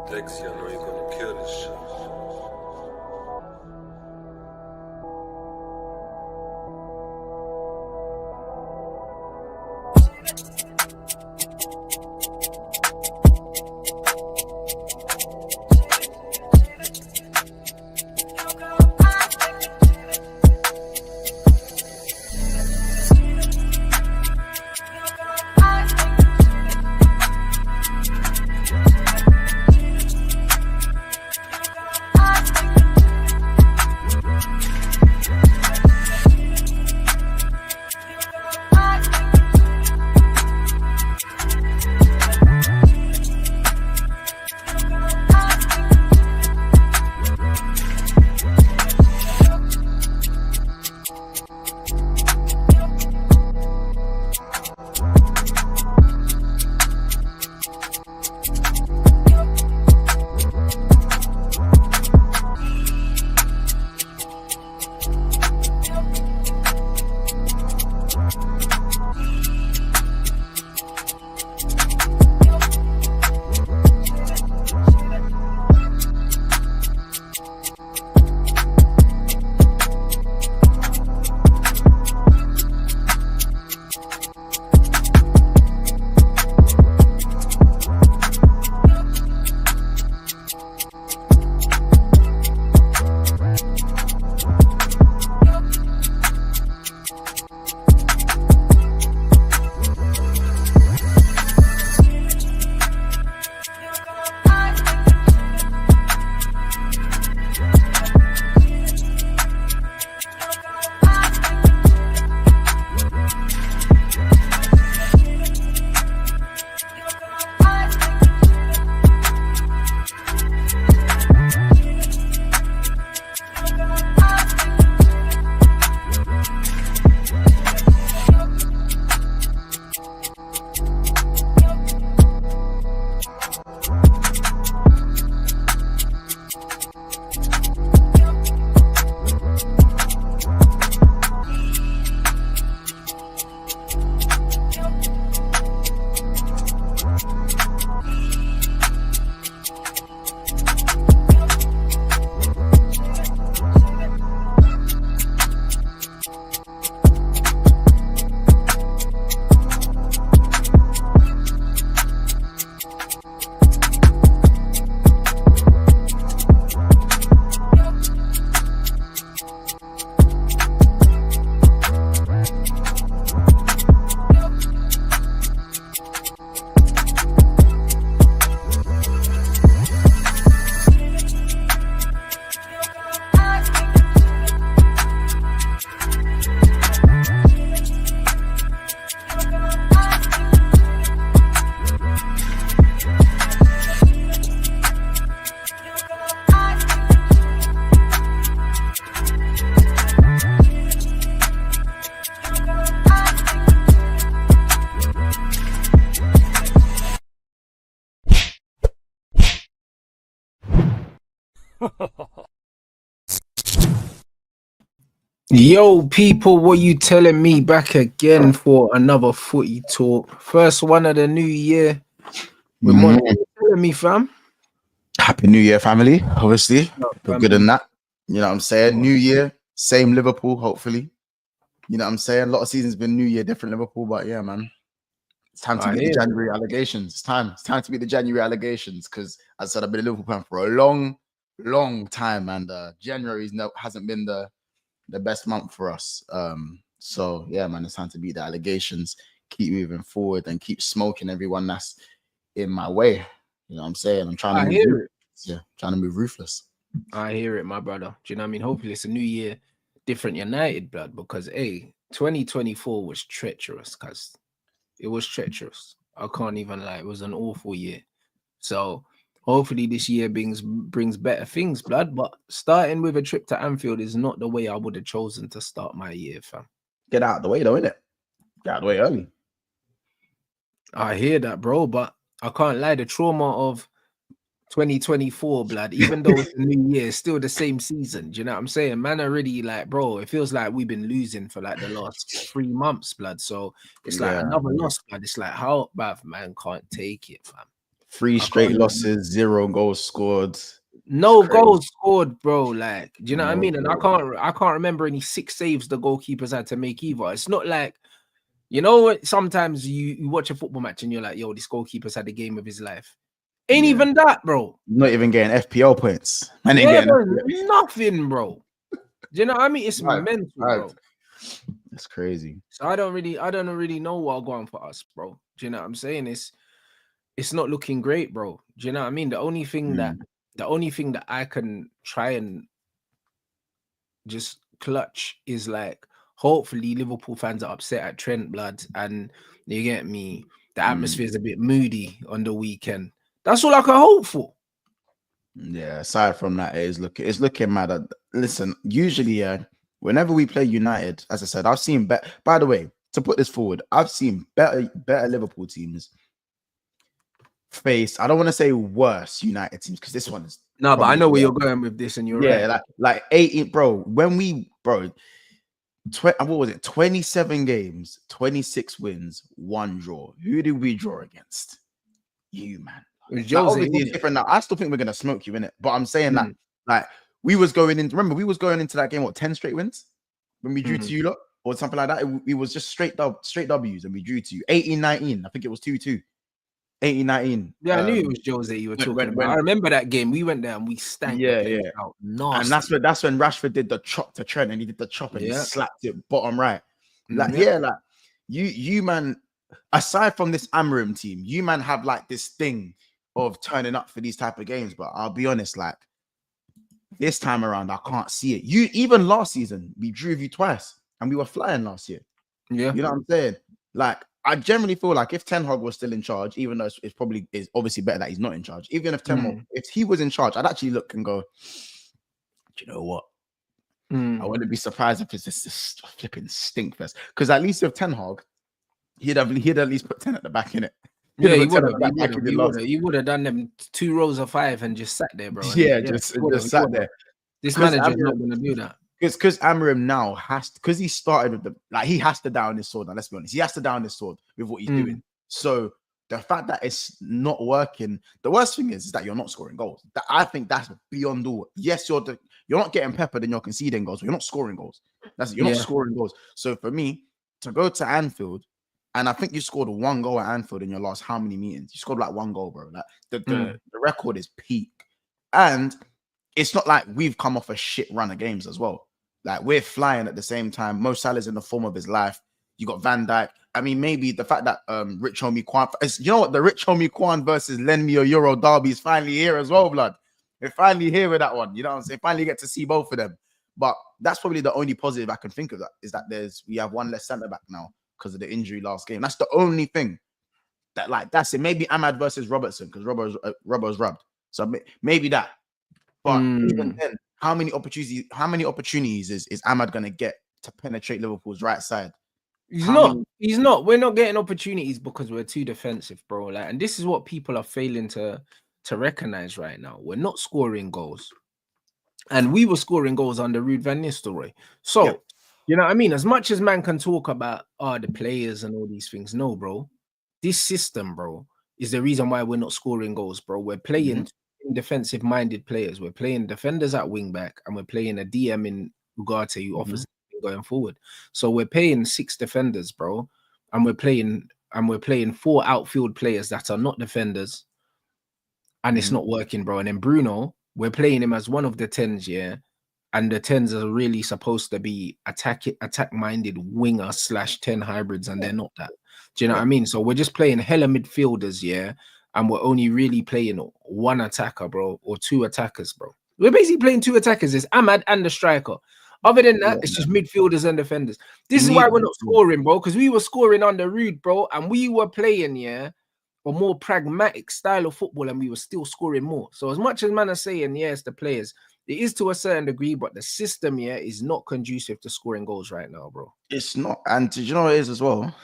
Zirkzee, I know you're gonna kill this shit. Yo, people, what you telling me? Back again for another footy talk. First one of the new year. With what you telling me, fam? Happy New Year, family. Obviously, family. good than that. You know what I'm saying? New Year, same Liverpool, hopefully. You know what I'm saying? A lot of seasons been New Year, different Liverpool, but yeah, man. It's time to beat the January allegations. It's time to beat the January allegations because, as I said, I've been a Liverpool fan for a long time, and January hasn't been the best month for us. So yeah, man, it's time to beat the allegations, keep moving forward, and keep smoking everyone that's in my way. You know what I'm saying? I'm trying to move. Yeah, trying to move ruthless. I hear it, my brother. Do you know what I mean? Hopefully it's a new year, different United blood, because 2024 was treacherous, cuz it was treacherous. I can't even lie. It was an awful year. So hopefully this year brings better things, blood. But starting with a trip to Anfield is not the way I would have chosen to start my year, fam. Get out of the way, though, innit? Get out of the way early. I hear that, bro, but I can't lie. The trauma of 2024, blood. Even though it's a new year, it's still the same season. Do you know what I'm saying? Man, already like, bro, it feels like we've been losing for like the last 3 months, blood. So it's like another loss, blood. It's like, how, bruv, man, can't take it, fam. 3 straight losses, 0 goals scored. No goals scored, bro. Like, do you know what I mean? And goals. I can't remember any 6 saves the goalkeepers had to make either. It's not like, you know what? Sometimes you watch a football match and you're like, yo, this goalkeeper's had the game of his life. Ain't even that, bro. Not even getting FPL points. Man, ain't getting nothing, bro. Do you know what I mean? It's mental, bro. It's crazy. So I don't really know what's going for us, bro. Do you know what I'm saying? It's not looking great, bro. Do you know what I mean? The only thing that I can try and just clutch is like, hopefully Liverpool fans are upset at Trent, blood, and you get me. The atmosphere is a bit moody on the weekend. That's all I can hope for. Yeah, aside from that, it's looking mad. Listen, usually, whenever we play United, as I said, I've seen better. By the way, to put this forward, I've seen better Liverpool teams face. I don't want to say worse United teams because this one is no, but I know where you're going with this, and you're right. like 18, bro. When what was it? 27 games, 26 wins, 1 draw. Who did we draw against? You, man. Obviously it's different now. I still think we're gonna smoke you in it, but I'm saying that like we was going in. Remember, we was going into that game 10 straight wins when we drew to you lot or something like that. It was just straight W's and we drew to you 18-19. I think it was 2-2. 18-19. Yeah, I knew it was Jose you were talking about. I remember that game. We went there and we stank. Out. And that's when Rashford did the chop to Trent and he did the chop and he slapped it bottom right. Like you man. Aside from this Amorim team, you man have like this thing of turning up for these type of games, but I'll be honest, like this time around, I can't see it. Even last season, we drew with you twice, and we were flying last year. Yeah, you know what I'm saying? Like, I generally feel like if Ten Hag was still in charge, even though it's probably is obviously better that he's not in charge. Even if if he was in charge, I'd actually look and go, do you know what? I wouldn't be surprised if it's just this flipping stink fest. Because at least with Ten Hag, he'd at least put 10 at the back in it. Yeah, he would have done them 2 rows of 5 and just sat there, bro. Just sat there. This manager's not going to do that. Because Amorim now because he started with he has to down his sword. Now, let's be honest. He has to down his sword with what he's doing. So the fact that it's not working, the worst thing is that you're not scoring goals. I think that's beyond all. Yes, you're not getting peppered and you're conceding goals, but you're not scoring goals. You're not scoring goals. So for me, to go to Anfield, and I think you scored 1 goal at Anfield in your last how many meetings? You scored like 1 goal, bro. Like the record is peak. And it's not like we've come off a shit run of games as well. Like we're flying at the same time. Mo Salah's in the form of his life. You got Van Dijk. I mean, maybe the fact that Rich Homie Kwan, you know what? The Rich Homie Kwan versus Lend Me a Euro derby is finally here as well, blood. We're finally here with that one. You know what I'm saying? Finally get to see both of them. But that's probably the only positive I can think of, that is that we have 1 less centre back now because of the injury last game. That's the only thing that's it. Maybe Ahmad versus Robertson because Robbo's rubbed. So maybe that. But even then, how many opportunities is Ahmad gonna get to penetrate Liverpool's right side? He's not. We're not getting opportunities because we're too defensive, bro. Like, and this is what people are failing to recognize right now. We're not scoring goals, and we were scoring goals under Ruud van Nistelrooy. So, you know what I mean? As much as man can talk about the players and all these things, no, bro. This system, bro, is the reason why we're not scoring goals, bro. We're playing defensive-minded players. We're playing defenders at wing back, and we're playing a DM in Ugarte who offers going forward. So we're paying 6 defenders, bro, and we're playing 4 outfield players that are not defenders, and it's not working, bro. And then Bruno, we're playing him as one of the 10s, and the 10s are really supposed to be attack-minded winger / 10 hybrids, and they're not that. Do you know what I mean? So we're just playing hella midfielders, and we're only really playing 1 attacker, bro, or 2 attackers, bro. We're basically playing 2 attackers. It's Ahmad and the striker. Other than that, it's just midfielders and defenders. This is why we're not scoring, bro, because we were scoring under Ruud, bro, and we were playing, a more pragmatic style of football, and we were still scoring more. So as much as man are saying, it's the players, it is to a certain degree, but the system, is not conducive to scoring goals right now, bro. It's not. And do you know what it is as well?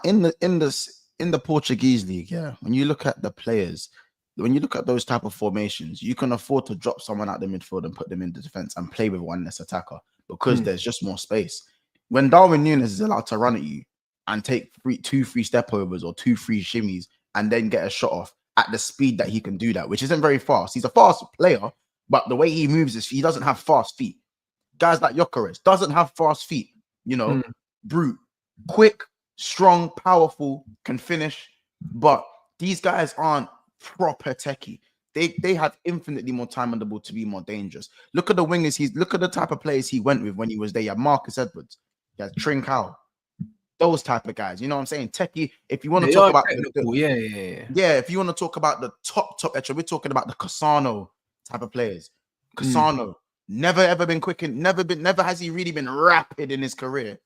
In the Portuguese league, when you look at the players, when you look at those type of formations, you can afford to drop someone out the midfield and put them in the defense and play with one less attacker because there's just more space. When Darwin Núñez is allowed to run at you and take two free step overs or 2 free shimmies and then get a shot off at the speed that he can do that, which isn't very fast. He's a fast player, but the way he moves is he doesn't have fast feet. Guys like Gyökeres doesn't have fast feet, you know, brute, quick, strong, powerful, can finish, but these guys aren't proper techie. They have infinitely more time on the ball to be more dangerous. Look at the wingers. Look at the type of players he went with when he was there. You had Marcus Edwards, you had Trincao, those type of guys. You know what I'm saying? Techie. If you want to talk about if you want to talk about the top extra, we're talking about the Cassano type of players. Cassano never ever been quick and never has he really been rapid in his career,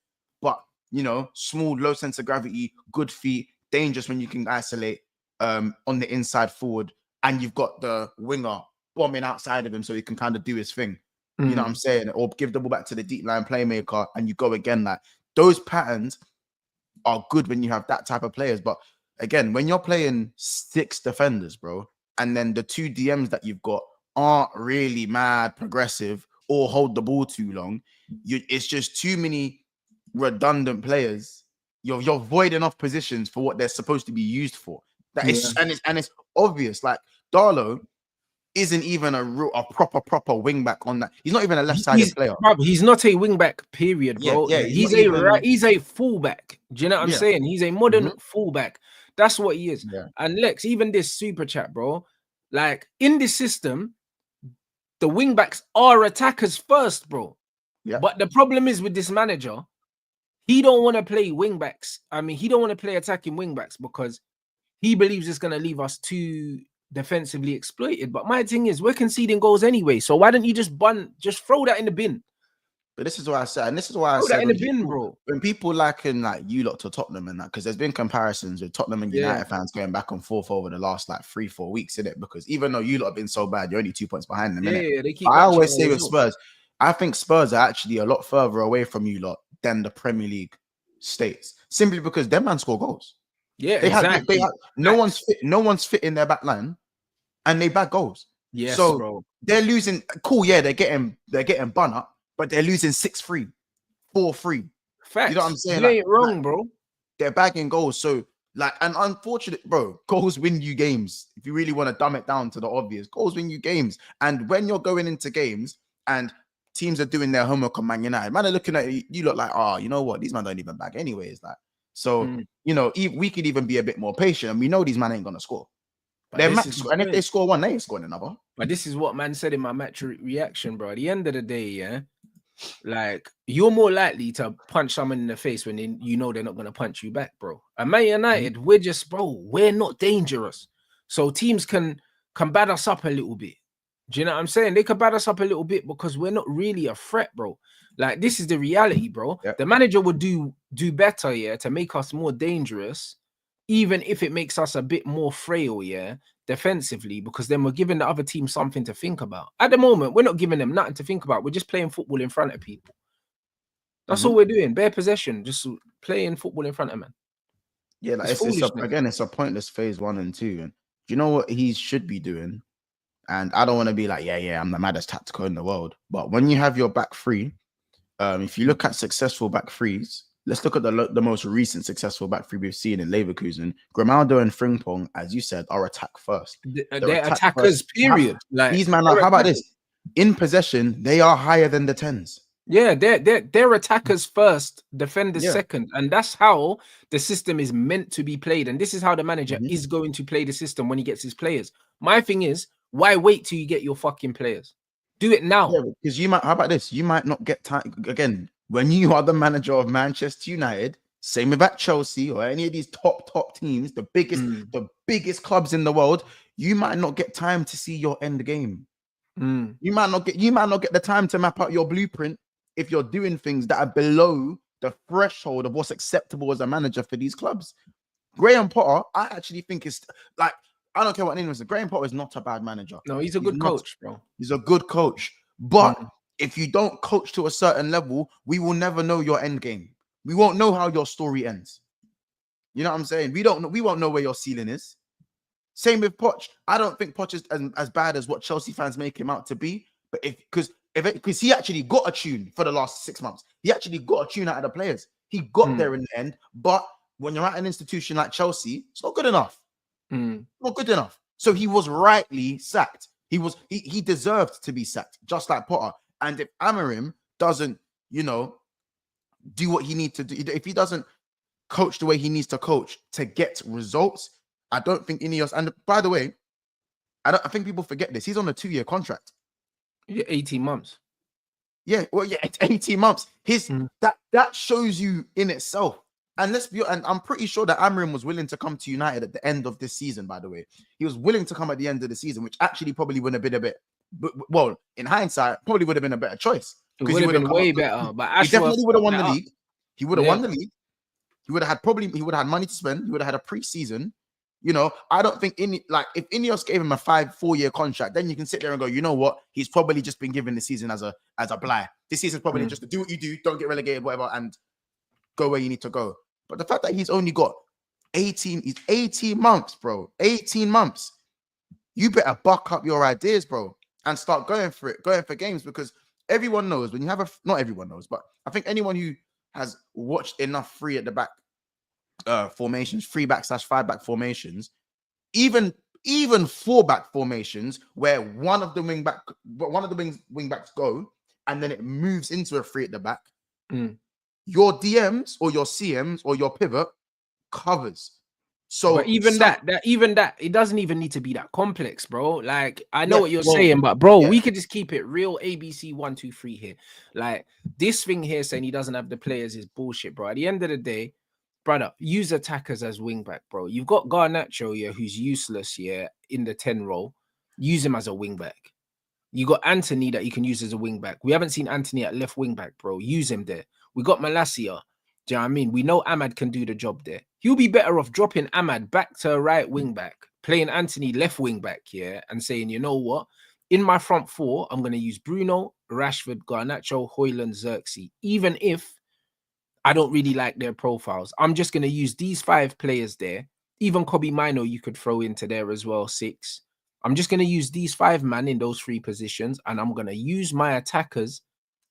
but you know, small, low sense of gravity, good feet, dangerous when you can isolate on the inside forward. And you've got the winger bombing outside of him so he can kind of do his thing. You know what I'm saying? Or give the ball back to the deep line playmaker and you go again. Like those patterns are good when you have that type of players. But again, when you're playing 6 defenders, bro, and then the 2 DMs that you've got aren't really mad progressive or hold the ball too long, it's just too many redundant players. You're voiding off positions for what they're supposed to be used for. And it's obvious. Like Darlow isn't even a proper wing back on that. He's not even a left-sided player. He's not a wing back, period, bro. Yeah, he's a fullback. Do you know what I'm saying? He's a modern fullback. That's what he is. Yeah. And Lex, even this super chat, bro. Like in this system, the wing backs are attackers first, bro. Yeah. But the problem is with this manager, he don't want to play wing backs. I mean, he don't want to play attacking wing backs because he believes it's going to leave us too defensively exploited. But my thing is, we're conceding goals anyway. So why don't you just throw that in the bin? But this is what I said, and this is why I said when people liken like you lot to Tottenham and that, because there's been comparisons with Tottenham and United fans going back and forth over the last like 3-4 weeks, in it, because even though you lot have been so bad, you're only 2 points behind them. I always say with Spurs, I think Spurs are actually a lot further away from you lot than the Premier League states, simply because them man score goals. Yeah, exactly. No one's fit in their back line, and they bag goals. Yes, so bro. They're losing. Cool, yeah, they're getting bun up, but they're losing 6-3, 4-3. Facts. You know what I'm saying? You ain't wrong, bro. They're bagging goals. So like, and unfortunate, bro, goals win you games. If you really want to dumb it down to the obvious, goals win you games. And when you're going into games and teams are doing their homework on Man United, man are looking at you look like, oh, you know what? These men don't even bag anyways. Like, so you know, we could even be a bit more patient, and we know these men ain't gonna score. They're max, and if they score one, they ain't scoring another. But this is what man said in my match reaction, bro. At the end of the day, yeah, like you're more likely to punch someone in the face when you know they're not gonna punch you back, bro. And Man United, we're not dangerous, so teams can bad us up a little bit. Do you know what I'm saying? They can bad us up a little bit because we're not really a threat, bro. Like, this is the reality, bro. Yep. The manager would do better, yeah, to make us more dangerous, even if it makes us a bit more frail, yeah, defensively, because then we're giving the other team something to think about. At the moment, we're not giving them nothing to think about. We're just playing football in front of people. That's all we're doing. Bare possession, just playing football in front of man. Yeah, like it's a pointless phase 1 and 2. And do you know what he should be doing? And I don't want to be like, I'm the maddest tactical in the world. But when you have your back three, if you look at successful back threes, let's look at the most recent successful back three we've seen in Leverkusen. Grimaldo and Frimpong, as you said, are attack first. They're attackers, period. Like, these men are, how about this? In possession, they are higher than the 10s. Yeah, they're attackers first, defenders second. And that's how the system is meant to be played. And this is how the manager is going to play the system when he gets his players. My thing is, why wait till you get your fucking players? Do it now. Yeah, because how about this? You might not get time. Again, when you are the manager of Manchester United, same with at Chelsea or any of these top teams, the biggest clubs in the world, you might not get time to see your end game. You might not get the time to map out your blueprint if you're doing things that are below the threshold of what's acceptable as a manager for these clubs. Graham Potter, I actually think is like, I don't care what anyone says. Graham Potter is not a bad manager. No, he's a good coach, bro. He's a good coach. But if you don't coach to a certain level, we will never know your end game. We won't know how your story ends. You know what I'm saying? We won't know where your ceiling is. Same with Poch. I don't think Poch is as bad as what Chelsea fans make him out to be. But because he actually got a tune for the last 6 months. He actually got a tune out of the players. He got there in the end. But when you're at an institution like Chelsea, it's not good enough. Not good enough. So he was rightly sacked. He deserved to be sacked, just like Potter. And if Amorim doesn't, do what he needs to do, if he doesn't coach the way he needs to coach to get results, I don't think Ineos. And by the way, I think people forget this. He's on a 2-year contract. Yeah, 18 months. Yeah, well, yeah, it's 18 months. That shows you in itself. And and I'm pretty sure that Amorim was willing to come to United at the end of this season, by the way. He was willing to come at the end of the season, which actually probably would have been a bit, well, in hindsight, probably would have been a better choice. It would have been way better. But he definitely would have won the league. He would have won the league. He would have had money to spend. He would have had a pre-season. I don't think if Ineos gave him a 4-year contract, then you can sit there and go, you know what? He's probably just been given the season as a bly. This season's probably just to do what you do, don't get relegated, whatever, and go where you need to go. But the fact that he's only got 18 months, bro. 18 months. You better buck up your ideas, bro, and start going for games, because everyone knows when you have not everyone knows, but I think anyone who has watched enough free at the back formations, 3-back/5 back formations, even 4-back formations where one of the wing backs go and then it moves into a 3 at the back. Your DMs or your CMs or your pivot covers. So but even that, it doesn't even need to be that complex, bro. Like, I know what you're saying, but bro, we could just keep it real ABC 1, 2, 3 here. Like, this thing here saying he doesn't have the players is bullshit, bro. At the end of the day, brother, use attackers as wing back, bro. You've got Garnacho here, who's useless here in the 10 role. Use him as a wing back. You got Anthony that you can use as a wing back. We haven't seen Anthony at left wing back, bro. Use him there. We got Malacia. Do you know what I mean? We know Ahmad can do the job there. He'll be better off dropping Ahmad back to a right wing back, playing Anthony left wing back here, and saying, you know what? In my front 4, I'm going to use Bruno, Rashford, Garnacho, Hojlund, Zirkzee. Even if I don't really like their profiles, I'm just going to use these 5 players there. Even Kobe Mino you could throw into there as well, 6. I'm just going to use these 5 men in those 3 positions, and I'm going to use my attackers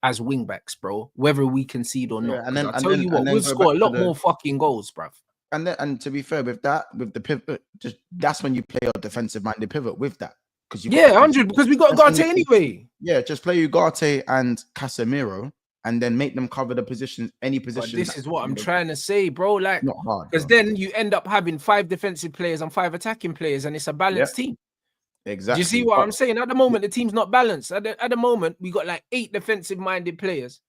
as wing backs, bro, whether we concede or not. Yeah, and then I'll tell you what, we've scored a lot more fucking goals, bruv. And to be fair, with the pivot, that's when you play your defensive-minded pivot with that. 100, because we got Ugarte anyway. Yeah, just play Ugarte and Casemiro, and then make them cover the position, any position. But this is what I'm trying to say, bro. Like, not hard, because then you end up having 5 defensive players and 5 attacking players, and it's a balanced team. Exactly. Do you see what I'm saying? At the moment, the team's not balanced. At the moment, we got like 8 defensive-minded players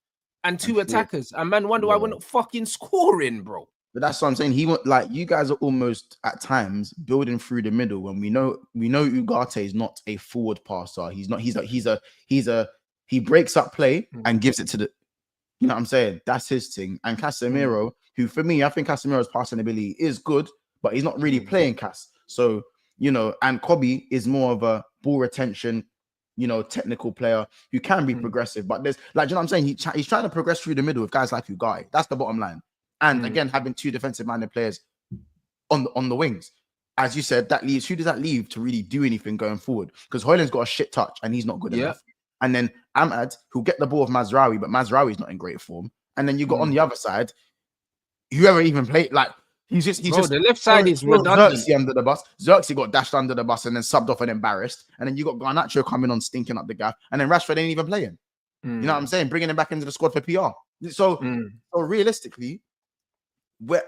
and 2 attackers. And man, wonder why we're not fucking scoring, bro. But that's what I'm saying. You guys are almost at times building through the middle when we know Ugarte is not a forward passer. He's not. He breaks up play and gives it to the. You know what I'm saying? That's his thing. And Casemiro, who for me, I think Casemiro's passing ability is good, but he's not really playing Cas. So, and Kobe is more of a ball retention, technical player who can be progressive. But there's you know what I'm saying? He's trying to progress through the middle with guys like Ugarte. That's the bottom line. And again, having 2 defensive-minded players on the wings. As you said, who does that leave to really do anything going forward? Because Hojlund's got a shit touch and he's not good enough. And then Ahmad, who'll get the ball of Mazraoui, but Mazraoui's not in great form. And then you got on the other side, whoever even played, he's just the left side is redundant. Zirkzee under the bus. Zirkzee got dashed under the bus and then subbed off and embarrassed. And then you got Garnacho coming on, stinking up the gap. And then Rashford ain't even playing. You know what I'm saying? Bringing him back into the squad for PR. So realistically,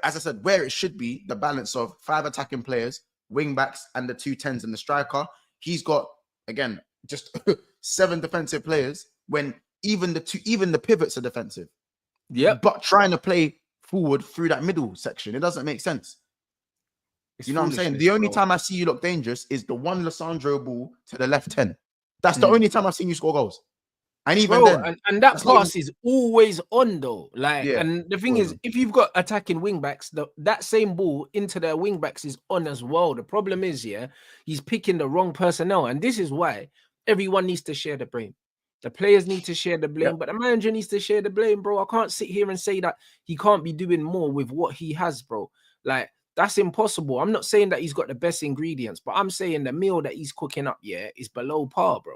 as I said, where it should be, the balance of 5 attacking players, wing backs, and the 2 10s and the striker, he's got, again, just 7 defensive players when even the pivots are defensive. Yeah. But trying to play forward through that middle section, it doesn't make sense. You know what I'm saying? The only time I see you look dangerous is the one Lissandro ball to the left 10. That's the only time I've seen you score goals. And even then, and that pass is always on though. And the thing is, if you've got attacking wing backs, that same ball into their wing backs is on as well. The problem is, he's picking the wrong personnel, and this is why everyone needs to share the blame. The players need to share the blame, but the manager needs to share the blame, bro. I can't sit here and say that he can't be doing more with what he has, bro. That's impossible. I'm not saying that he's got the best ingredients, but I'm saying the meal that he's cooking up, yeah, is below par, bro.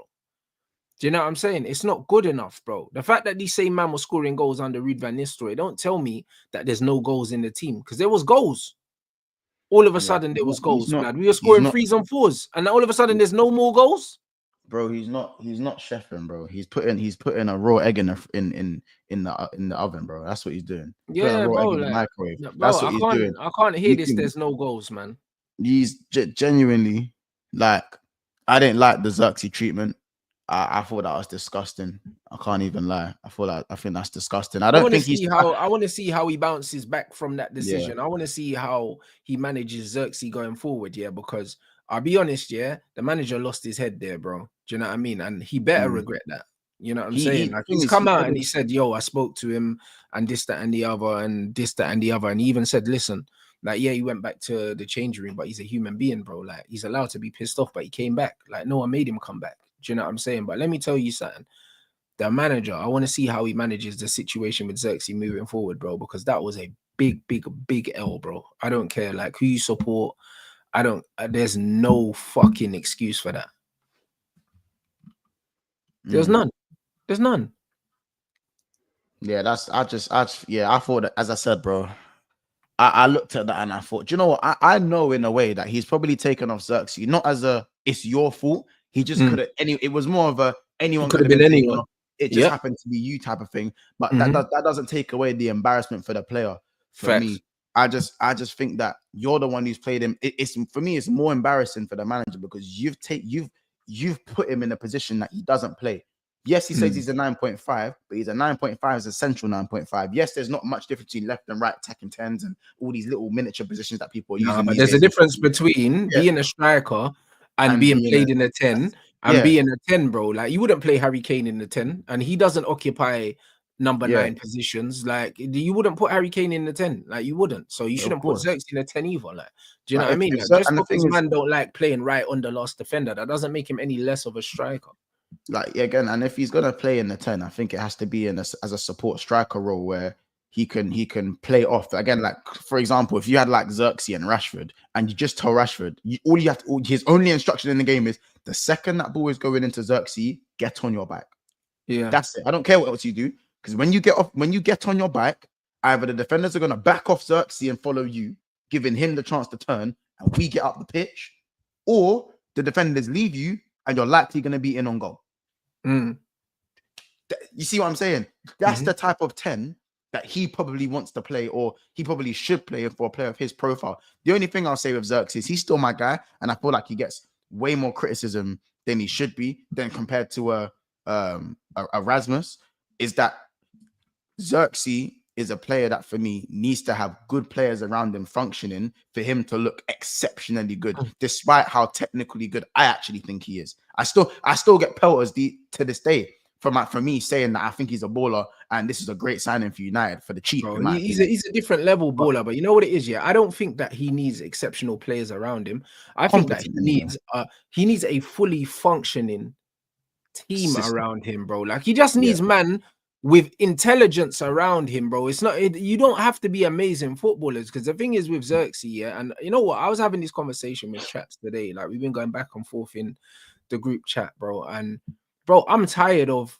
Do you know what I'm saying? It's not good enough, bro. The fact that these same man was scoring goals under Ruud van Nistelrooy, don't tell me that there's no goals in the team, because there was goals. All of a sudden, there was goals, blood. We were scoring 3s and 4s, and all of a sudden, there's no more goals. Bro, he's not chefing, bro. He's putting a raw egg in the oven, bro. That's what he's doing. Yeah, bro. In the microwave. Bro, That's what he's doing. I can't hear this. There's no goals, man. He's genuinely like, I didn't like the Zirkzee treatment. I thought that was disgusting. I can't even lie. I think that's disgusting. I want to see how he bounces back from that decision. Yeah. I want to see how he manages Zirkzee going forward. Yeah, because I'll be honest. Yeah, the manager lost his head there, bro. Do you know what I mean? And he better regret that. You know what I'm saying? Like, he's come out and he said, "Yo, I spoke to him, and this, that, and the other, and this, that, and the other," and he even said, "Listen, like, yeah, he went back to the change room, but he's a human being, bro. Like, he's allowed to be pissed off, but he came back. Like, no one made him come back." Do you know what I'm saying? But let me tell you something. The manager, I want to see how he manages the situation with Zirkzee moving forward, bro, because that was a big L, bro. I don't care, like, who you support. There's no fucking excuse for that. There's none. There's none. Yeah, I thought that, as I said, bro, I looked at that and I thought, do you know what? I know in a way that he's probably taken off Zirkzee, not as it's your fault. He just could have. It was more of anyone could have been anyone. It just happened to be you type of thing. But that doesn't take away the embarrassment for the player. For me, I just think that you're the one who's played him. It's for me, it's more embarrassing for the manager because you've put him in a position that he doesn't play. Yes, he says he's a 9.5, but he's a 9.5 as a central 9.5. Yes, there's not much difference between left and right attacking 10s and all these little miniature positions that people are using. But there's a difference between being a striker and being played in a 10 and being a 10, bro. Like, you wouldn't play Harry Kane in the 10, and he doesn't occupy number 9 positions. Like, you wouldn't put Harry Kane in the 10. Like, you wouldn't. So you shouldn't put Zirkzee in the 10 either. Like, do you know what I mean? Like, just because man don't like playing right on the last defender, that doesn't make him any less of a striker. Like, again, and if he's gonna play in the 10, I think it has to be as a support striker role where he can play off. Again, like, for example, if you had like Zirkzee and Rashford, and you just tell Rashford, his only instruction in the game is the second that ball is going into Zirkzee, get on your back. Yeah, that's it. I don't care what else you do, because when you get on your back, either the defenders are gonna back off Zirkzee and follow you, giving him the chance to turn, and we get up the pitch, or the defenders leave you and you're likely gonna be in on goal. You see what I'm saying? That's the type of 10 that he probably wants to play, or he probably should play for a player of his profile. The only thing I'll say with Zirkzee is he's still my guy, and I feel like he gets way more criticism than he should be, than compared to a Rasmus. Is that Zirkzee is a player that, for me, needs to have good players around him functioning for him to look exceptionally good, despite how technically good I actually think he is. I still get pelters to this day for me saying that I think he's a baller and this is a great signing for United for the cheap. He's a different level baller, but you know what it is, yeah? I don't think that he needs exceptional players around him. I think that he needs a fully functioning team around him, bro. Like, he just needs man with intelligence around him, bro. It's not, you don't have to be amazing footballers, because the thing is with Zirkzee, yeah, and you know what? I was having this conversation with chaps today. Like, we've been going back and forth in the group chat, bro. And bro, I'm tired of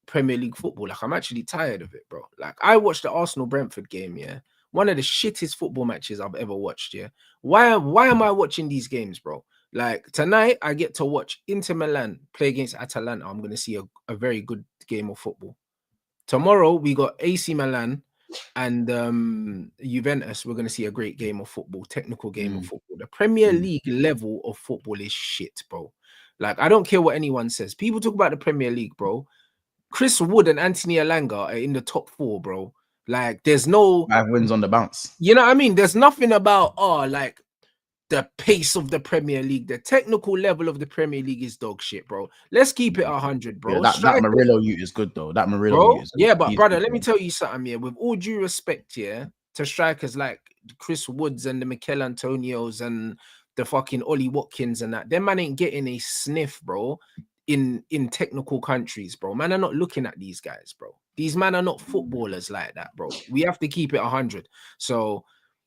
Premier League football. Like, I'm actually tired of it, bro. Like, I watched the Arsenal-Brentford game, yeah. One of the shittest football matches I've ever watched, yeah. Why am I watching these games, bro? Like, tonight, I get to watch Inter Milan play against Atalanta. I'm going to see a very good game of football. Tomorrow, we got AC Milan and Juventus. We're going to see a great game of football, technical game of football. The Premier League level of football is shit, bro. Like, I don't care what anyone says. People talk about the Premier League, bro. Chris Wood and Anthony Elanga are in the top 4, bro. Like, there's no 5 wins on the bounce. You know what I mean? There's nothing about like the pace of the Premier League. The technical level of the Premier League is dog shit, bro. Let's keep it 100, bro. Yeah, that Murillo youth is good, though. That Murillo youth is good. Yeah, but brother, let me tell you something here. With all due respect, yeah, to strikers like Chris Woods and the Mikel Antonios and the fucking Ollie Watkins and that, them man ain't getting a sniff, bro, in technical countries, bro. Man are not looking at these guys, bro. These men are not footballers like that, bro. We have to keep it 100. So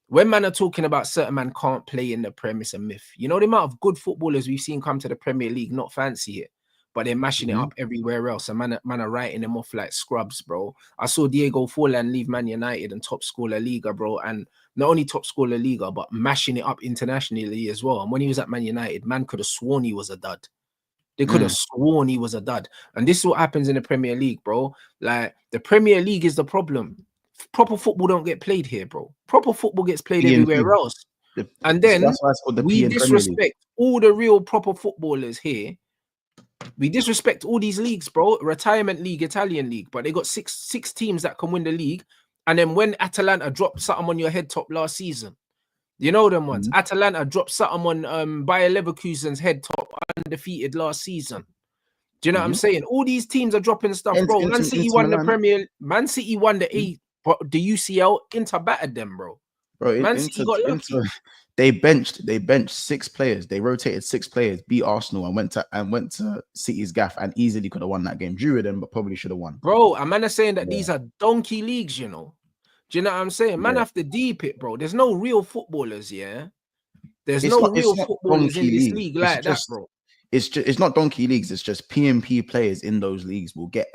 when man are talking about certain man can't play in the Prem, it's a myth. You know the amount of good footballers we've seen come to the Premier League, not fancy it, but they're mashing it up everywhere else. And man are writing them off like scrubs, bro. I saw Diego Forlan leave Man United and top scorer La Liga, bro. And not only top scorer La Liga, but mashing it up internationally as well. And when he was at Man United, man could have sworn he was a dud. They could have sworn he was a dud. And this is what happens in the Premier League, bro. Like, the Premier League is the problem. Proper football don't get played here, bro. Proper football gets played everywhere else. And then we disrespect all the real proper footballers here. We disrespect all these leagues, bro. Retirement league, Italian league, but they got six teams that can win the league. And then when Atalanta dropped something on your head top last season, you know them ones. Atalanta dropped something on Bayer Leverkusen's head top undefeated last season. Do you know what I'm saying? All these teams are dropping stuff, bro. Man City won the Premier. Man City won the UCL. Inter battered them, bro. Man City got lucky. They benched 6 players. They rotated 6 players, beat Arsenal, and went to City's gaff and easily could have won that game. Drew with them, but probably should have won. Bro, a man is saying that these are donkey leagues, you know. Do you know what I'm saying? Man have to deep it, bro. There's no real footballers, yeah. There's no real footballers in this league like that, bro. It's not donkey leagues. It's just PMP players in those leagues will get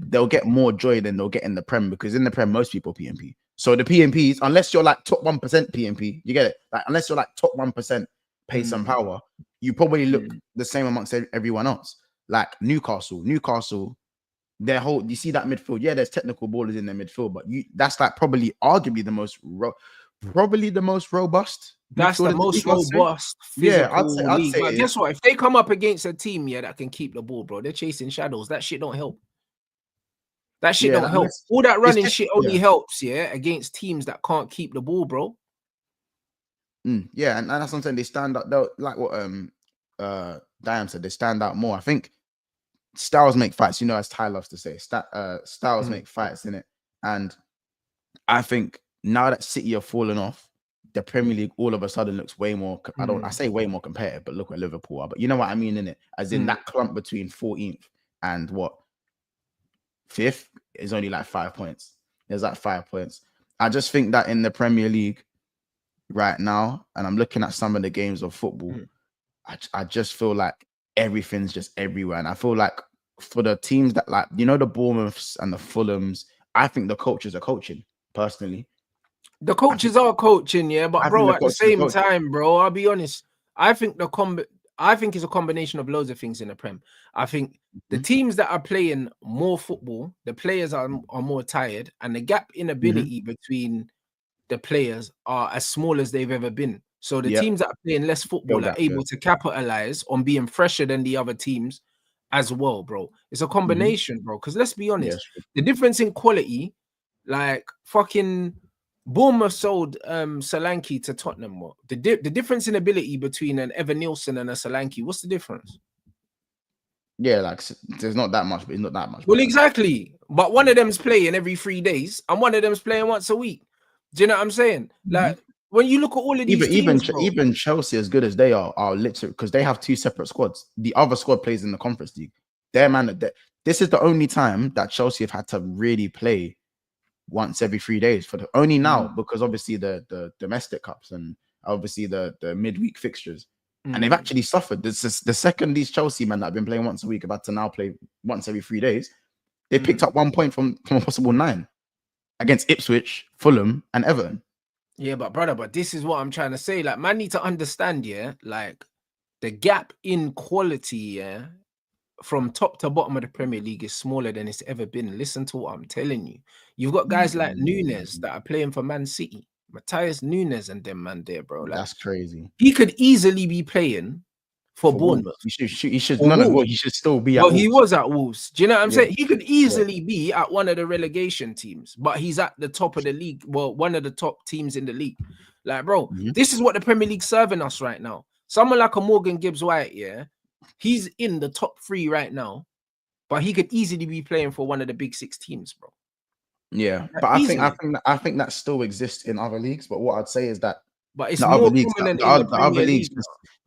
they'll get more joy than they'll get in the Prem, because in the Prem most people PMP. So the PMPs, unless you're like top 1% PMP, you get it. Like unless you're like top 1% pace and power, you probably look the same amongst everyone else. Like Newcastle, their whole, you see that midfield. Yeah, there's technical ballers in their midfield, but that's like probably arguably the most robust. That's the most robust. I'd say. But guess what? If they come up against a team, that can keep the ball, bro, they're chasing shadows. That shit don't help. That shit don't help. All that running shit only helps, against teams that can't keep the ball, bro. Yeah, and that's what I'm saying. They stand out. They'll, like what Diane said, they stand out more. I think styles make fights. You know, as Ty loves to say, styles make fights, innit? And I think now that City have fallen off, the Premier League all of a sudden looks way more. I say way more competitive, but look where Liverpool are. But you know what I mean, innit? As in that clump between 14th and what 5th is only like 5 points. There's like 5 points. I just think that in the Premier League right now, and I'm looking at some of the games of football, I just feel like everything's just everywhere. And I feel like for the teams that, like, you know, the Bournemouths and the Fulhams, I think the coaches are coaching, personally. The coaches are coaching, but bro, at the same time, bro, I'll be honest. I think it's a combination of loads of things in the Prem. I think the teams that are playing more football, the players are more tired, and the gap in ability between the players are as small as they've ever been. So the teams that are playing less football are able to capitalize on being fresher than the other teams as well, bro. It's a combination, bro. Because let's be honest, the difference in quality, like fucking Bournemouth sold Solanke to Tottenham. What the difference in ability between an Evan Nielsen and a Solanke? What's the difference? Yeah, like there's not that much, but it's not that much. Well, exactly. But one of them's playing every 3 days, and one of them's playing once a week. Do you know what I'm saying? Like when you look at all of these teams, even Chelsea, as good as they are literally, because they have 2 separate squads. The other squad plays in the Conference League. This is the only time that Chelsea have had to really play once every 3 days for the only now, because obviously the domestic cups and obviously the midweek fixtures, and they've actually suffered. This is the second these Chelsea men that have been playing once a week about to now play once every 3 days. They picked up 1 point from a possible 9 against Ipswich, Fulham, and Everton. Yeah, but this is what I'm trying to say. Like, man need to understand, like the gap in quality, from top to bottom of the Premier League is smaller than it's ever been. Listen to what I'm telling you. You've got guys like Nunes that are playing for Man City. Matthias Nunes and them man there, bro. Like, that's crazy. He could easily be playing for Bournemouth. He should still be at Wolves. He was at Wolves. Do you know what I'm saying? He could easily be at one of the relegation teams, but he's at the top of the league. Well, one of the top teams in the league. Like, bro, this is what the Premier League's serving us right now. Someone like a Morgan Gibbs-White, he's in the top 3 right now, but he could easily be playing for one of the big 6 teams, bro. Yeah, but I think that still exists in other leagues. But what I'd say is that it's the more prominent in the other leagues.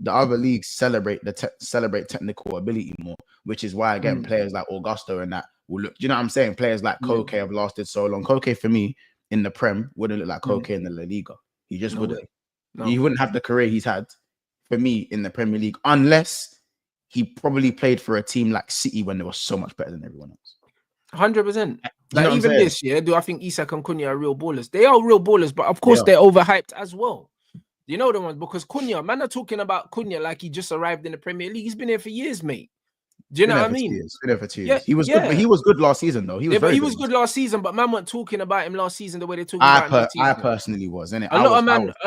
The other leagues celebrate technical ability more, which is why again players like Augusto and that will look. Do you know what I'm saying? Players like Koke have lasted so long. Koke for me in the Prem wouldn't look like Koke in the La Liga. He just No wouldn't. way. No. He wouldn't have the career he's had for me in the Premier League unless he probably played for a team like City when they were so much better than everyone else. 100%. You know Like even this, yeah. Do I think Isak and Cunha are real ballers? They are real ballers, but of course they're overhyped as well. You know the ones because Cunha, man, are talking about Cunha like he just arrived in the Premier League. He's been here for years, mate. Do you know what I mean? Been there for 2 years. He was good, but he was good last season, though. He was but he was good last season, but man weren't talking about him last season the way they're talking about him last season. I personally was, innit? A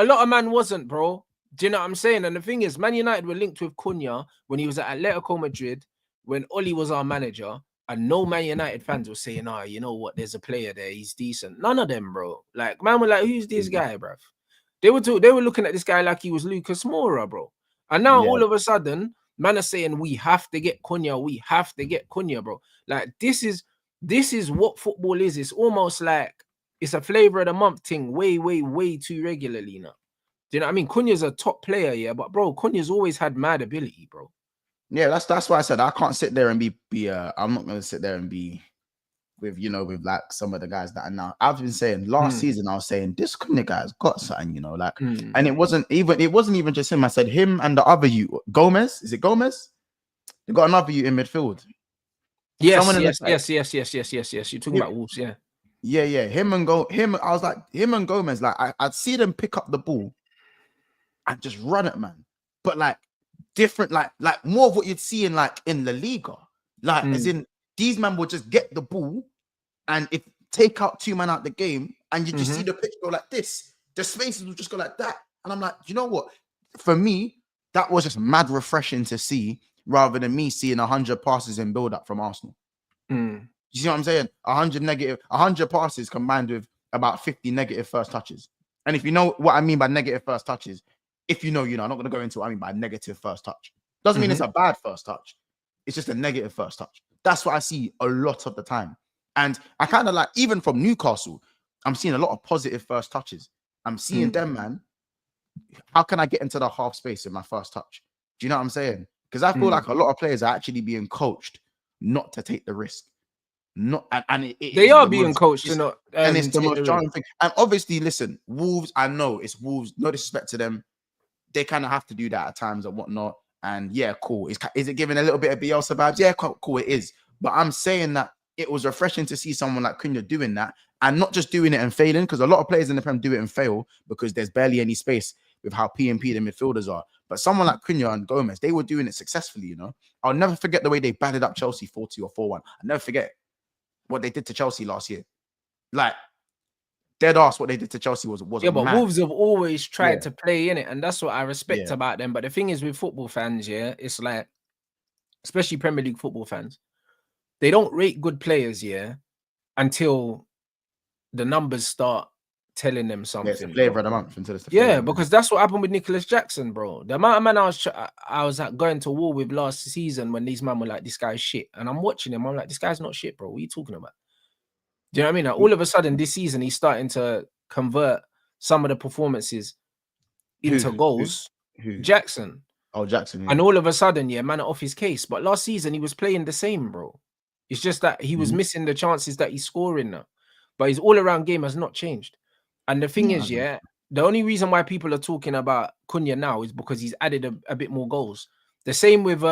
lot of man wasn't, bro. Do you know what I'm saying? And the thing is, Man United were linked with Cunha when he was at Atletico Madrid, when Oli was our manager, and no Man United fans were saying, "Oh, you know what? There's a player there. He's decent." None of them, bro. Like, man were like, "Who's this guy, bruv?" They were looking at this guy like he was Lucas Moura, bro. And now all of a sudden, man are saying we have to get Cunha. We have to get Cunha, bro. Like this is what football is. It's almost like it's a flavor of the month thing, way too regularly now. Do you know what I mean? Cunha's a top player, yeah, but bro, Cunha's always had mad ability, bro. Yeah, that's why I said I can't sit there and be I'm not gonna sit there and be with like some of the guys that are now. I've been saying last season, I was saying this Cunha guy's got something, like, and it wasn't even just him. I said him and the other Gomez. Is it Gomez? They got another in midfield. Yes. You're talking about Wolves, yeah. Yeah. Him. I was like him and Gomez. Like I'd see them pick up the ball and just run it, man. But like different, like more of what you'd see in like in La Liga. Like as in these men would just get the ball and take out 2 men out the game, and you just see the pitch go like this. The spaces will just go like that. And I'm like, you know what? For me, that was just mad refreshing to see rather than me seeing 100 passes in build-up from Arsenal. You see what I'm saying? 100 passes combined with about 50 negative first touches. And if you know what I mean by negative first touches, if you know, I'm not going to go into what I mean by negative first touch. Doesn't mean it's a bad first touch. It's just a negative first touch. That's what I see a lot of the time. And I kind of like, even from Newcastle, I'm seeing a lot of positive first touches. I'm seeing them, man. How can I get into the half space in my first touch? Do you know what I'm saying? Because I feel like a lot of players are actually being coached not to take the risk. They are being coached to not. And it's the most jarring thing. And obviously, listen, Wolves, I know it's Wolves. No disrespect to them. They kind of have to do that at times and whatnot. And yeah, cool. Is it giving a little bit of Bielsa vibes? Yeah, cool, it is. But I'm saying that it was refreshing to see someone like Cunha doing that and not just doing it and failing, because a lot of players in the Prem do it and fail because there's barely any space with how P&P the midfielders are. But someone like Cunha and Gomez, they were doing it successfully, I'll never forget the way they battered up Chelsea 4-2 or 4-1. I'll never forget what they did to Chelsea last year. Like, dead ass what they did to Chelsea was but mad. Wolves have always tried to play in it, and that's what I respect about them. But the thing is with football fans, it's like, especially Premier League football fans, they don't rate good players, until the numbers start telling them something. It's a flavor of the month until it's because that's what happened with Nicholas Jackson, bro. The amount of man I was going to war with last season when these men were like, this guy's shit, and I'm watching him, I'm like, this guy's not shit, bro. What are you talking about? Do you know what I mean? Like, all of a sudden this season he's starting to convert some of the performances into goals. Who? Jackson. Oh, Jackson. Yeah. And all of a sudden, man off his case. But last season he was playing the same, bro. It's just that he was missing the chances that he's scoring now. But his all-around game has not changed. And the thing is, the only reason why people are talking about Cunha now is because he's added a bit more goals. The same with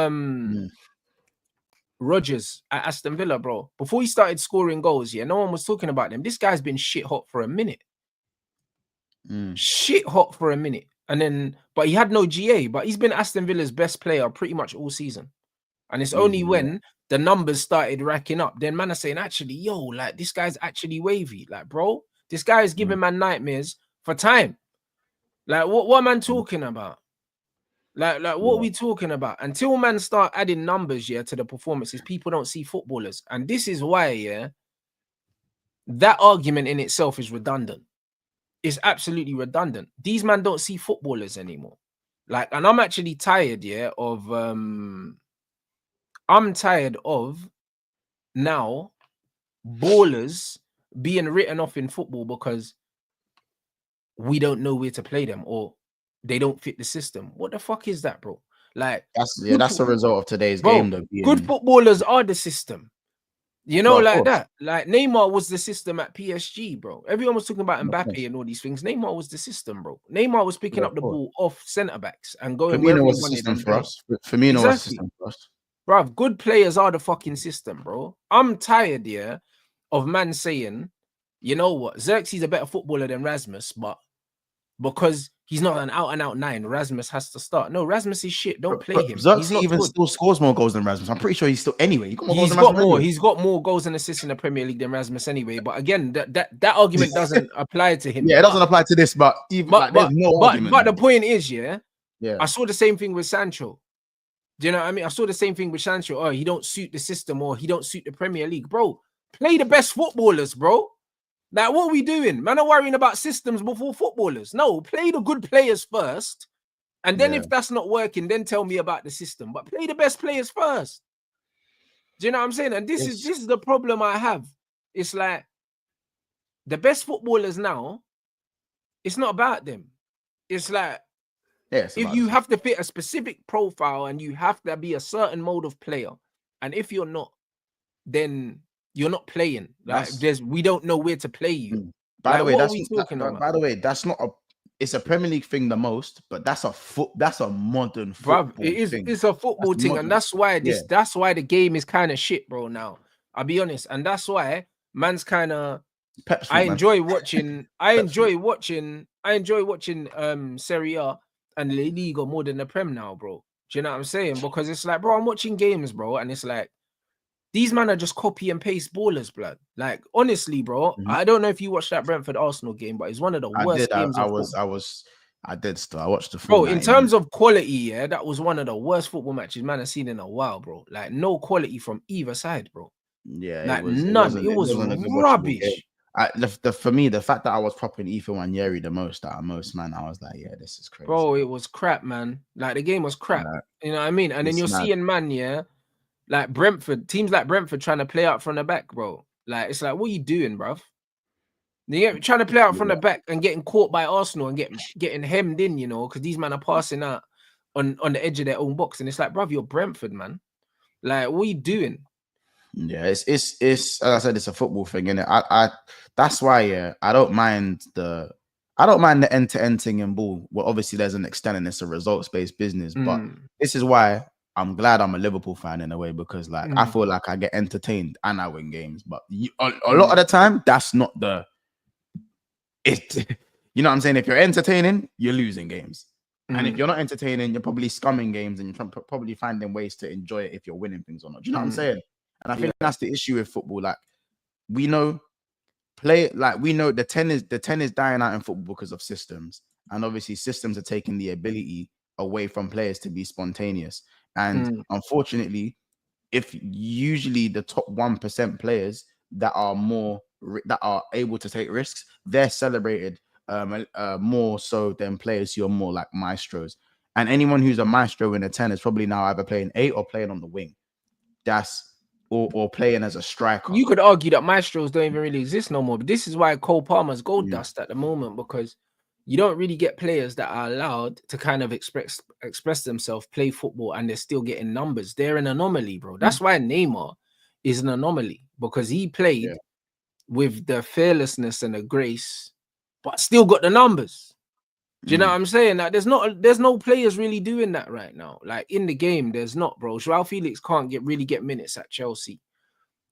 Rodgers at Aston Villa, bro. Before he started scoring goals, no one was talking about him. This guy's been shit hot for a minute. Shit hot for a minute. And then, but he had no GA, but he's been Aston Villa's best player pretty much all season. And it's only when the numbers started racking up, then man are saying, actually, like, this guy's actually wavy. Like, bro, this guy is giving man nightmares for time. Like, what am I talking about? Like what are we talking about? Until man start adding numbers, to the performances, people don't see footballers. And this is why, that argument in itself is redundant. It's absolutely redundant. These men don't see footballers anymore. Like, and I'm actually tired, of I'm tired of now ballers being written off in football because we don't know where to play them or they don't fit the system. What the fuck is that, bro? Like, that's the result of today's game, though. Good footballers are the system. You know, Well, of like course. that. Like Neymar was the system at PSG, bro. Everyone was talking about Of Mbappe course. and all these things. Neymar was the system, bro. Neymar was picking Yeah, up of the course. ball off centre backs and going Firmino wherever he was a wanted system and for playing. us. Firmino was a Exactly. system for us. Bruv, good players are the fucking system, bro. I'm tired, yeah, of man saying, you know what, Zirkzee's a better footballer than Rasmus, but because he's not an out-and-out 9, Rasmus has to start. No, Rasmus is shit. Don't play him. He's Zirkzee not even good. still scores more goals than Rasmus. I'm pretty sure he's still anyway. He got more goals He's than got Rasmus more. anyway. He's got more goals and assists in the Premier League than Rasmus anyway. But again, that argument doesn't apply to him. Yeah, it doesn't apply to this, but even like there's no argument. But the point is, yeah, Yeah. I saw the same thing with Sancho. Do you know what I mean? I saw the same thing with Sancho. Oh, he don't suit the system or he don't suit the Premier League. Bro, play the best footballers, bro. Like, what are we doing? Man are worrying about systems before footballers. No, play the good players first. And then if that's not working, then tell me about the system. But play the best players first. Do you know what I'm saying? And this is the problem I have. It's like the best footballers now, it's not about them. It's like, if you have to fit a specific profile and you have to be a certain mode of player, and if you're not, then you're not playing. Like we don't know where to play you. By the way, what are we talking about? By the way, that's not it's a Premier League thing the most, but that's a modern football thing. It's a football thing, and that's why that's why the game is kind of shit, bro. Now, I'll be honest, and that's why man's kind of. I enjoy watching Serie A and La Liga more than the Prem now, bro. Do you know what I'm saying? Because it's like, bro, I'm watching games, bro, and it's like these men are just copy and paste ballers, blood. Like, honestly, bro, I don't know if you watched that Brentford Arsenal game, but it's one of the worst games. I did still. I watched the full. Bro, in terms of quality, yeah, that was one of the worst football matches man has seen in a while, bro. Like, no quality from either side, bro. Yeah, like none. It was rubbish. For me, the fact that I was propping Ethan Wanyeri the most out of most, man, I was like, yeah, this is crazy. Bro, it was crap, man. Like, the game was crap. You know what I mean? And then you're seeing, man, yeah, like Brentford, teams like Brentford trying to play out from the back, bro. Like, it's like, what are you doing, bruv? You're trying to play out from the back and getting caught by Arsenal and getting hemmed in, you know, because these men are passing out on the edge of their own box. And it's like, bruv, you're Brentford, man. Like, what are you doing? Yeah, it's as I said, it's a football thing, innit? I that's why I don't mind the end-to-end thing in ball. Well, obviously there's an extent and it's a results-based business, but this is why I'm glad I'm a Liverpool fan in a way, because like I feel like I get entertained and I win games, but a lot of the time that's not it. You know what I'm saying? If you're entertaining, you're losing games. And if you're not entertaining, you're probably scumming games and you're probably finding ways to enjoy it if you're winning things or not. Do you know what I'm saying? And I think that's the issue with football. Like, we know the 10 is dying out in football because of systems. And obviously systems are taking the ability away from players to be spontaneous. And unfortunately, if usually the top 1% players that are able to take risks, they're celebrated more so than players who are more like maestros. And anyone who's a maestro in a 10 is probably now either playing 8 or playing on the wing. Or playing as a striker. You could argue that maestros don't even really exist no more, but this is why Cole Palmer's gold dust at the moment, because you don't really get players that are allowed to kind of express themselves, play football, and they're still getting numbers. They're an anomaly, bro. That's why Neymar is an anomaly, because he played with the fearlessness and the grace, but still got the numbers. Do you know what I'm saying? Like, there's no players really doing that right now. Like, in the game, there's not, bro. Joao Felix can't really get minutes at Chelsea.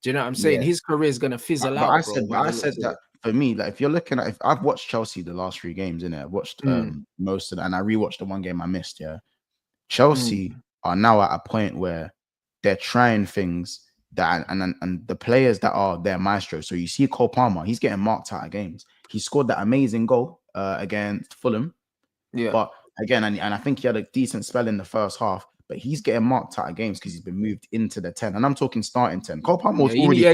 Do you know what I'm saying? His career is gonna fizzle out, bro. I said that for me, like, if you're looking at, if I've watched Chelsea the last 3 games, innit? I've watched most of that, and I rewatched the one game I missed. Yeah, Chelsea are now at a point where they're trying things that, and the players that are their maestros. So you see Cole Palmer, he's getting marked out of games. He scored that amazing goal against Fulham. Yeah, but again, and I think he had a decent spell in the first half, but he's getting marked out of games because he's been moved into the 10. And I'm talking starting 10. Cole Palmer was already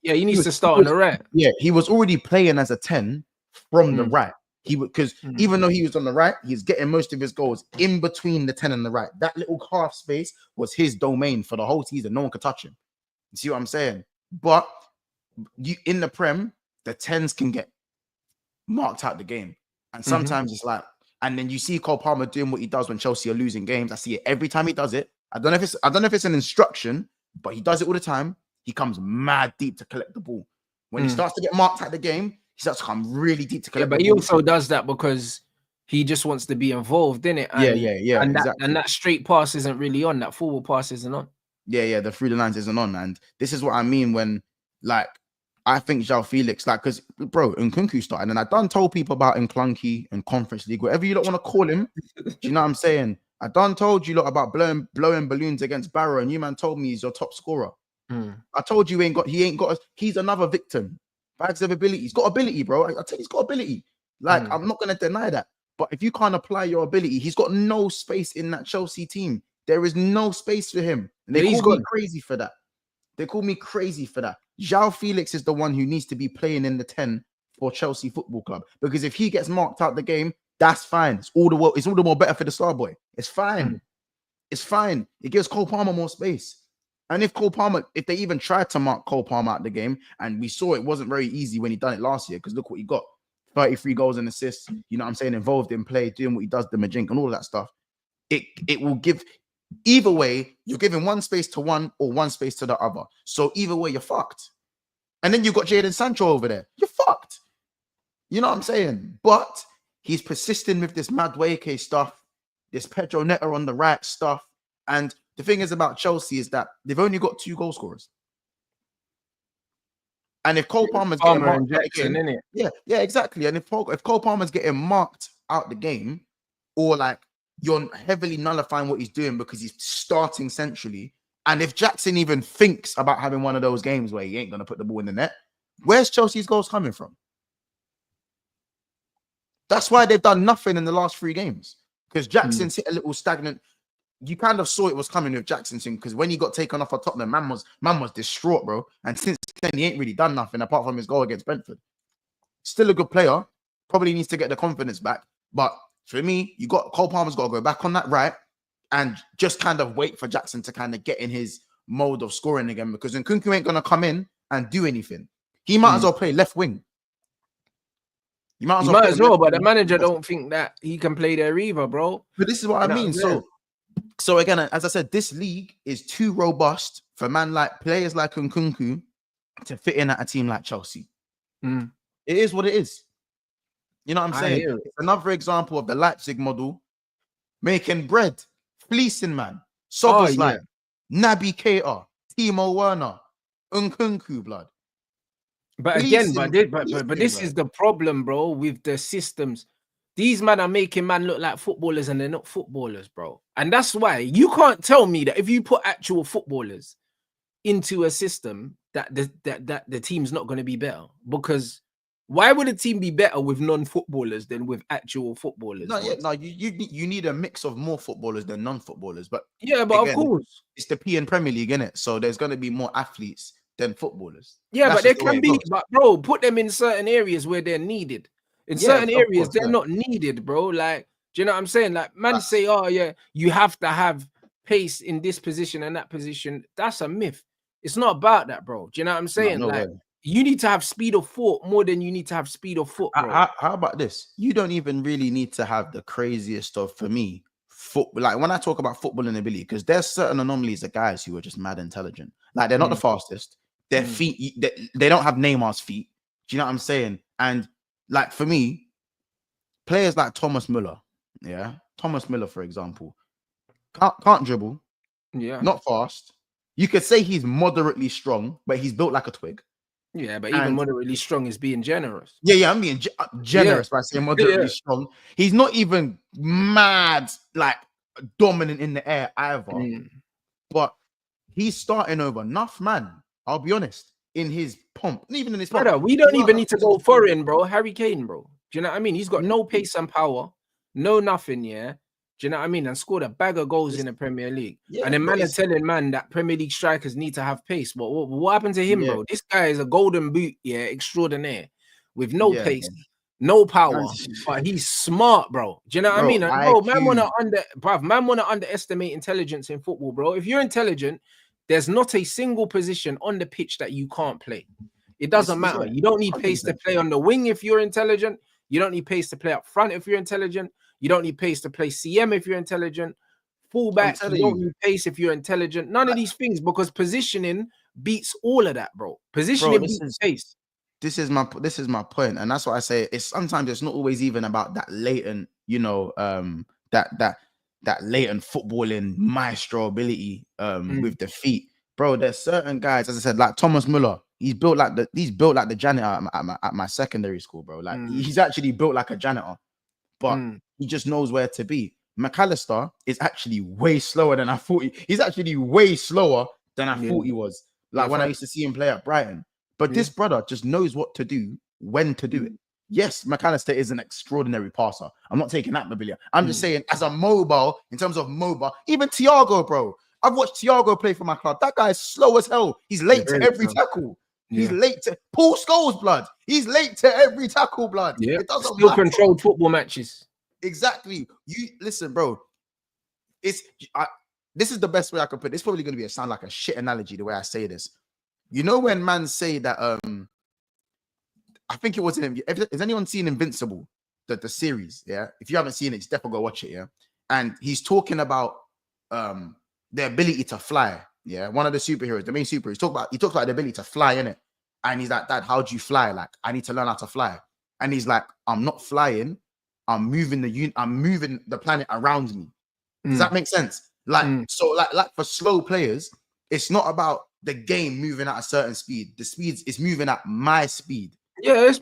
he needs to start on the right. Yeah, he was already playing as a 10 from the right. Because even though he was on the right, he's getting most of his goals in between the 10 and the right. That little half space was his domain for the whole season. No one could touch him. You see what I'm saying? But in the Prem, the 10s can get marked out the game. And sometimes it's like, and then you see Cole Palmer doing what he does when Chelsea are losing games. I see it every time he does it. I don't know if it's an instruction, but he does it all the time. he comes mad deep to collect the ball. When he starts to get marked at the game, he starts to come really deep to collect the ball. But he also does that because he just wants to be involved in it. And, and exactly. And that straight pass isn't really on. That forward pass isn't on. Yeah, the through the lines isn't on. And this is what I mean when, like, I think João Felix, like, because, bro, Nkunku started, and I done told people about Nklunky and Conference League, whatever you don't want to call him. Do you know what I'm saying? I done told you lot about blowing balloons against Barrow, and you man told me he's your top scorer. I told you he's another victim. Bags of ability. He's got ability, bro. I tell you, he's got ability. Like, I'm not going to deny that. But if you can't apply your ability, he's got no space in that Chelsea team. There is no space for him. And they call me crazy for that. They call me crazy for that. João Felix is the one who needs to be playing in the 10 for Chelsea Football Club. Because if he gets marked out the game, that's fine. It's all the more better for the star boy. It's fine. It's fine. It gives Cole Palmer more space. And if they even tried to mark Cole Palmer out the game, and we saw it wasn't very easy when he done it last year, because look what he got. 33 goals and assists, you know what I'm saying, involved in play, doing what he does, the Majink and all of that stuff. It will give, either way, you're giving one space to one or one space to the other. So either way, you're fucked. And then you've got Jadon Sancho over there. You're fucked. You know what I'm saying? But he's persisting with this Madueke stuff, this Pedro Neto on the right stuff. And the thing is about Chelsea is that they've only got 2 goal scorers. And if Cole Palmer's getting marked out the game, yeah, exactly. And if Cole Palmer's getting marked out the game, or like you're heavily nullifying what he's doing because he's starting centrally, and if Jackson even thinks about having one of those games where he ain't gonna put the ball in the net, where's Chelsea's goals coming from? That's why they've done nothing in the last 3 games, because Jackson's hit a little stagnant. You kind of saw it was coming with Jackson because when he got taken off at Tottenham, man was distraught, bro. And since then, he ain't really done nothing apart from his goal against Brentford. Still a good player. Probably needs to get the confidence back. But for me, Cole Palmer's got to go back on that right and just kind of wait for Jackson to kind of get in his mode of scoring again, because Nkunku ain't going to come in and do anything. He might as well play left wing. He might as well, but the manager don't think that he can play there either, bro. But this is what I mean. So again, as I said, this league is too robust for players like Nkunku to fit in at a team like Chelsea. It is what it is. You know what I'm saying? It's another example of the Leipzig model making bread, fleecing man, Soboslai, Naby Keita, Timo Werner, Nkunku, blood. But again, but this is the problem, bro, with the systems. These men are making man look like footballers and they're not footballers, bro. And that's why you can't tell me that if you put actual footballers into a system that the team's not going to be better. Because why would a team be better with non-footballers than with actual footballers? You need a mix of more footballers than non-footballers. But yeah, but again, of course, it's the PN Premier League, innit? So there's going to be more athletes than footballers. Yeah, that's but there can be, but bro, put them in certain areas where they're needed. In certain areas, they're not needed, bro. Like, do you know what I'm saying? Like, man say, oh, yeah, you have to have pace in this position and that position. That's a myth. It's not about that, bro. Do you know what I'm saying? You need to have speed of thought more than you need to have speed of foot, bro. How about this? You don't even really need to have the craziest of, for me, like when I talk about football and ability, because there's certain anomalies of guys who are just mad intelligent. Like, they're not the fastest. Their feet, they don't have Neymar's feet. Do you know what I'm saying? And like, for me, players like Thomas Müller, for example, can't dribble, not fast. You could say he's moderately strong, but he's built like a twig. Yeah, but even moderately strong is being generous. Yeah, I'm being generous by saying moderately strong. He's not even mad, like dominant in the air either. But he's starting over enough, man. I'll be honest. In his pomp, even in his pomp. Brother, we don't even need to go foreign, bro. Harry Kane, bro. Do you know what I mean? He's got no pace and power, no nothing, yeah. Do you know what I mean? And scored a bag of goals in the Premier League. Yeah, and then man is telling man that Premier League strikers need to have pace. But what happened to him, bro? This guy is a golden boot, extraordinaire, with no pace, no power, but he's smart, bro. Do you know what I mean? And man wanna underestimate intelligence in football, bro. If you're intelligent, there's not a single position on the pitch that you can't play. It doesn't matter. You don't need pace to play on the wing if you're intelligent. You don't need pace to play up front if you're intelligent. You don't need pace to play CM if you're intelligent. Fullback, you don't need pace if you're intelligent. None of these things, because positioning beats all of that, bro. Bro, Positioning beats pace. This is my point, and that's why I say it's sometimes it's not always even about that latent, you know, that latent footballing maestro ability with the feet, bro. There's certain guys, as I said, like Thomas Muller. He's built like the janitor at my secondary school, bro. Like he's actually built like a janitor, but he just knows where to be. McAllister is actually way slower than I thought. He's actually way slower than I thought he was. Like when I used to see him play at Brighton. But this brother just knows what to do, when to do it. Yes, McAllister is an extraordinary passer. I'm not taking that, Mabilia. I'm just saying, as a mobile, in terms of mobile, even Thiago, bro. I've watched Thiago play for my club. That guy is slow as hell. He's late to every tackle. He's late to Paul Scholes, blood. He's late to every tackle, blood. Yeah, it doesn't still matter. Controlled football matches. Exactly. You listen, bro. This is the best way I could put it. It's probably going to sound like a shit analogy the way I say this. You know when man say that I think it was has anyone seen Invincible, the series? Yeah. If you haven't seen it, just definitely go watch it. Yeah. And he's talking about the ability to fly. Yeah. One of the superheroes, the main superhero, he talks about the ability to fly, innit? And he's like, Dad, how do you fly? Like, I need to learn how to fly. And he's like, I'm not flying. I'm moving the planet around me. Does that make sense? Like, so like for slow players, it's not about the game moving at a certain speed. The speed is moving at my speed. Yeah, because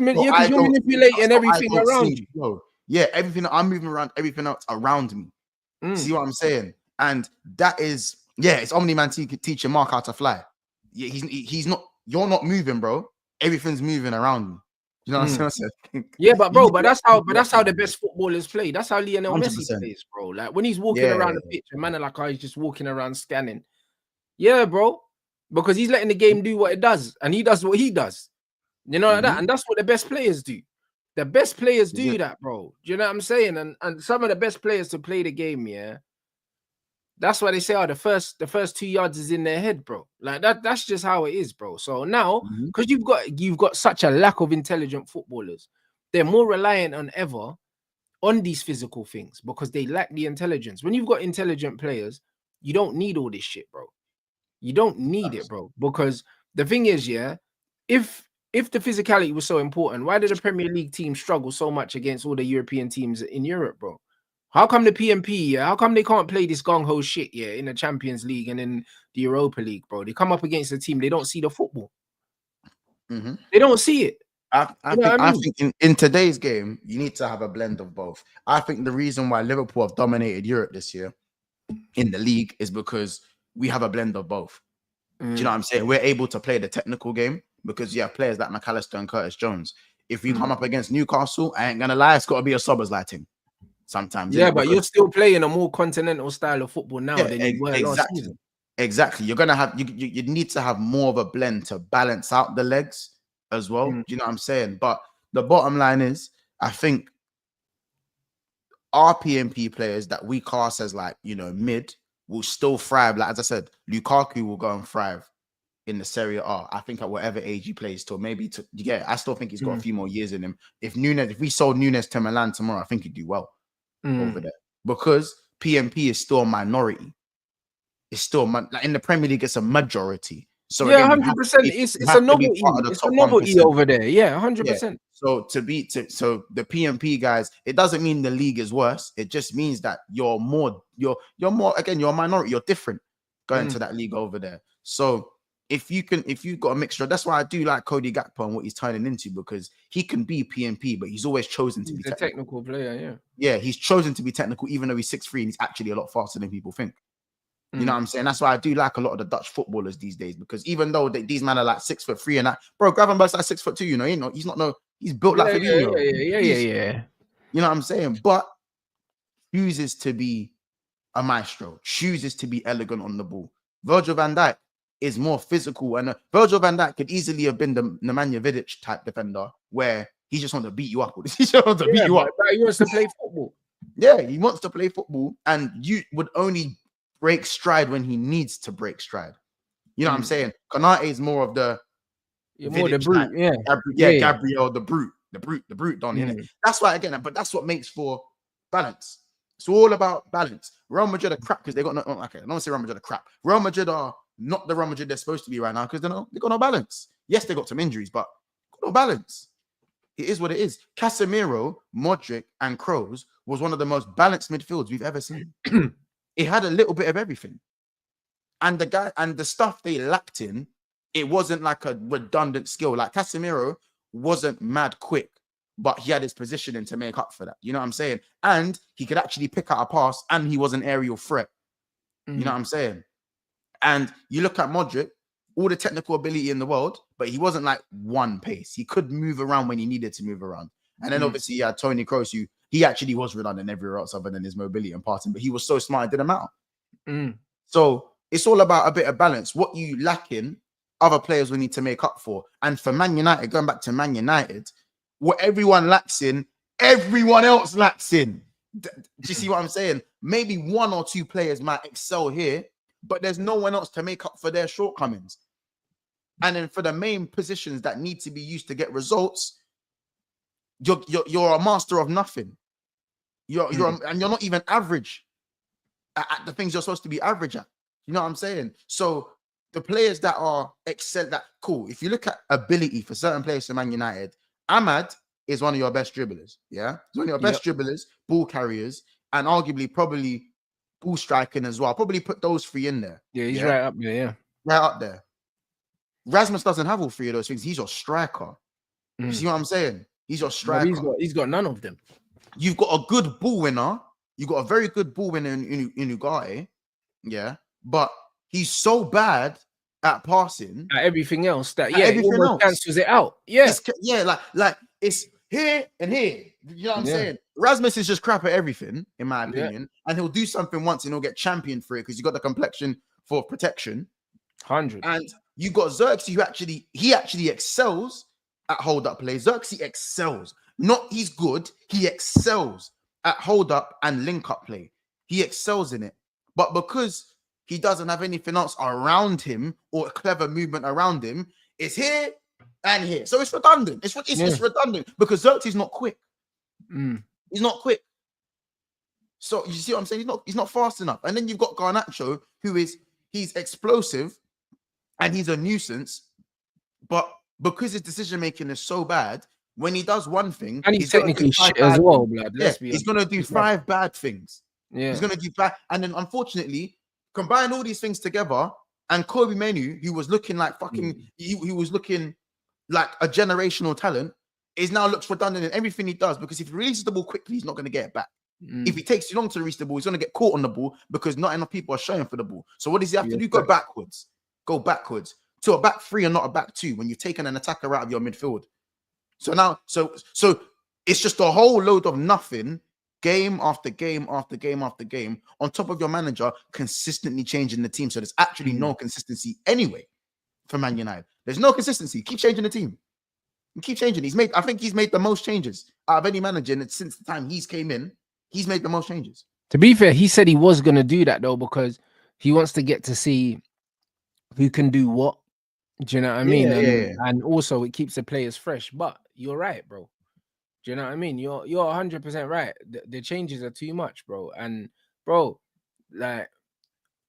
you're manipulating everything around you. Bro. Yeah, everything I'm moving around, everything else around me. See what I'm saying? And that is, it's Omni-Man teaching Mark how to fly. Yeah, he's not. You're not moving, bro. Everything's moving around me. You know what I'm saying? Yeah, but that's how the best footballers play. That's how Lionel 100%. Messi plays, bro. Like when he's walking around the pitch, a man like he's just walking around scanning. Yeah, bro. Because he's letting the game do what it does, and he does what he does. You know like that, and that's what the best players do. The best players do that, bro. Do you know what I'm saying? And some of the best players to play the game, that's why they say, the first 2 yards is in their head, bro. Like that's just how it is, bro. So now, because you've got such a lack of intelligent footballers, they're more reliant than ever on these physical things because they lack the intelligence. When you've got intelligent players, you don't need all this shit, bro. You don't need it, bro. Because the thing is, if the physicality was so important, why did the Premier League team struggle so much against all the European teams in Europe, bro? How come the PMP, how come they can't play this gung-ho shit, in the Champions League and in the Europa League, bro? They come up against a team, they don't see the football. They don't see it. I think in today's game, you need to have a blend of both. I think the reason why Liverpool have dominated Europe this year in the league is because we have a blend of both. Do you know what I'm saying? We're able to play the technical game because you have players like McAllister and Curtis Jones. If we come up against Newcastle, I ain't gonna lie, it's got to be a Soberslight team sometimes. But you're still playing a more continental style of football now than you were last season. Exactly. You're gonna have you need to have more of a blend to balance out the legs as well. Do you know what I'm saying? But the bottom line is, I think our PMP players that we class as mid will still thrive. Like as I said, Lukaku will go and thrive in the Serie A. I think at whatever age he plays till I still think he's got a few more years in him. If we sold Nunes to Milan tomorrow, I think he'd do well over there because PMP is still a minority. It's still in the Premier League, it's a majority. So 100%. It's a novelty. It's a novelty over there. 100%. So so the PMP guys, it doesn't mean the league is worse. It just means that you're more again, you're a minority, you're different going to that league over there. So if you've got a mixture, that's why I do like Cody Gakpo and what he's turning into, because he can be PMP, but he's always chosen to be a technical player. Yeah, he's chosen to be technical, even though he's 6'3" and he's actually a lot faster than people think. You know what I'm saying? That's why I do like a lot of the Dutch footballers these days, because even though these men are like 6'3" and that, bro, Gravenberch's like 6'2", you know, he's built like Fabinho. Yeah. You know what I'm saying? But chooses to be a maestro, chooses to be elegant on the ball. Virgil van Dijk is more physical, and Virgil van Dijk could easily have been the Nemanja Vidic type defender, where he just wants to beat you up. He just wants to beat you up. He wants to play football. Yeah, he wants to play football, and you would only break stride when he needs to break stride. You know what I'm saying? Konate is more of the brute, Gabriel, the brute don, innit? That's why, again, but that's what makes for balance. It's all about balance. Real Madrid are crap because they got no, okay, I don't want to say Real Madrid are crap. Real Madrid are not the Real Madrid they're supposed to be right now because they got no balance. Yes, they got some injuries, but got no balance. It is what it is. Casemiro, Modric, and Kroos was one of the most balanced midfields we've ever seen. It had a little bit of everything. And the stuff they lacked in, it wasn't like a redundant skill. Like Casemiro wasn't mad quick, but he had his positioning to make up for that. You know what I'm saying? And he could actually pick out a pass, and he was an aerial threat. You know what I'm saying? And you look at Modric, all the technical ability in the world, but he wasn't like one pace. He could move around when he needed to move around. And then obviously you had Toni Kroos, who he actually was redundant everywhere else other than his mobility and passing, but he was so smart, it didn't matter. So it's all about a bit of balance. What you lack in, other players will need to make up for. And for Man United, going back to Man United, what everyone lacks in, everyone else lacks in. Do you see what I'm saying? Maybe one or two players might excel here, but there's no one else to make up for their shortcomings. And then for the main positions that need to be used to get results, you're a master of nothing. And you're not even average at the things you're supposed to be average at. You know what I'm saying? So the players that are cool. If you look at ability for certain players in Man United, Ahmad is one of your best dribblers. Yeah, he's one of your best dribblers, ball carriers, and arguably probably ball striking as well. I'll probably put those three in there. Yeah, he's right up there. Yeah, right up there. Rasmus doesn't have all three of those things. He's your striker. You see what I'm saying? He's your striker. No, he's got none of them. You've got a good ball winner. You've got a very good ball winner in Ugarte. Yeah, but he's so bad at passing, at everything else that everything else cancels it out. Yeah, like it's here and here. You know what I'm saying? Rasmus is just crap at everything, in my opinion, and he'll do something once and he'll get championed for it because you got the complexion for protection. 100. And you got Zirkzee, who actually excels at hold-up play. Zirkzee excels. He's good. He excels at hold-up and link-up play. He excels in it. But because he doesn't have anything else around him or a clever movement around him, it's here and here. So it's redundant. It's redundant because Zirkzee's not quick. He's not quick. So you see what I'm saying? He's not fast enough. And then you've got Garnacho, he's explosive and he's a nuisance, but because his decision making is so bad, when he does one thing, and he's technically shit as well, blood. He's gonna do 5 bad things. Yeah, he's gonna do bad, and then unfortunately, combine all these things together, and Kobe Menu, who was looking like fucking, he was looking like a generational talent, is now looks redundant in everything he does because if he releases the ball quickly, he's not gonna get it back. If he takes too long to release the ball, he's gonna get caught on the ball because not enough people are showing for the ball. So what does he have to do? Go backwards to a back 3 and not a back 2 when you've taken an attacker out of your midfield. So now, so it's just a whole load of nothing, game after game after game after game, on top of your manager consistently changing the team. So there's actually no consistency anyway for Man United. There's no consistency. Keep changing the team. Keep changing. I think he's made the most changes out of any manager, and since the time he's came in, he's made the most changes. To be fair, he said he was going to do that though because he wants to get to see who can do what. Do you know what I mean? And also it keeps the players fresh. But you're right, bro. Do you know what I mean? You're 100% right. The changes are too much, bro. And bro, like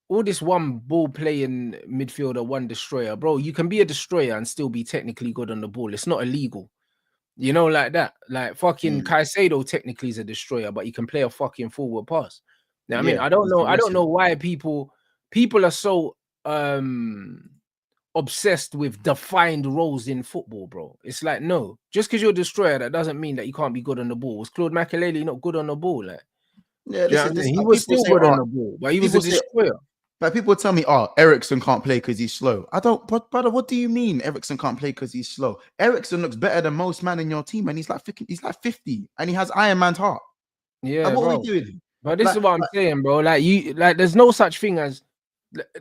all this one ball playing midfielder, one destroyer, bro. You can be a destroyer and still be technically good on the ball. It's not illegal. You know, like that. Like fucking Caicedo technically is a destroyer, but he can play a fucking forward pass. Now, I mean, I don't know why people are so obsessed with defined roles in football, bro. It's like, no, just because you're a destroyer, that doesn't mean that you can't be good on the ball. Was Claude Makelele not good on the ball? Like, he was still good on the ball, but he was a destroyer. But people tell me, Eriksen can't play because he's slow. But brother, what do you mean Eriksen can't play because he's slow? Eriksen looks better than most man in your team, and he's like 50, and he has Iron Man's heart. Yeah, like, what are we doing? But this is what I'm saying, bro. Like there's no such thing as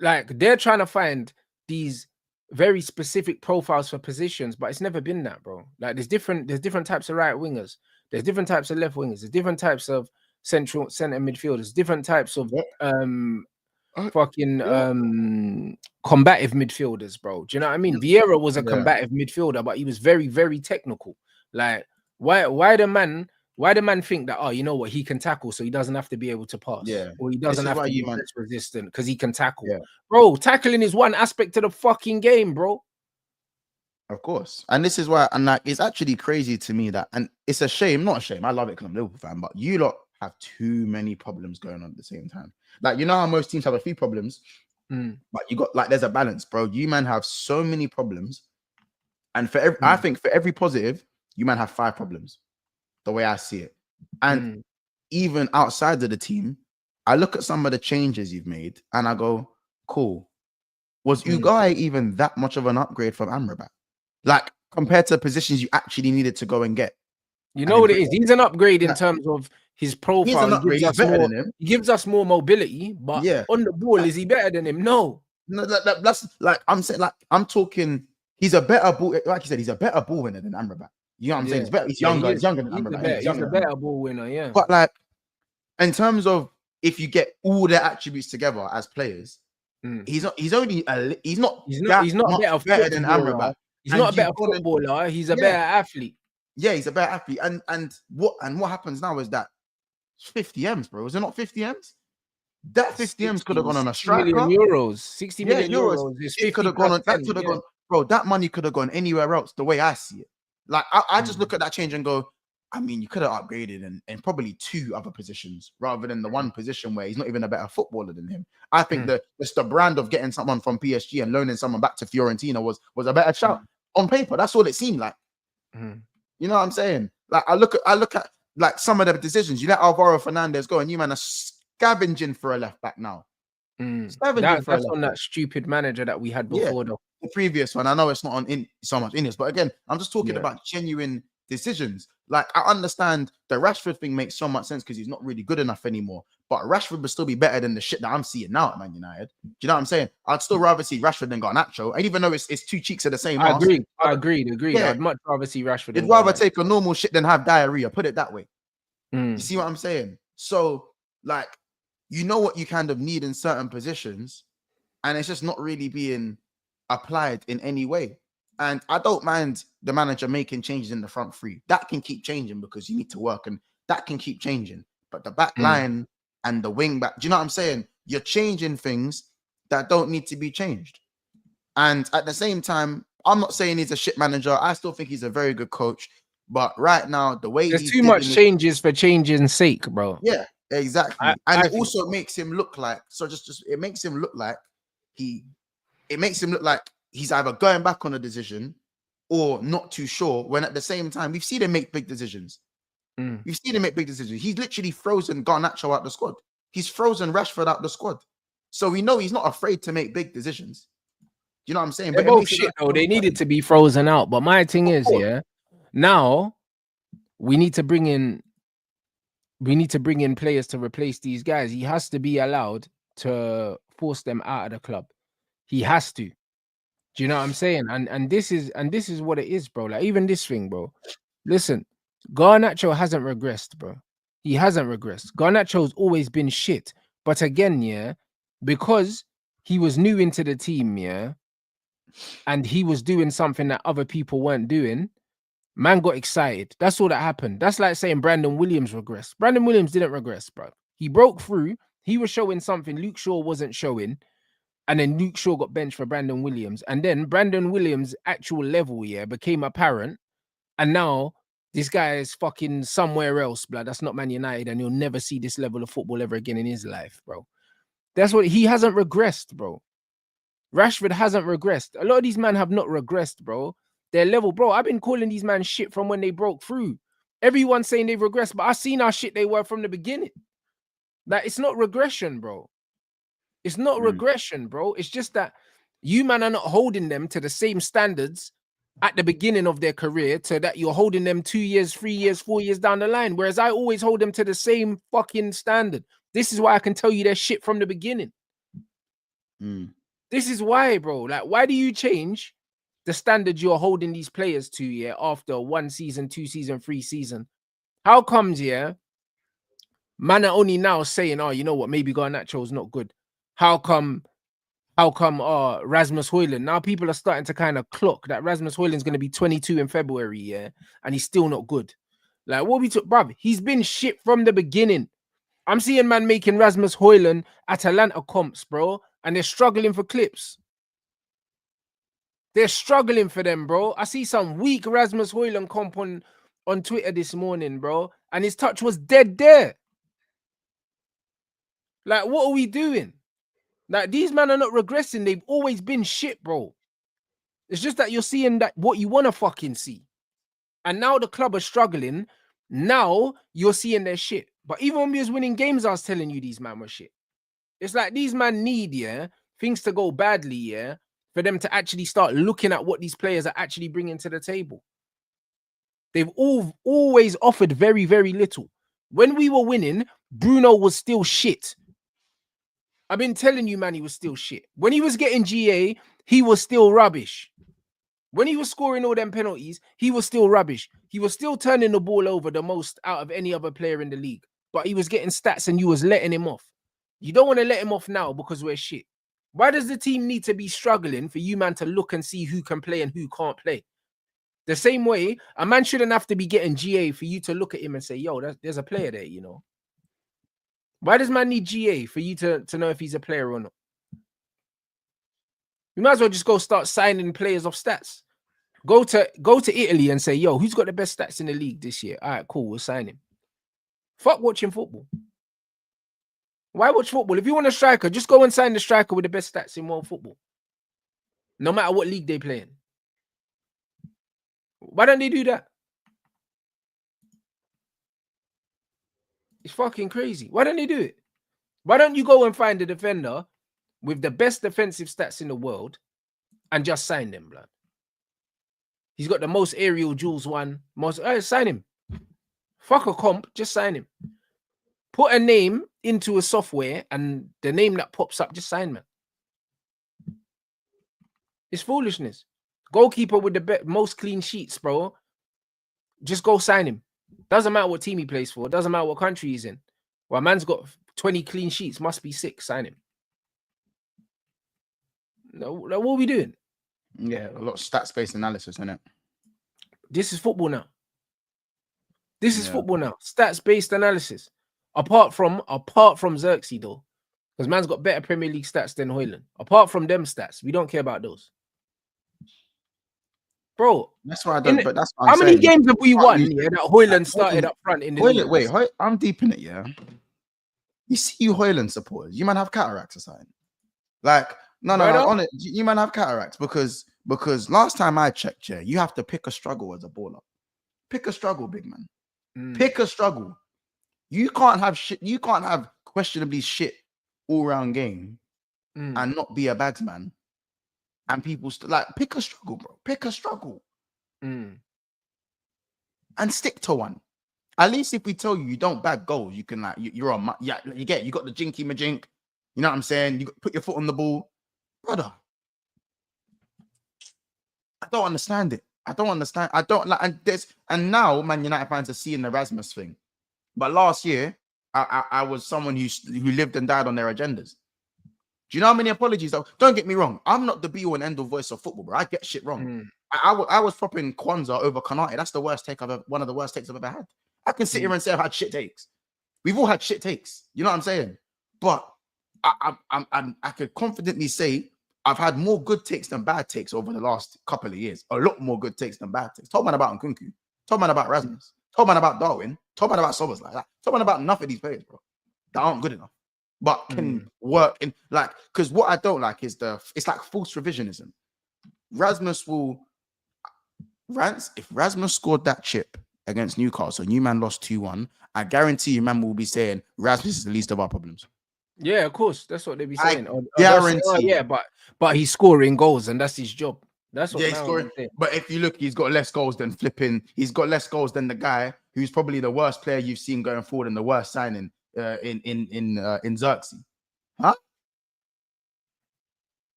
like they're trying to find these very specific profiles for positions, but it's never been that, bro. Like there's different types of right wingers, there's different types of left wingers, there's different types of center midfielders, different types of combative midfielders, bro. Do you know what I mean? Vieira was a combative midfielder, but he was very, very technical. Like why the man Why do man think that, oh, you know what, he can tackle, so he doesn't have to be able to pass? Yeah. Or he doesn't have to be man, press resistant because he can tackle. Yeah. Bro, tackling is one aspect of the fucking game, bro. Of course. And this is why, and like, it's actually crazy to me that, and it's a shame, not a shame, I love it because I'm a Liverpool fan, but you lot have too many problems going on at the same time. Like, you know how most teams have a few problems, but you got, like, there's a balance, bro. You man have so many problems. And for every, I think for every positive, you man have 5 problems, the way I see it. And even outside of the team, I look at some of the changes you've made and I go, cool. Was Ugai even that much of an upgrade from Amrabat? Like, compared to positions you actually needed to go and get. You know what it is? He's an upgrade in terms of his profile. He's an upgrade. He's better than him. He gives us more mobility, but on the ball, is he better than him? No. No, that's like, I'm saying, like, I'm talking, he's a better ball, like you said, he's a better ball winner than Amrabat. You know what I'm saying? He's better, he's younger than Amrabat. He's a better ball winner, yeah. But like, in terms of if you get all their attributes together as players, he's not better than Amrabat. He's not a better footballer. He's a better athlete. Yeah, he's a better athlete. And what happens now is that 50 M's, bro. Is it not 50 M's? That 50 M's could have gone on a striker. 60 million euros. 60 million euros. It could have gone on. That could have gone, bro. That money could have gone anywhere else. The way I see it, like I just look at that change and go, I mean, you could have upgraded in probably 2 other positions rather than the one position where he's not even a better footballer than him. I think just the brand of getting someone from PSG and loaning someone back to Fiorentina was a better shout on paper. That's all it seemed like. You know what I'm saying? Like, I look at like some of the decisions. You let Alvaro Fernandez go, and you man are scavenging for a left back now. That's on that stupid manager that we had before, though. The previous one. I know it's not on so much in this, but again, I'm just talking about genuine decisions. Like, I understand the Rashford thing makes so much sense because he's not really good enough anymore. But Rashford would still be better than the shit that I'm seeing now at Man United. Do you know what I'm saying? I'd still rather see Rashford than Garnacho. And even though it's 2 cheeks of the same. I agreed. Yeah. I'd much rather see Rashford. You'd rather take a normal shit than have diarrhea. Put it that way. You see what I'm saying? So, like, you know what you kind of need in certain positions, and it's just not really being applied in any way. And I don't mind the manager making changes in the front 3. That can keep changing because you need to work, and that can keep changing. But the back line and the wing back, do you know what I'm saying? You're changing things that don't need to be changed. And at the same time, I'm not saying he's a shit manager. I still think he's a very good coach. But right now, the way there's too much changes for changing's sake, bro. Yeah, exactly. And it also makes him look like, it makes him look like he's either going back on a decision or not too sure, when at the same time, we've seen him make big decisions. We've seen him make big decisions. He's literally frozen Garnacho out the squad. He's frozen Rashford out the squad. So we know he's not afraid to make big decisions. You know what I'm saying? They're both shit, though. They needed to be frozen out. But my thing is, now we need to bring in players to replace these guys. He has to be allowed to force them out of the club. He has to. Do you know what I'm saying? And this is what it is, bro. Like, even this thing, bro. Listen, Garnacho hasn't regressed, bro. He hasn't regressed. Garnacho's always been shit. But again, because he was new into the team, and he was doing something that other people weren't doing, man got excited. That's all that happened. That's like saying Brandon Williams regressed. Brandon Williams didn't regress, bro. He broke through. He was showing something Luke Shaw wasn't showing. And then Luke Shaw got benched for Brandon Williams. And then Brandon Williams' actual level, became apparent. And now this guy is fucking somewhere else, blood. That's not Man United. And he'll never see this level of football ever again in his life, bro. That's what he hasn't regressed, bro. Rashford hasn't regressed. A lot of these men have not regressed, bro. Their level, bro. I've been calling these men shit from when they broke through. Everyone's saying they've regressed, but I've seen how shit they were from the beginning. Like, it's not regression, bro. It's not regression, bro. It's just that you, man, are not holding them to the same standards at the beginning of their career to that you're holding them 2 years, 3 years, 4 years down the line. Whereas I always hold them to the same fucking standard. This is why I can tell you their shit from the beginning. This is why, bro. Like, why do you change the standard you're holding these players to, after 1 season, 2 season, 3 season? How comes, man are only now saying, oh, you know what, maybe Garnacho's not good. How come Rasmus Hojlund? Now people are starting to kind of clock that Rasmus Hojlund's going to be 22 in February, and he's still not good. Like, what we took, bruv, he's been shit from the beginning. I'm seeing man making Rasmus Hojlund Atalanta comps, bro, and they're struggling for clips. They're struggling for them, bro. I see some weak Rasmus Hojlund comp on Twitter this morning, bro, and his touch was dead there. Like, what are we doing? Like, these men are not regressing. They've always been shit, bro. It's just that you're seeing that what you want to fucking see. And now the club are struggling. Now you're seeing their shit. But even when we was winning games, I was telling you these men were shit. It's like these men need, things to go badly, for them to actually start looking at what these players are actually bringing to the table. They've always offered very, very little. When we were winning, Bruno was still shit. I've been telling you, man, he was still shit. When he was getting GA, he was still rubbish. When he was scoring all them penalties, he was still rubbish. He was still turning the ball over the most out of any other player in the league. But he was getting stats and you was letting him off. You don't want to let him off now because we're shit. Why does the team need to be struggling for you, man, to look and see who can play and who can't play? The same way, a man shouldn't have to be getting GA for you to look at him and say, yo, there's a player there, you know. Why does man need GA for you to know if he's a player or not? You might as well just go start signing players off stats. Go to Italy and say, yo, who's got the best stats in the league this year? All right, cool, we'll sign him. Fuck watching football. Why watch football? If you want a striker, just go and sign the striker with the best stats in world football. No matter what league they play in. Why don't they do that? It's fucking crazy. Why don't they do it? Why don't you go and find a defender with the best defensive stats in the world and just sign them, blood? He's got the most aerial duels one. Sign him. Fuck a comp, just sign him. Put a name into a software and the name that pops up, just sign, man. It's foolishness. Goalkeeper with the most clean sheets, bro. Just go sign him. Doesn't matter what team he plays for. Doesn't matter what country he's in. Well, man's got 20 clean sheets. Must be 6. Sign him. No, what are we doing? Yeah, a lot of stats-based analysis, isn't it? This is football now. This is football now. Stats-based analysis. Apart from Zirkzee, though. Because man's got better Premier League stats than Hojlund. Apart from them stats, we don't care about those. Bro, that's why I don't. But that's what how many games have we won? Yeah, that Hojlund started up front in the league. Wait, I'm deep in it. Yeah, you see, you Hojlund supporters, you man have cataracts or something. Like, no, on it, you man have cataracts because last time I checked, yeah, you have to pick a struggle as a baller. Pick a struggle, big man. Pick a struggle. You can't have shit. You can't have questionably shit all-round game and not be a bagsman. And people like pick a struggle, bro. Pick a struggle and stick to one. At least if we tell you don't bag goals, you can you're on. Yeah, you got the jinky majink. You know what I'm saying? You put your foot on the ball, brother. I don't understand it. I don't understand. I don't like. And now Man United fans are seeing the Rasmus thing. But last year, I was someone who lived and died on their agendas. Do you know how many apologies? Don't get me wrong. I'm not the be-all and end-all voice of football, bro. I get shit wrong. I was propping Kwanzaa over Konate. That's the worst take one of the worst takes I've ever had. I can sit here and say I've had shit takes. We've all had shit takes. You know what I'm saying? But I could confidently say I've had more good takes than bad takes over the last couple of years. A lot more good takes than bad takes. Told man about Nkunku. Told man about Rasmus. Told man about Darwin. Told man about Sobers like that. Told man about enough of these players, bro, that aren't good enough. But can work in because what I don't like is it's like false revisionism. If Rasmus scored that chip against Newcastle, and you man lost 2-1, I guarantee you man will be saying Rasmus is the least of our problems. Yeah, of course. That's what they be saying. Guarantee. But he's scoring goals and that's his job. That's what he's scoring. But if you look, he's got less goals than he's got less goals than the guy who's probably the worst player you've seen going forward and the worst signing in Zirkzee. Huh?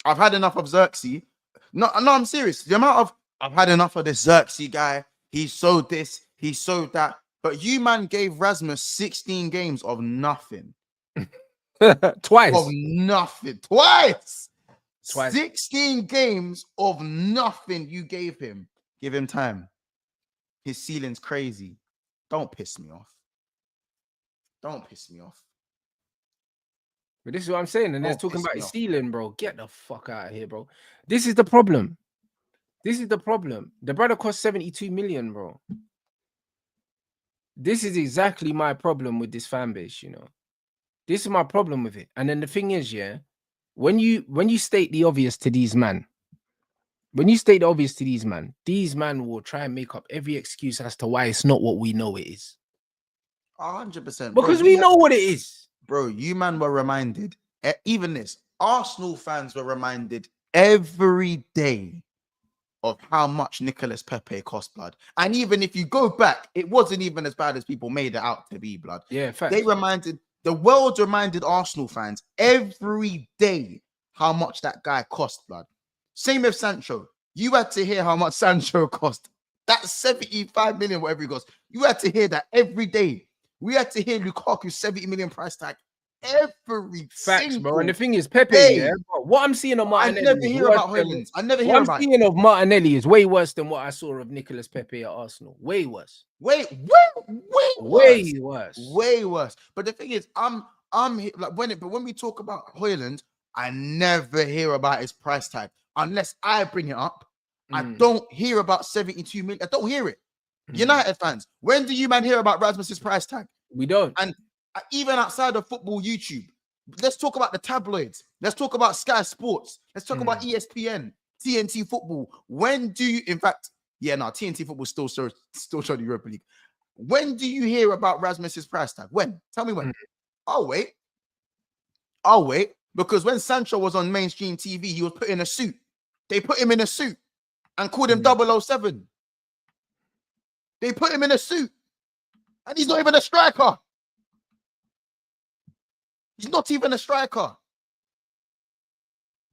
I've had enough of Zirkzee. No, I'm serious. The amount of I've had enough of this Zirkzee guy. He's so this, he's so that. But you man gave Rasmus 16 games of nothing. Twice. Of nothing. Twice. 16 games of nothing you gave him. Give him time. His ceiling's crazy. Don't piss me off. Don't piss me off. But this is what I'm saying. And they're Don't talking piss about me his off. stealing, bro. Get the fuck out of here, bro. This is the problem. This is the problem. The brother cost 72 million, bro. This is exactly my problem with this fan base, you know. This is my problem with it. And then the thing is, yeah, when you state the obvious to these men, these men will try and make up every excuse as to why it's not what we know it is. 100%. Because we know what it is. Bro, you man were reminded, even this, Arsenal fans were reminded every day of how much Nicolas Pepe cost, blood. And even if you go back, it wasn't even as bad as people made it out to be, blood. Yeah, facts. The world reminded Arsenal fans every day how much that guy cost, blood. Same with Sancho. You had to hear how much Sancho cost. That's 75 million, whatever it costs. You had to hear that every day. We had to hear Lukaku's 70 million price tag every Facts, bro. And the day. thing is, Pepe, yeah, bro, what I'm seeing of Martinelli, I never hear about Hojlund. I never hear about what I'm seeing of Martinelli is way worse than what I saw of Nicolas Pepe at Arsenal. Way worse. Way worse. But the thing is, like when we talk about Hojlund, I never hear about his price tag unless I bring it up. I don't hear about 72 million. I don't hear it. United fans, when do you man hear about Rasmus's price tag? We don't. And even outside of football YouTube, let's talk about the tabloids. Let's talk about Sky Sports. Let's talk about ESPN, TNT Football. When do you, in fact, TNT Football still show the Europa League. When do you hear about Rasmus's price tag? When? Tell me when. I'll wait. Because when Sancho was on mainstream TV, he was put in a suit. They put him in a suit and called him 007. They put him in a suit. And he's not even a striker. He's not even a striker.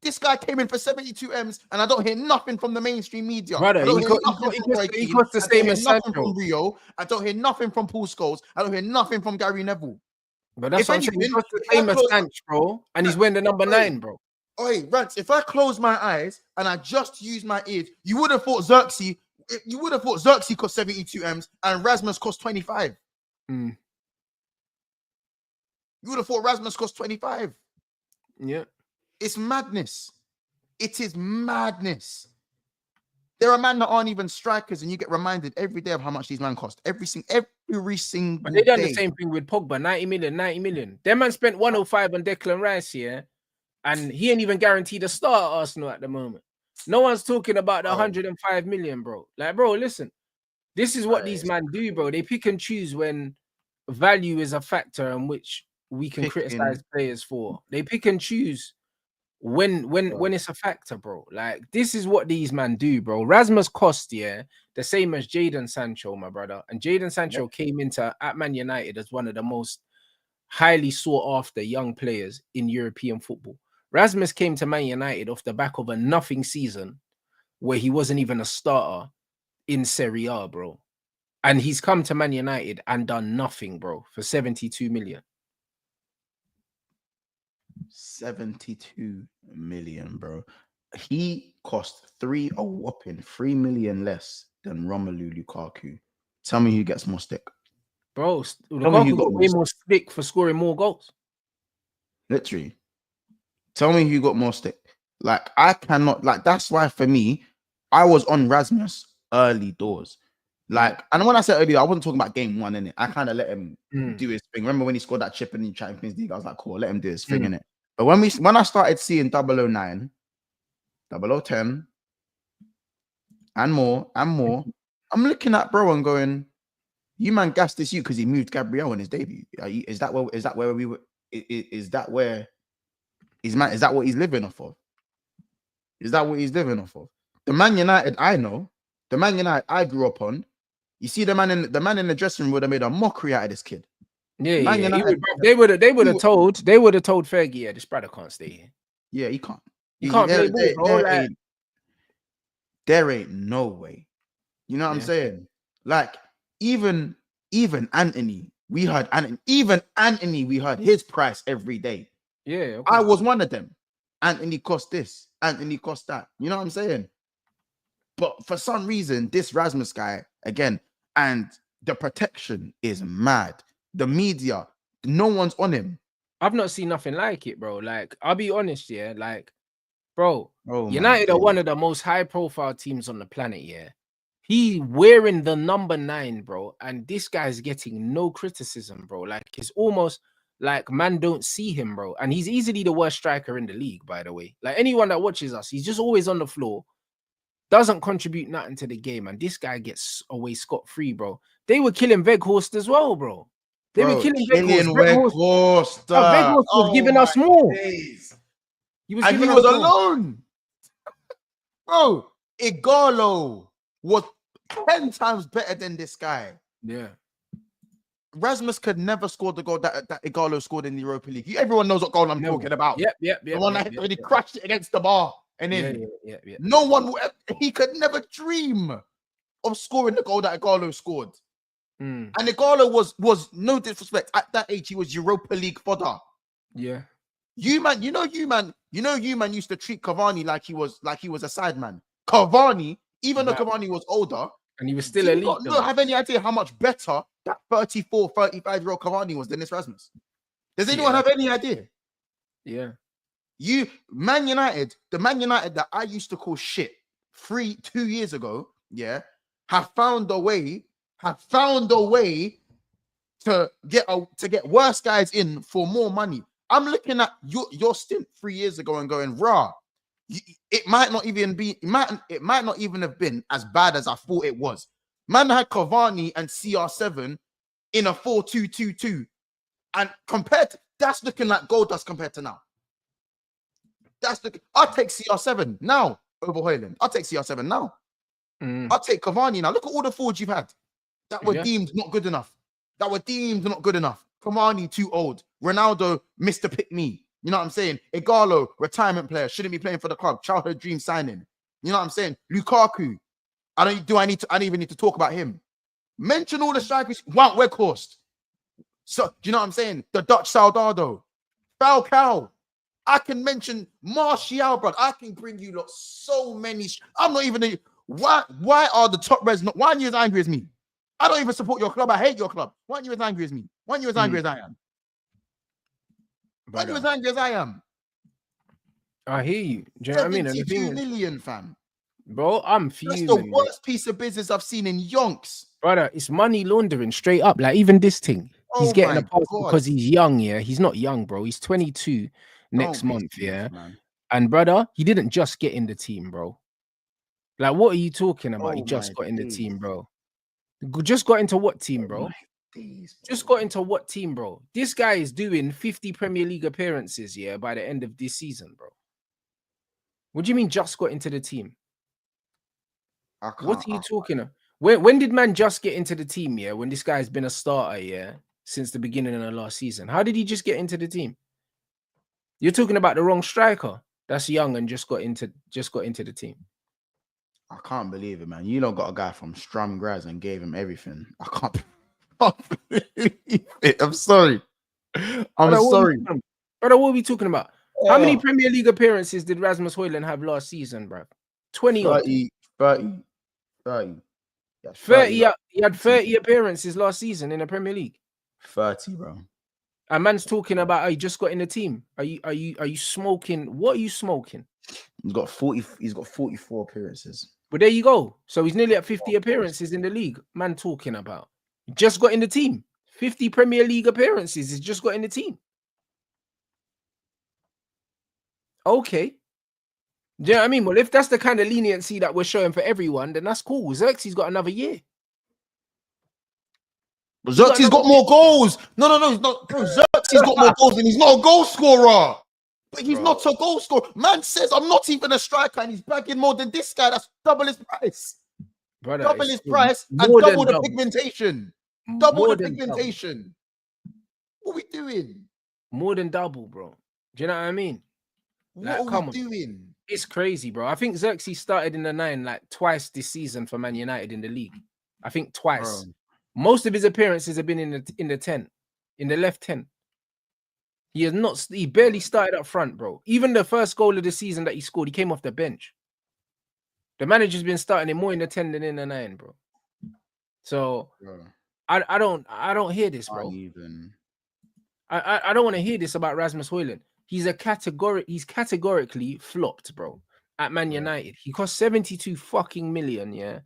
This guy came in for 72 M's, and I don't hear nothing from the mainstream media. Brother, he cost the same as Sancho. From Rio. I don't hear nothing from Paul Scholes. I don't hear nothing from Gary Neville. But that's what I'm saying. He cost the same as Sancho, bro. And he's wearing the number 9, bro. Oi, Rants, if I close my eyes and I just use my ears, you would have thought Zirkzee cost 72 M's and Rasmus cost 25. You would have thought Rasmus cost 25. Yeah. It's madness. It is madness. There are men that aren't even strikers, and you get reminded every day of how much these men cost. Every single But they done the same thing with Pogba, 90 million. Their man spent 105 on Declan Rice here, and he ain't even guaranteed a start at Arsenal at the moment. No one's talking about the 105 million, bro. Like, bro, listen. This is what these men do, bro. They pick and choose when value is a factor in which we can criticize players for. They pick and choose when it's a factor, bro. Like, this is what these men do, bro. Rasmus cost, the same as Jadon Sancho, my brother. And Jadon Sancho came at Man United as one of the most highly sought after young players in European football. Rasmus came to Man United off the back of a nothing season where he wasn't even a starter in Serie A, bro. And he's come to Man United and done nothing, bro, for 72 million. 72 million, bro. He cost a whopping 3 million less than Romelu Lukaku. Tell me who gets more stick. Bro, Lukaku got way more stick for scoring more goals. Literally. Tell me who got more stick. Like, I cannot, like, that's why for me, I was on Rasmus early doors. Like, and when I said earlier, I wasn't talking about game one, innit? I kind of let him do his thing. Remember when he scored that chip in the Champions League? I was like, cool, let him do his thing, innit? But when I started seeing 009, 0010, and more, I'm looking at bro and going, you man gassed this because he moved Gabriel in his debut. Is that what he's living off of? Is that what he's living off of? The Man United I know, the Man United I grew up on, you see the man in the dressing room would have made a mockery out of this kid. Yeah, United, they would have told Fergie, this brother can't stay here. Yeah, he can't. You can't play ball, bro. There ain't no way. You know what I'm saying? Like, even Anthony, we heard Anthony, we heard his price every day. Yeah, okay. I was one of them. Anthony cost this, Anthony cost that. You know what I'm saying? But for some reason, this Rasmus guy, again, and The protection is mad. The media, no one's on him. I've not seen nothing like it, bro. Like, I'll be honest, yeah. Like, bro, Oh, United are one of the most high-profile teams on the planet, yeah. He wearing the number 9, bro, and this guy's getting no criticism, bro. Like, it's almost like man don't see him, bro. And he's easily the worst striker in the league, by the way. Like, anyone that watches us, he's just always on the floor, doesn't contribute nothing to the game, and this guy gets away scot-free, bro. They were killing Weghorst as well, bro. They were killing Weghorst. Weghorst was giving us more. Days. He was alone. Bro, Igalo was 10 times better than this guy. Yeah. Rasmus could never score the goal that Igalo scored in the Europa League. Everyone knows what goal I'm talking about. Yep. The one that really crashed it against the bar. And then yeah. No one, he could never dream of scoring the goal that Igalo scored. And Igalo was no disrespect. At that age, he was Europa League fodder. Yeah. You man used to treat Cavani like he was a side man. Cavani, even though Cavani was older, and he was still elite. You don't have any idea how much better that 34, 35-year-old Cavani was than this Rasmus. Does anyone have any idea? Yeah. The Man United that I used to call shit 2 years ago, have found a way to get worse guys in for more money. I'm looking at your stint 3 years ago and going, rah, it might not even have been as bad as I thought it was. Man had Cavani and CR7 in a 4-2-2-2, and that's looking like gold dust compared to now. I'll take CR7 now over Hojlund. I'll take CR7 now. I'll take Cavani now. Look at all the forwards you've had that were deemed not good enough. Cavani too old. Ronaldo, Mr. Pick Me. You know what I'm saying? Igalo, retirement player, shouldn't be playing for the club. Childhood dream signing. You know what I'm saying? Lukaku. I don't even need to talk about him. Mention all the strikers. Wout Weghorst. So, do you know what I'm saying? The Dutch Soldado. Falcao. I can mention Martial, bro. I can bring you so many. I'm not even. Why are the top reds not? Why aren't you as angry as me? I don't even support your club. I hate your club. Why aren't you as angry as me? Why aren't you as angry as I am? Why aren't you as angry as I am? I hear you. Do you know what I mean? 72 million, fam. Bro, I'm fuming. That's the worst piece of business I've seen in yonks. Brother, it's money laundering straight up. Like, even this thing. He's getting a pass because he's young, yeah? He's not young, bro. He's 22 next month, yeah? Man. And, brother, he didn't just get in the team, bro. Like, what are you talking about? He just got in the team, bro. Just got into what team, bro? Just got into what team, bro? This guy is doing 50 Premier League appearances, yeah, by the end of this season, bro. What do you mean just got into the team? What are you talking about? When did man just get into the team, yeah? When this guy's been a starter, yeah, since the beginning of the last season. How did he just get into the team? You're talking about the wrong striker. That's young and just got into the team. I can't believe it, man. You don't got a guy from Strum Graz and gave him everything. I can't believe it. I'm sorry. Sorry. Brother, what are we talking about? How many Premier League appearances did Rasmus Hojlund have last season, bro? 20 30. 30. He had 30 appearances last season in the Premier League. 30, bro. A man's talking about, he just got in the team. Are you smoking? What are you smoking? He's got 44 appearances. But there you go. So he's nearly at 50 appearances in the league. Man talking about. Just got in the team. 50 Premier League appearances. He's just got in the team. Okay. Do you know what I mean? Well, if that's the kind of leniency that we're showing for everyone, then that's cool. Zirkzee's got another year. But Zirkzee's got more goals. No, he's not. Bro, Zirkzee's got more goals and he's not a goal scorer. But he's not a goal scorer. Man says, I'm not even a striker and he's bagging more than this guy. That's double his price. Brother, double his price and double the pigmentation. Double the pigmentation. What are we doing? More than double, bro. Do you know what I mean? What are we doing? It's crazy, bro. I think Zirkzee started in the 9 like twice this season for Man United in the league. I think twice. Bro. Most of his appearances have been in the 10, in the left 10. He barely started up front, bro. Even the first goal of the season that he scored, he came off the bench. The manager's been starting him more in the 10 than in the 9, bro. So I don't hear this, bro. Even. I don't want to hear this about Rasmus Hojlund. He's categorically flopped, bro, at Man United. He cost 72 fucking million, yeah.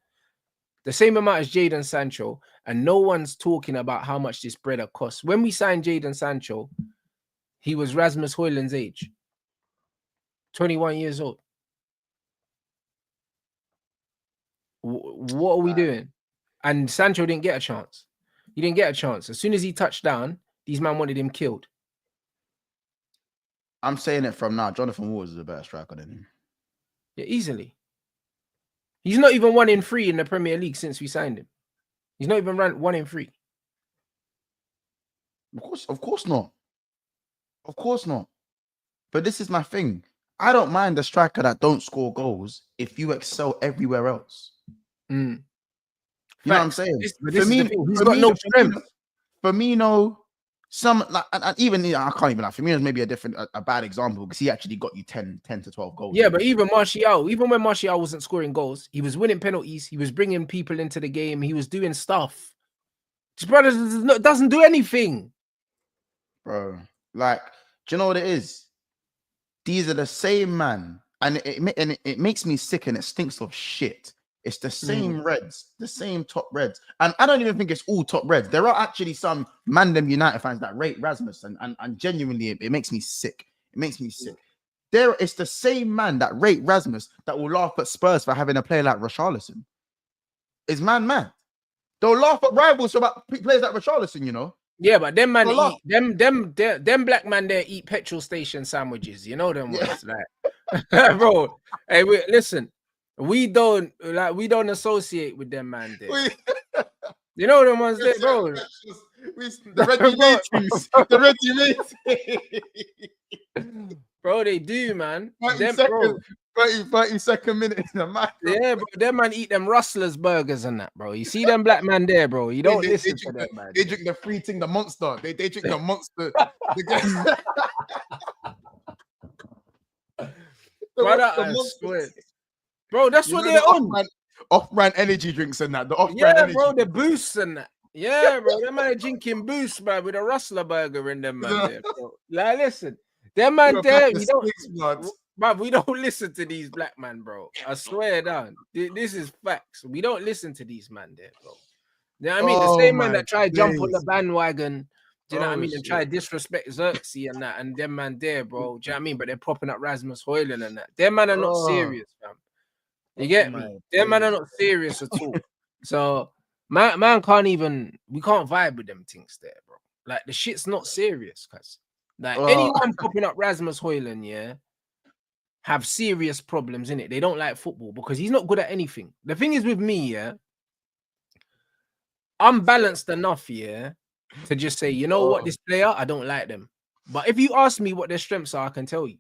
The same amount as Jadon Sancho, and no one's talking about how much this bread costs. When we signed Jadon Sancho, he was Rasmus Hojlund's age. 21 years old. What are we doing? And Sancho didn't get a chance. He didn't get a chance. As soon as he touched down, these men wanted him killed. I'm saying it from now. Jonathan Waters is a better striker than him. Yeah, easily. He's not even 1 in 3 in the Premier League since we signed him. He's not even ranked 1 in 3. Of course not. Of course not. But this is my thing. I don't mind the striker that don't score goals if you excel everywhere else. You know what I'm saying? He's got no strength. Firmino, and even I can't even like Firmino's maybe a bad example because he actually got you 10 to 12 goals. Yeah, but even when Martial wasn't scoring goals, he was winning penalties, he was bringing people into the game, he was doing stuff. His brother doesn't do anything. Bro, like, do you know what it is? These are the same man, and it makes me sick and it stinks of shit. It's the same Reds, the same top Reds. And I don't even think it's all top Reds. There are actually some Mandem United fans that rate Rasmus, and genuinely, it makes me sick. It makes me sick. It's the same man that rate Rasmus that will laugh at Spurs for having a player like Richarlison. Is mad. They'll laugh at rivals about players like Richarlison, you know? Yeah, but them man eat them black man there eat petrol station sandwiches. You know them ones, like bro. Hey, listen, we don't associate with them man there. You know them ones there, bro. The ready bro, they do, man. 30-second minute in the match. Yeah, bro. Them man eat them Rustlers burgers and that, bro. You see them black man there, bro. You don't listen to them, man. They drink the free thing, the Monster. They drink the Monster. Bro, that's what they're on. Off-brand energy drinks and that. The off-brand energy. Bro, the boosts and that. Yeah, bro. Them man drinking boost, man, with a Rustler burger in them, man. There, bro. Like, listen, them man there, we don't listen to these black man, bro. I swear down. This is facts. We don't listen to these man there, bro. You know what I mean? The same man that try to jump on the bandwagon, do you know what I mean? And try to disrespect Zirkzee and that, and them man there, bro. Do you know what I mean? But they're propping up Rasmus Hojlund and that. Them man are not serious, fam. You get me? Them man are not serious at all. So man can't even, we can't vibe with them things there, bro. Like the shit's not serious, cuz. Like anyone popping up Rasmus Hojlund, yeah, have serious problems in it. They don't like football because he's not good at anything. The thing is with me, yeah, I'm balanced enough, yeah, to just say, you know what, this player, I don't like them. But if you ask me what their strengths are, I can tell you.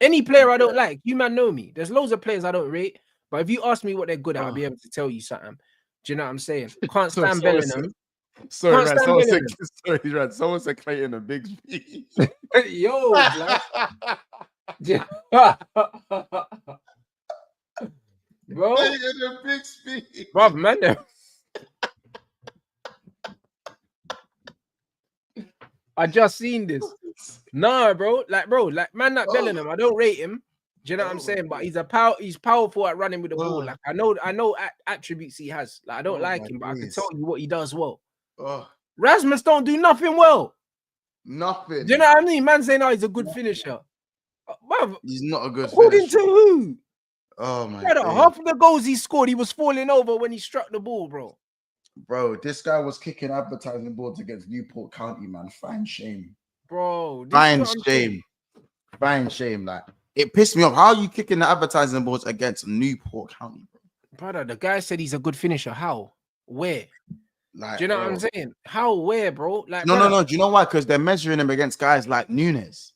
Any player I don't like, you man know me. There's loads of players I don't rate, but if you ask me what they're good at, I'll be able to tell you something. Do you know what I'm saying? Can't stand Bellingham. Sorry, Rad. Someone said Clayton a big speed. Yo, bro, Clayton a big speed. Bro, man. I just seen this. Nah, bro, like man, that Bellingham, I don't rate him. Do you know what I'm saying? But he's powerful at running with the ball. Like I know attributes he has. Like I don't like him, but I can tell you what he does well. Rasmus don't do nothing well. Nothing. Do you know what I mean? Man saying, "Oh, he's a good finisher." Bruv, he's not a good according finisher. to who? Oh my God. Half of the goals he scored, he was falling over when he struck the ball, bro. Bro, this guy was kicking advertising boards against Newport County, man. Fine shame. Bro, fine shame. Fine shame. Like, it pissed me off. How are you kicking the advertising boards against Newport County, bro? Brother, the guy said he's a good finisher. How? Where? Like, do you know what I'm saying? How? Where, bro? Like, no. Do you know why? Because they're measuring him against guys like Nunes.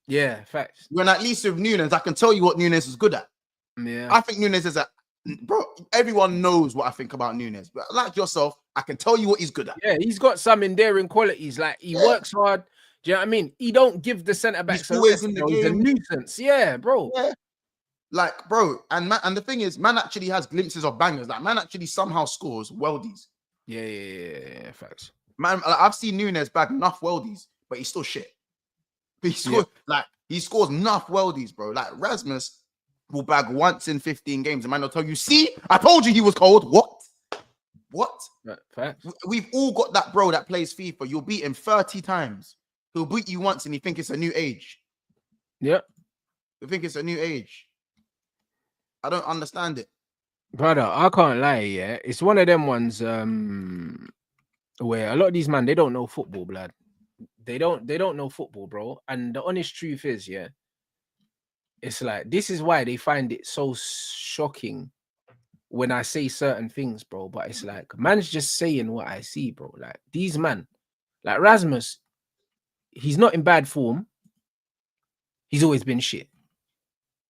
Yeah, facts. When at least with Nunes, I can tell you what Nunes is good at. Yeah, I think Nunes is bro. Everyone knows what I think about Nunes, but like yourself, I can tell you what he's good at. Yeah, he's got some endearing qualities. Like he works hard. Do you know what I mean? He don't give the centre backs always in the game. He's a nuisance. Yeah, bro. Yeah. Like, bro, and the thing is, man actually has glimpses of bangers. Like, man actually somehow scores worldies. Yeah, facts. Man, like, I've seen Nunes bag enough worldies, but he's still shit. But he scores enough worldies, bro. Like Rasmus will bag once in 15 games. And man will tell you, see, I told you he was cold. What? Right, facts. We've all got that bro that plays FIFA. You'll beat him 30 times. He'll beat you once and you think it's a new age. Yep. You think it's a new age. I don't understand it. Brother, I can't lie, yeah. It's one of them ones where a lot of these man, they don't know football, blood. They don't know football, bro. And the honest truth is, yeah, it's like this is why they find it so shocking when I say certain things, bro. But it's like man's just saying what I see, bro. Like these man, like Rasmus, he's not in bad form. He's always been shit.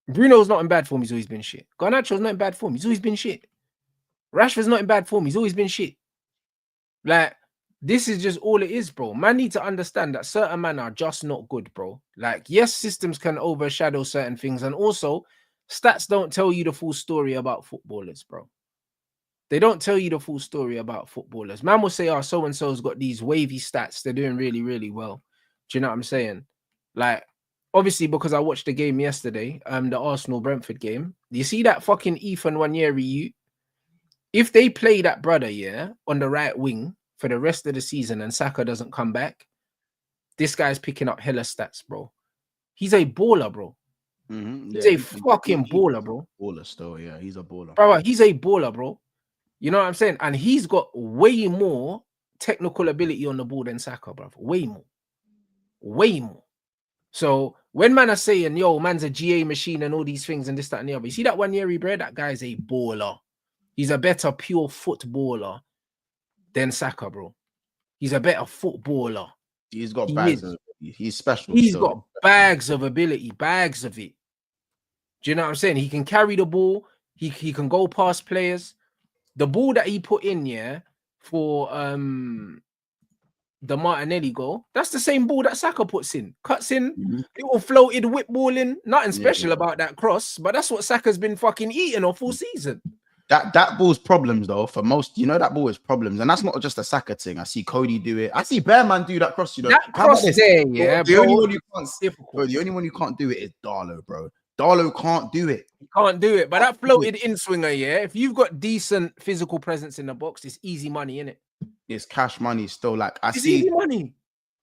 Bruno's not in bad form. He's always been shit. Garnacho's not in bad form. He's always been shit. Rashford's not in bad form. He's always been shit. Like, this is just all it is, bro. Man need to understand that certain men are just not good, bro. Like, yes, systems can overshadow certain things. And also, stats don't tell you the full story about footballers, bro. They don't tell you the full story about footballers. Man will say, oh, so-and-so's got these wavy stats. They're doing really, really well. Do you know what I'm saying? Like, obviously, because I watched the game yesterday, the Arsenal-Brentford game. You see that fucking Ethan Nwaneri? If they play that brother, yeah, on the right wing for the rest of the season and Saka doesn't come back, this guy's picking up hella stats, bro. He's a baller, bro. He's a fucking baller, bro. Baller still, yeah. He's a baller. Bro, he's a baller, bro. You know what I'm saying? And he's got way more technical ability on the ball than Saka, bro. Way more. Way more. So when man are saying, yo, man's a GA machine and all these things and this, that, and the other, you see that Nwaneri, bro? That guy's a baller. He's a better pure footballer than Saka, bro. He's a better footballer. He's got bags of ability. He's special. He's got bags of ability, bags of it. Do you know what I'm saying? He can carry the ball. He can go past players. The ball that he put in, yeah, for the Martinelli goal, that's the same ball that Saka puts in. Cuts in, little floated whip ball in. Nothing special about that cross, but that's what Saka's been fucking eating off all season. That ball's problems though for most, you know, that ball is problems, and that's not just a Saka thing. I see Cody do it. I see Bearman do that cross. You know, that cross there, yeah. The only one you can't, bro, the only one you can't do it is Darlow, bro. Darlow can't do it. He can't do it. But that floated in swinger, yeah. If you've got decent physical presence in the box, it's easy money, innit? It's cash money still. Like it's easy money.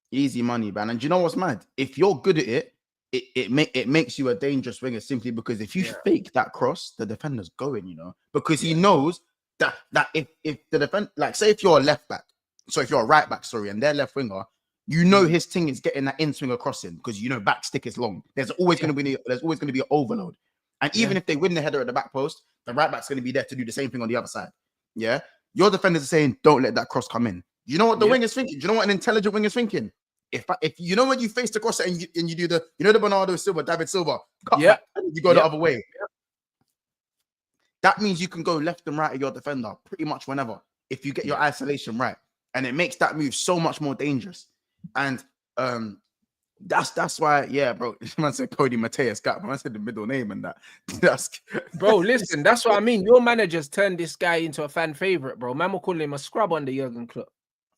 Easy money, man. And do you know what's mad? If you're good at it, it makes you a dangerous winger simply because if you fake that cross, the defender's going, you know, because he knows that if the defender, like say if you're a left back, so if you're a right back, sorry, and they're left winger, you know his thing is getting that in swinger crossing because you know back stick is long. There's always going to be an overload, and even if they win the header at the back post, the right back's going to be there to do the same thing on the other side. Yeah, your defenders are saying, don't let that cross come in. You know what the wing is thinking? Do you know what an intelligent wing is thinking? If you know when you face the cross and you do the, you know, the Bernardo Silva, David Silva, cut back, you go the other way. That means you can go left and right of your defender pretty much whenever if you get your isolation right, and it makes that move so much more dangerous. And that's why, yeah, bro. Man said Cody Mateus, man said the middle name and that. That's bro. Listen, that's what I mean. Your managers turned this guy into a fan favorite, bro. Man will call him a scrub under Jurgen Klopp.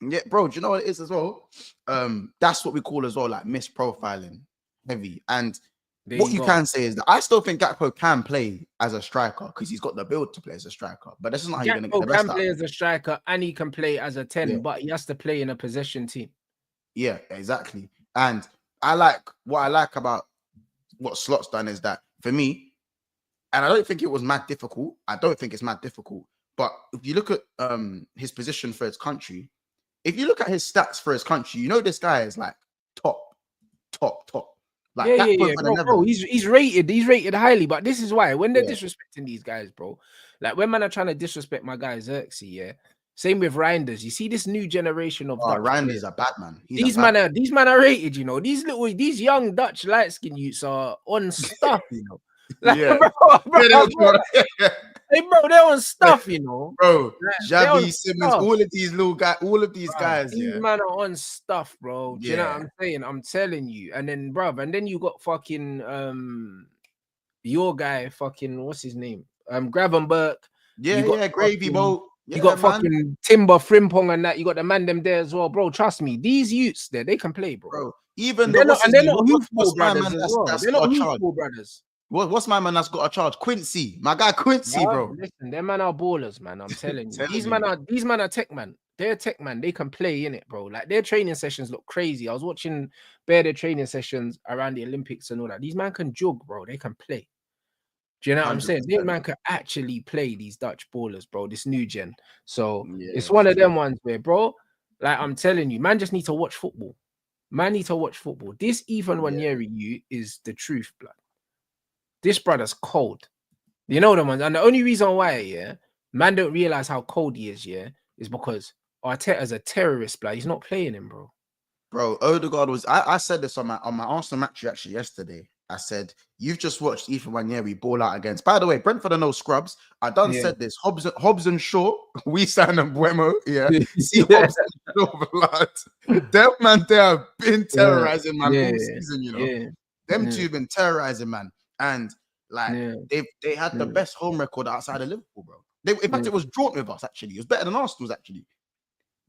Yeah, bro, do you know what it is as well? That's what we call as well, like misprofiling heavy. And what you can say is that I still think Gakpo can play as a striker because he's got the build to play as a striker. But that's not how you're going to get the best out. He can play as a striker and he can play as a 10, but he has to play in a possession team. Yeah, exactly. And what I like about what Slot's done is that for me, and I don't think it was mad difficult. I don't think it's mad difficult. But if you look at his position for his country, if you look at his stats for his country, you know this guy is like top. Like bro, he's rated highly, but this is why when they're disrespecting these guys, bro, like when man are trying to disrespect my guy Zirkzee, yeah. Same with Reinders. You see this new generation of Reinders a bad man. These men are rated, you know. These young Dutch light skin youths are on stuff, you know. Like, hey, bro, they're on stuff, you know. Bro, Xavi, Simmons, all of these little guys, guys. These men are on stuff, bro. Do you know what I'm saying? I'm telling you. And then, bro, and then you got fucking your guy, fucking what's his name? Gravenberch. Yeah, Gravy Boat. You got fucking Timber, Frimpong, and that. You got the man them there as well, bro. Trust me, these youths there, they can play, bro. Even they're though they're not hoofball brothers as well. They're not hoofball brothers. What's my man that's got a charge? Quincy, my guy Quincy, bro. Listen, them man are ballers, man. I'm telling you. These man are tech man. They're tech man. They can play in it, bro. Like their training sessions look crazy. I was watching their training sessions around the Olympics and all that. These man can jog, bro. They can play. Do you know what I'm saying? This man could actually play these Dutch ballers, bro. This new gen. So it's one of them ones where, bro, like I'm telling you, man just need to watch football. Man need to watch football. This Ethan Wanyeri you is the truth, blood. This brother's cold. You know the ones, and the only reason why, man don't realize how cold he is, is because Arteta's a terrorist, blood. He's not playing him, bro. Bro, Odegaard was. I said this on my Arsenal match actually yesterday. I said, you've just watched Ethan Wanyeri ball out against. By the way, Brentford are no scrubs. I said this. Hobbs and Shaw, we signed them Buemo. Yeah. See Hobbs and Shaw, blood. Them man, they have been terrorizing man all season, you know. Them two have been terrorizing, man. And like they had the best home record outside of Liverpool, bro. In fact, it was drawn with us, actually. It was better than Arsenal's, actually.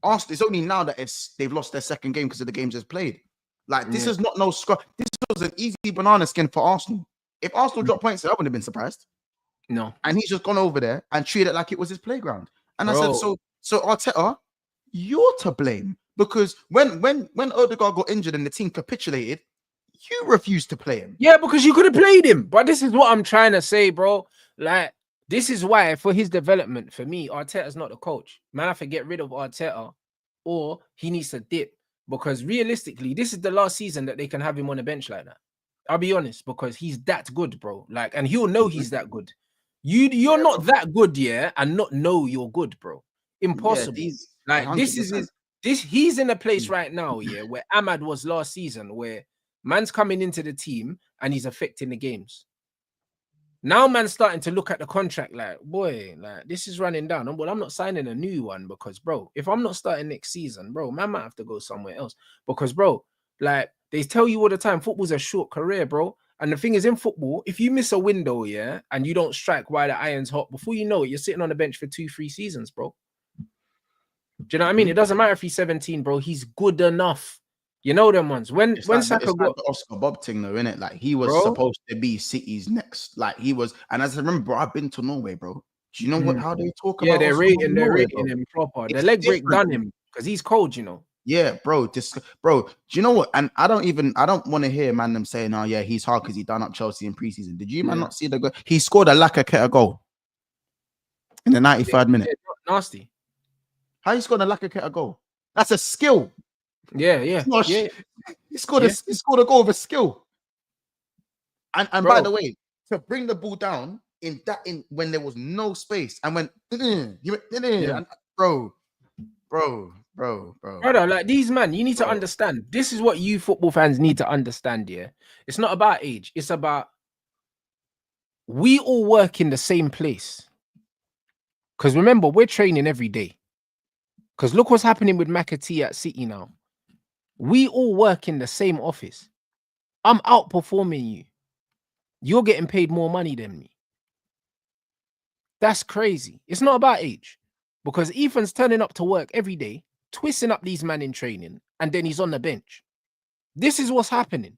Arsenal, it's only now that they've lost their second game because of the games they've played. Like, this is not no scrub. This was an easy banana skin for Arsenal. If Arsenal dropped points, I wouldn't have been surprised. No. And he's just gone over there and treated it like it was his playground. And I said, so Arteta, you're to blame. Because when Odegaard got injured and the team capitulated, you refused to play him. Yeah, because you could have played him. But this is what I'm trying to say, bro. Like, this is why, for his development, for me, Arteta's not the coach. Man, I have to get rid of Arteta or he needs to dip. Because realistically, this is the last season that they can have him on a bench like that. I'll be honest, because he's that good, bro. Like, and he'll know he's that good. You're not that good, and not know you're good, bro. Impossible. Like 100%. He's in a place right now, where Ahmad was last season, where man's coming into the team and he's affecting the games. Now man's starting to look at the contract like, boy, like this is running down. Well, I'm not signing a new one because, bro, if I'm not starting next season, bro, man might have to go somewhere else. Because, bro, like they tell you all the time, football's a short career, bro. And the thing is, in football, if you miss a window, and you don't strike while the iron's hot, before you know it, you're sitting on the bench for 2-3 seasons, bro. Do you know what I mean? It doesn't matter if he's 17, bro. He's good enough. You know them ones. When Saka got the Oscar Bob thing, though, innit? Like he was supposed to be City's next. Like he was, and as I remember, bro, I've been to Norway, bro. Do you know what? How they talk about? Yeah, they're rating him proper. The leg break done him because he's cold, you know. Yeah, bro. Do you know what? And I don't want to hear man them saying, "Oh yeah, he's hard because he done up Chelsea in preseason." Did you man not see the goal? He scored a Lacazette goal in the 93rd minute. Nasty. How you scored a Lacazette goal? That's a skill. Yeah. He scored a goal with a skill. And by the way, to bring the ball down in when there was no space and when he went and, bro. Brother, like these man, you need to understand. This is what you football fans need to understand. Yeah, it's not about age. It's about we all work in the same place. Because remember, we're training every day. Because look what's happening with McAtee at City now. We all work in the same office. I'm outperforming you. You're getting paid more money than me. That's crazy. It's not about age. Because Ethan's turning up to work every day, twisting up these men in training, and then he's on the bench. This is what's happening.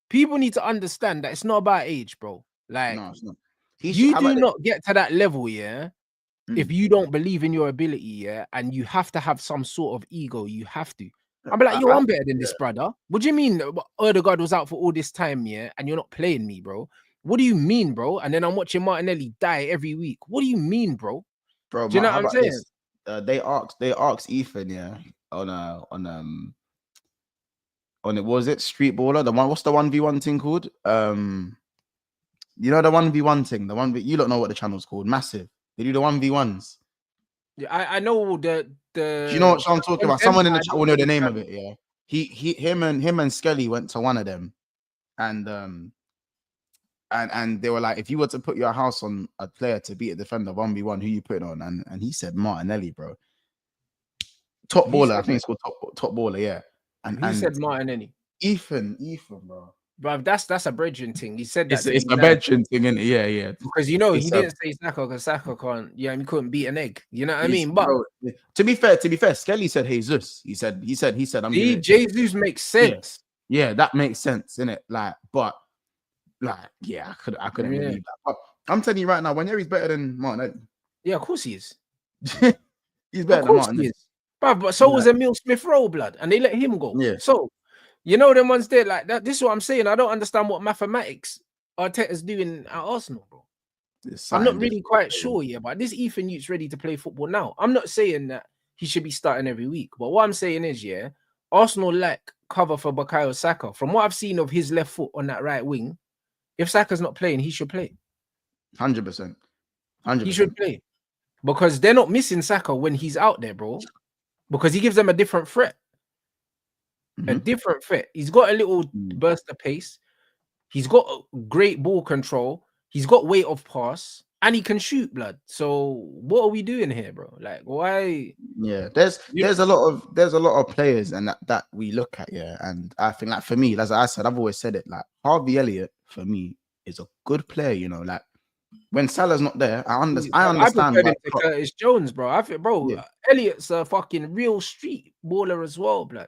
People need to understand that it's not about age, bro. Like, no, it's not. You do not get to that level, if you don't believe in your ability, and you have to have some sort of ego. You have to. I'm like, yo, I'm better than this, brother. What do you mean Odegaard was out for all this time, and you're not playing me, bro? What do you mean, bro? And then I'm watching Martinelli die every week. What do you mean, bro? Bro, do you know what I'm saying? They asked Ethan, on it was it Street Baller, the one, what's the 1v1 thing called? You know the 1v1 thing, the one you don't know what the channel's called, Massive. They do the 1v1s. Yeah, I know the. Do you know what I'm talking about? Someone in the chat will know the name of it. Yeah, him and Skelly went to one of them, and they were like, if you were to put your house on a player to beat a defender 1v1, who you put it on? And he said Martinelli, bro. Top baller, I think it's called top baller. Yeah, and he said Martinelli. Ethan, bro. But that's a bridging thing. He said that It's a bedroom thing, innit? Yeah. because he It's didn't say Saka because Saka can't. Yeah, he couldn't beat an egg. You know what I mean? But bro, to be fair, Skelly said Jesus. He said I'm giving it. Jesus makes sense. Yeah, that makes sense, innit? Like, but like, yeah, I couldn't believe that. But I'm telling you right now, Wanyeri's better than Martin. Yeah, of course he is. He's better than Martin. He is. But so was Emile Smith-Rowe, blood, and they let him go. Yeah. So, you know them ones there like that. This is what I'm saying. I don't understand what mathematics Arteta's doing at Arsenal, bro. I'm not really quite sure yet, but this Ethan Youth's ready to play football now. I'm not saying that he should be starting every week, but what I'm saying is, yeah, Arsenal lack cover for Bukayo Saka. From what I've seen of his left foot on that right wing, if Saka's not playing, he should play. 100%. He should play. Because they're not missing Saka when he's out there, bro. Because he gives them a different threat. A different threat. He's got a little burst of pace. He's got great ball control. He's got weight of pass. And he can shoot, blood. So what are we doing here, bro? Like, why? Yeah, there's a lot of players and that we look at, yeah. And I think, like, for me, as I said, I've always said it, like, Harvey Elliott for me is a good player, you know. Like, when Salah's not there, I understand. I prefer him to Curtis Jones, bro. I think, bro, Elliott's a fucking real street baller as well, blood.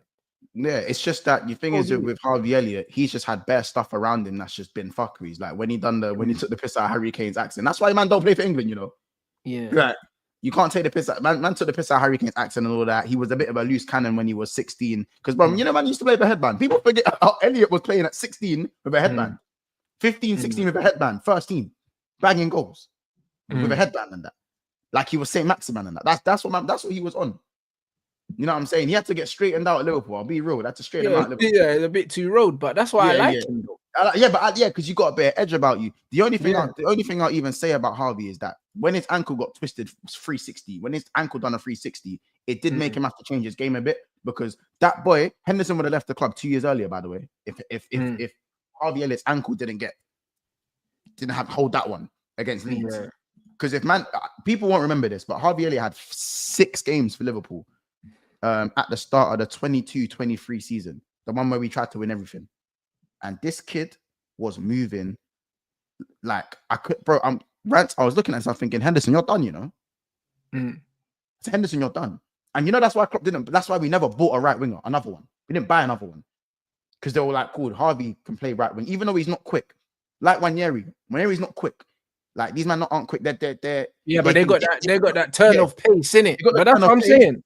Yeah, it's just that the thing is with Harvey Elliott, he's just had bare stuff around him that's just been fuckeries. Like when he took the piss out of Harry Kane's accent. That's why man don't play for England, you know. Yeah. Like, you can't take the piss out. Man took the piss out of Harry Kane's accent and all that. He was a bit of a loose cannon when he was 16. Because bro, you know, man used to play with a headband. People forget how Elliott was playing at 16 with a headband. 15, 16 with a headband, first team, bagging goals with a headband and that. Like he was Saint Maximin and that. That's what he was on. You know what I'm saying? He had to get straightened out at Liverpool. I'll be real. That's a straight him out. Yeah, it's a bit too road, but that's why I like him. Because you got a bit of edge about you. The only thing I'll even say about Harvey is that when his ankle got twisted 360, when his ankle done a 360, it did make him have to change his game a bit because that boy Henderson would have left the club 2 years earlier. By the way, if Harvey Elliott's ankle didn't have hold that one against Leeds, because people won't remember this, but Harvey Elliott had 6 games for Liverpool. At the start of the 22-23 season, the one where we tried to win everything, and this kid was moving like Rants. I was looking at something thinking, Henderson, you're done, you know. It's Henderson, you're done, and you know that's why Klopp didn't. That's why we never bought a right winger, another one. We didn't buy another one because they were like, cool, Harvey can play right wing, even though he's not quick. Like Wanyeri, Wanyeri's not quick. Like these men aren't quick. They're but they got that turn of pace in it. But that's what I'm saying.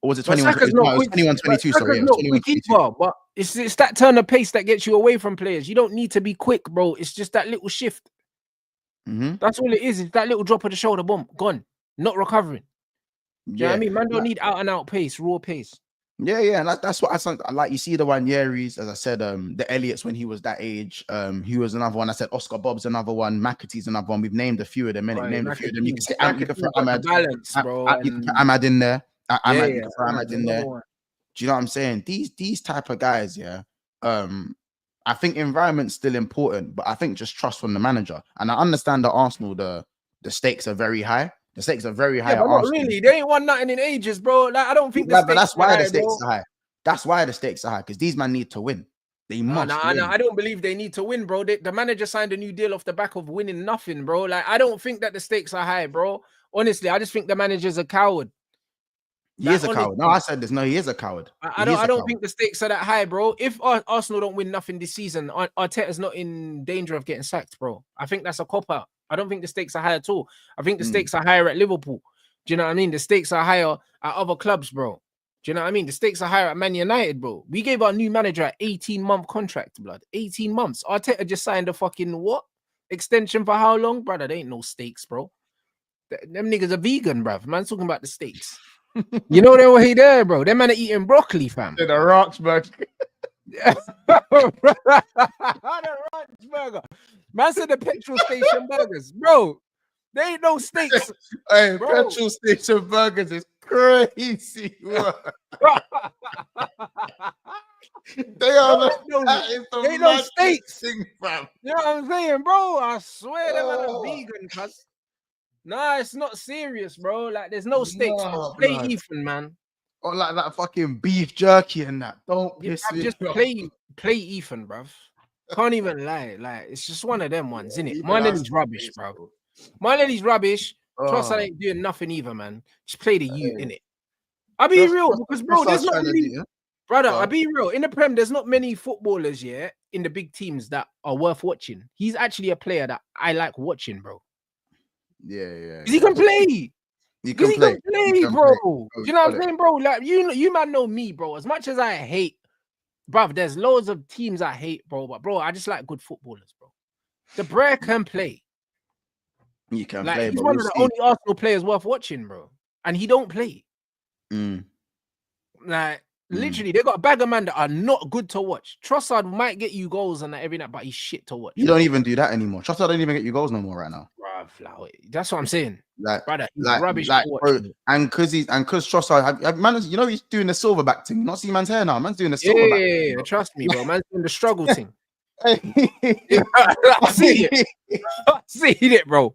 Or was it 21? It was 21, 22. Sorry, yeah, 21, 22. But it's that turn of pace that gets you away from players. You don't need to be quick, bro. It's just that little shift. That's all it is. It's that little drop of the shoulder, boom, gone, not recovering. Do you know what I mean? Man don't need out and out pace, raw pace. Yeah, and that's what I like. You see the Wanyeris, as I said, the Elliots when he was that age. He was another one. I said Oscar Bobb's another one. McAtee's another one. We've named a few of them. Named a few of them. You can say Ahmad. You can put Ahmad in there. Ahmad in there. Do you know what I'm saying? These type of guys, yeah. I think environment's still important, but I think just trust from the manager. And I understand that Arsenal, the stakes are very high. The stakes are very high. But not really. They ain't won nothing in ages, bro. Like I don't think. But that's why the stakes are high. That's why the stakes are high because these men need to win. They must. Win. I don't believe they need to win, bro. The manager signed a new deal off the back of winning nothing, bro. Like I don't think that the stakes are high, bro. Honestly, I just think the manager's a coward. He is a coward. No, I said this. No, he is a coward. I don't think the stakes are that high, bro. If Arsenal don't win nothing this season, Arteta's not in danger of getting sacked, bro. I think that's a cop-out. I don't think the stakes are high at all. I think the stakes are higher at Liverpool. Do you know what I mean? The stakes are higher at other clubs, bro. Do you know what I mean? The stakes are higher at Man United, bro. We gave our new manager an 18-month contract, blood. 18 months. Arteta just signed a fucking what? Extension for how long? Brother, there ain't no stakes, bro. Them niggas are vegan, bruv. Man's talking about the stakes. You know they were here there, bro. Them man are eating broccoli, fam. The Rocks burger. The Rocks burger. Man said the petrol station burgers, bro. They ain't no steaks. Hey, bro. Petrol station burgers is crazy. They are ain't no steaks. Thing, fam. You know what I'm saying, bro? I swear them man are vegan, cuz. Nah, it's not serious, bro. Like, there's no stakes. Play Ethan, man. or like that fucking beef jerky and that. Don't Yeah, piss bruv, me just off. play Ethan, bruv. Can't even lie. Like, it's just one of them ones, isn't it? Even Martinelli's that's rubbish, face, bruv. bro. Martinelli's rubbish. Trossard Oh, ain't doing nothing either, man. Just play the you, hey. innit? I'll be real, because, bro, there's Trossard's not trying to many... do, Brother, Go I'll on. be real. In the Prem, there's not many footballers, yeah, in the big teams that are worth watching. He's actually a player that I like watching, bro. Yeah. Because he can play. He Because can he play. can play, He can bro. play. Oh, Do you know what got I'm it. saying, bro? Like, you man know me, bro. As much as I hate, bruv, there's loads of teams I hate, bro. But, bro, I just like good footballers, bro. The Brer can play. He can Like, play, he's but one we'll of the see. only Arsenal players worth watching, bro. And he don't play. Like, literally, they got a bag of men that are not good to watch. Trossard might get you goals and that every night, but he's shit to watch. You don't even do that anymore. Trossard don't even get you goals no more right now. Bruv, like, that's what I'm saying. Like, Brother, he's rubbish to watch. bro, and because Trossard, man, you know he's doing the silverback thing. You not see man's hair now. Man's doing the silverback. Yeah, trust me, bro. Man's doing the struggle thing. Yeah. I see it. I see it, bro.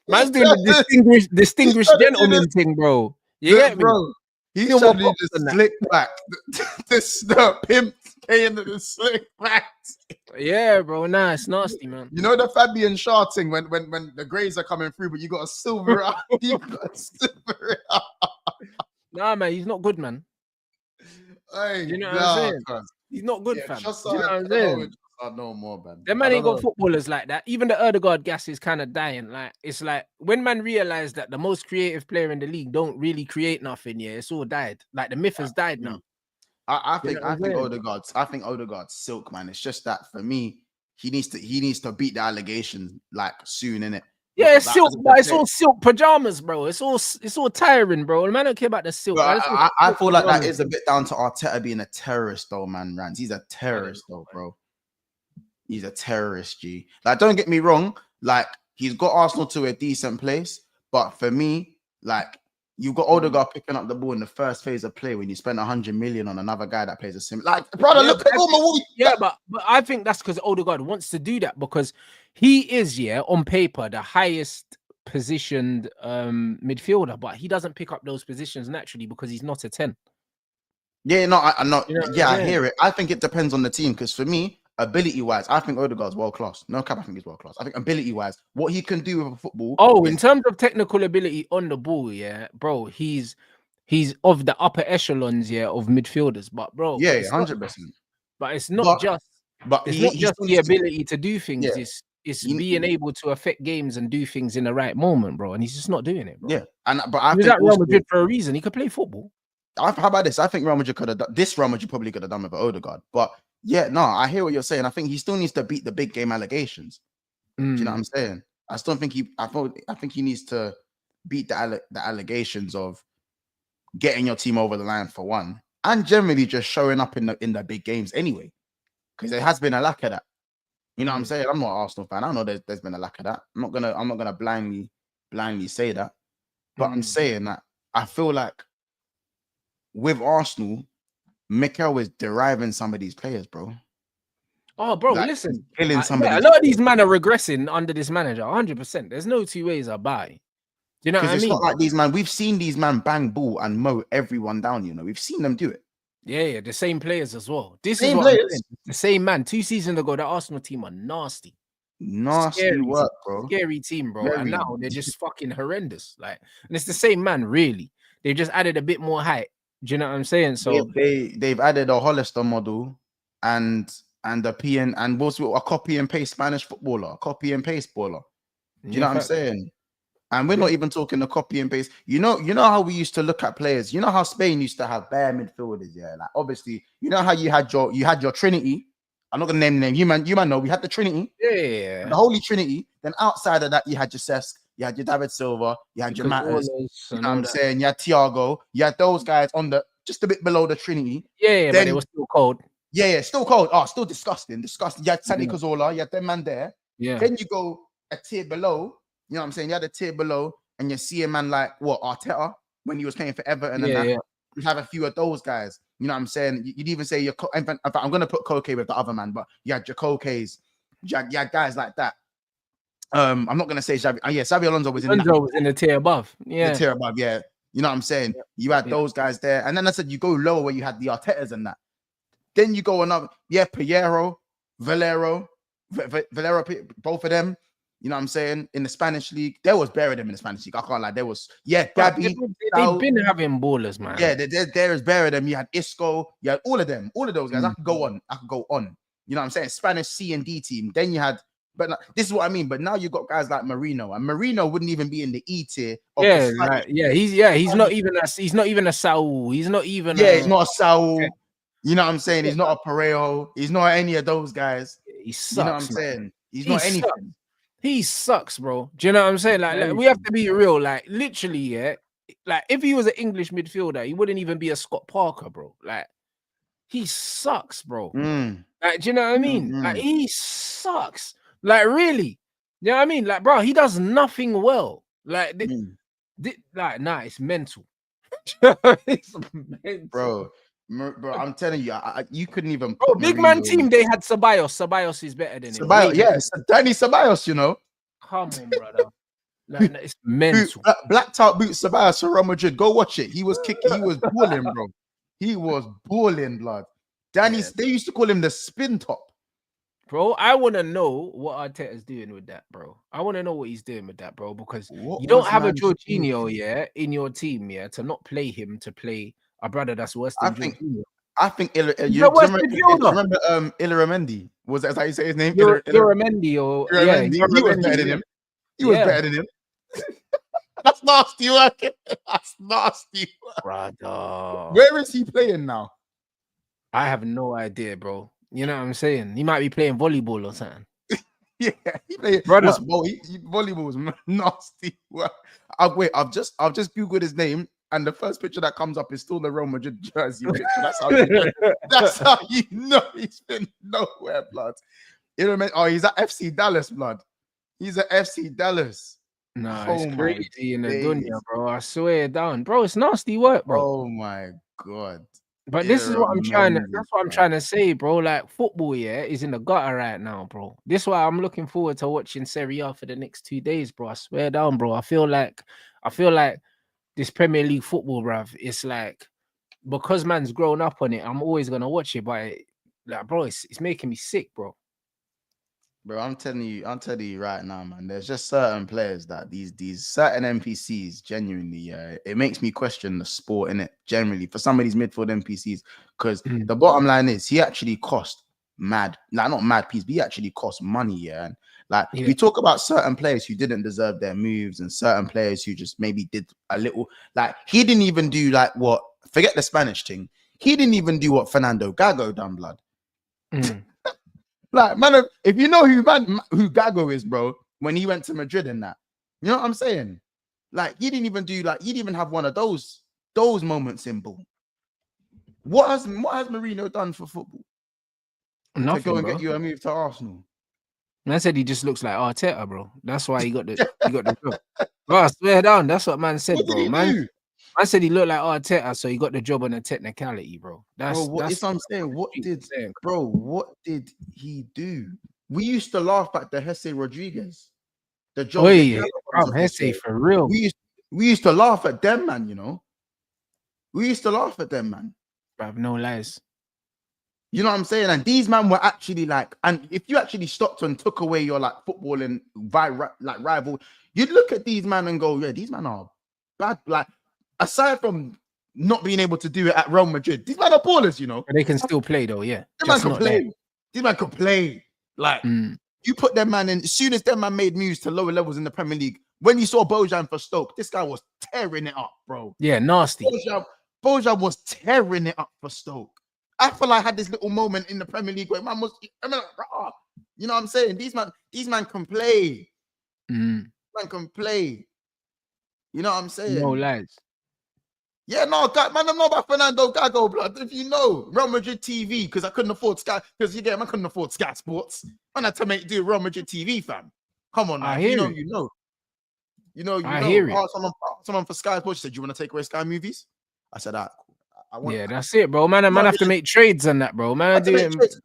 Man's doing the distinguished gentleman thing, bro. You get me? Bro, he's trying to do the slick back. The pimp paying the slick back. Yeah, bro. Nah, it's nasty, man. You know the Fabian Shaw thing when the grades are coming through, but you got to silver up. You got to silver it up. Nah, man, he's not good, man. Hey, you know what I'm saying? Cause, he's not good, fam. Just you know what I'm saying? No more, man. Them man ain't got footballers like that. Even the Erdegaard gas is kind of dying. Like, it's like when man realized that the most creative player in the league don't really create nothing, yeah, it's all died. Like, the myth has died now. I think Odegaard's silk, man. It's just that for me, he needs to beat the allegations like soon, innit? Yeah, it's silk, but it's all silk pajamas, bro. It's all tiring, bro. The man don't care about the silk. I feel like that is a bit down to Arteta being a terrorist, though, man. Rants. He's a terrorist, though, bro. He's a terrorist, G. Like, don't get me wrong. Like, he's got Arsenal to a decent place, but for me, like, you've got Odegaard picking up the ball in the first phase of play when you spend 100 million on another guy that plays a sim. Like, brother, look at all my. Yeah, but I think that's because Odegaard wants to do that because he is, on paper, the highest positioned midfielder, but he doesn't pick up those positions naturally because he's not a 10. Yeah, no, I'm not. You know I hear it. I think it depends on the team because for me, ability-wise, I think Odegaard's world class. No cap, I think he's world class. I think ability-wise, what he can do with a football. Oh, in terms of technical ability on the ball, yeah, bro, he's of the upper echelons, of midfielders. But bro, yeah, 100%. But it's not just the ability to do things. Yeah. It's being able to affect games and do things in the right moment, bro. And he's just not doing it, bro. Yeah, but I think at Real Madrid for a reason. He could play football. How about this? I think Real Madrid could have done this. Real Madrid probably could have done with Odegaard, but yeah, no, I hear what you're saying. I think he still needs to beat the big game allegations. Do you know what I'm saying? I still think I think he needs to beat the allegations of getting your team over the line for one, and generally just showing up in the big games anyway, because there has been a lack of that. You know what I'm saying? I'm not an Arsenal fan. I know there's been a lack of that. I'm not gonna blindly say that, but I'm saying that I feel like with Arsenal, Mikel is deriving some of these players, bro. Oh, bro, like, listen. Killing somebody. A lot of these men are regressing under this manager, 100%. There's no two ways about it. Do you know what I mean? It's not like these man. We've seen these man bang ball and mow everyone down. You know, we've seen them do it. Yeah, the same players as well. This is what I'm saying. The same man. 2 seasons ago, the Arsenal team are nasty. Nasty work, bro. Scary team, bro. And now they're just fucking horrendous. Like, and it's the same man, really. They've just added a bit more height. Do you know what I'm saying? So they've added a Hollister model and a PN and also a copy and paste Spanish footballer, a copy and paste baller. Do you know what I'm saying? And we're not even talking the copy and paste. You know how we used to look at players. You know how Spain used to have bare midfielders, yeah. Like obviously, you know how you had your Trinity. I'm not gonna name the name. You man know we had the Trinity, yeah, the Holy Trinity. Then outside of that, you had your Cesc, you had your David Silva, you had your Matters. You know what I'm saying? You had Thiago, you had those guys on the just a bit below the Trinity. Yeah, then, but it was still cold. Yeah, still cold. Oh, still disgusting. You had Santi Cazorla, you had them man there. Yeah. Then you go a tier below. You know what I'm saying? You had a tier below, and you see a man like Arteta when he was playing for Everton. You have a few of those guys. You know what I'm saying? You'd even say in fact, I'm going to put Koke with the other man, but you had your Koke's, you had guys like that. I'm not going to say Xavi. Yeah, Xavi Alonso was in the tier above. Yeah, the tier above. Yeah, You know what I'm saying? You had those guys there. And then I said you go lower where you had the Artetas and that. Then you go another, Piero, Valero, both of them. You know what I'm saying? In the Spanish league, there was better them in the Spanish league. I can't lie. There was, Gabby. They've been having ballers, man. Yeah, there is better them. You had Isco. You had all of them. All of those guys. I could go on. You know what I'm saying? Spanish C and D team. Then you had, but this is what I mean. But now you got guys like Marino, and Marino wouldn't even be in the E tier. He's not even a Saul. He's not even. He's not a Saul. You know what I'm saying? He's not a Parejo. He's not any of those guys. He sucks. You know what I'm saying? He's not anything. He sucks, bro. Do you know what I'm saying? Like we have to be real. Like literally, like if he was an English midfielder, he wouldn't even be a Scott Parker, bro. Like he sucks, bro. Like, do you know what I mean? Like he sucks. Like really, you know what I mean? Like, bro, he does nothing well. Like, it's mental. It's mental. Bro, I'm telling you, you couldn't even. Bro, big man team. They had Ceballos. Ceballos is better than him. Danny Ceballos. You know. Come on, brother. Like, it's mental. Blacked out boots Ceballos for Real Madrid. Go watch it. He was kicking. He was balling, bro. He was balling, blood. They used to call him the spin top. Bro, I want to know what Arteta's doing with that, bro. I want to know what he's doing with that, bro, because you don't have a Jorginho, in your team, to not play him to play a brother that's worse than Jorginho. I think you remember Illaramendi? Was that how you say his name? Illaramendi, he was better than him. He was better than him. That's nasty work. That's nasty work. Brother. Where is he playing now? I have no idea, bro. You know what I'm saying? He might be playing volleyball or something. He played volleyball was nasty. I've just googled his name, and the first picture that comes up is still the Real Madrid jersey picture. That's how you know he's been nowhere, blood. He's at FC Dallas, blood. He's at FC Dallas. Nah, it's crazy in the dunya, bro. I swear down, bro. It's nasty work, bro. Oh my god. But this is what I'm trying to. That's what I'm trying to say, bro. Like football, is in the gutter right now, bro. This is why I'm looking forward to watching Serie A for the next 2 days, bro. I swear down, bro. I feel like this Premier League football, bruv. It's like because man's grown up on it, I'm always gonna watch it. But bro, it's making me sick, bro. Bro, I'm telling you right now, man. There's just certain players that these certain NPCs genuinely, it makes me question the sport in it generally for some of these midfield NPCs. Because the bottom line is, he actually cost not mad piece, but he actually cost money, And we talk about certain players who didn't deserve their moves, and certain players who just maybe did a little. Like he didn't even do what. Forget the Spanish thing. He didn't even do what Fernando Gago done, blood. Like, man, if you know who Gago is, bro, when he went to Madrid and that, you know what I'm saying? Like, he didn't even have one of those moments in ball. What has Marino done for football? Nothing, to go and bro. Get you a move to Arsenal. Man said he just looks like Arteta, bro. That's why he got the job. Bro, I swear down, that's what man said, bro. Man said he looked like Arteta, so he got the job on a technicality, bro. That's what I'm saying. What did he do? We used to laugh at the Jesse Rodriguez. The job. Jesse for real. We used to laugh at them, man. You know, we used to laugh at them, man. I have no lies. You know what I'm saying? And these men were actually and if you actually stopped and took away your footballing rival, you'd look at these men and go, yeah, these men are bad. Aside from not being able to do it at Real Madrid, these men are ballers, you know. But they can still play though, yeah. These men can play. These men can play. You put them man in, as soon as them man made moves to lower levels in the Premier League, when you saw Bojan for Stoke, this guy was tearing it up, bro. Yeah, nasty. Bojan was tearing it up for Stoke. I feel like I had this little moment in the Premier League where man was, you know what I'm saying? These man can play. Man can play. You know what I'm saying? No lies. Yeah, no, man, I know about Fernando Gago, blood. If you know, Real Madrid TV, because I couldn't afford Sky, because I couldn't afford Sky Sports. Man had to do Real Madrid TV, fam. Come on, man. You know. I hear it. Someone for Sky Sports said, "You want to take away Sky Movies?" I said, that's it, bro. Man, have to make trades on that, bro. Man,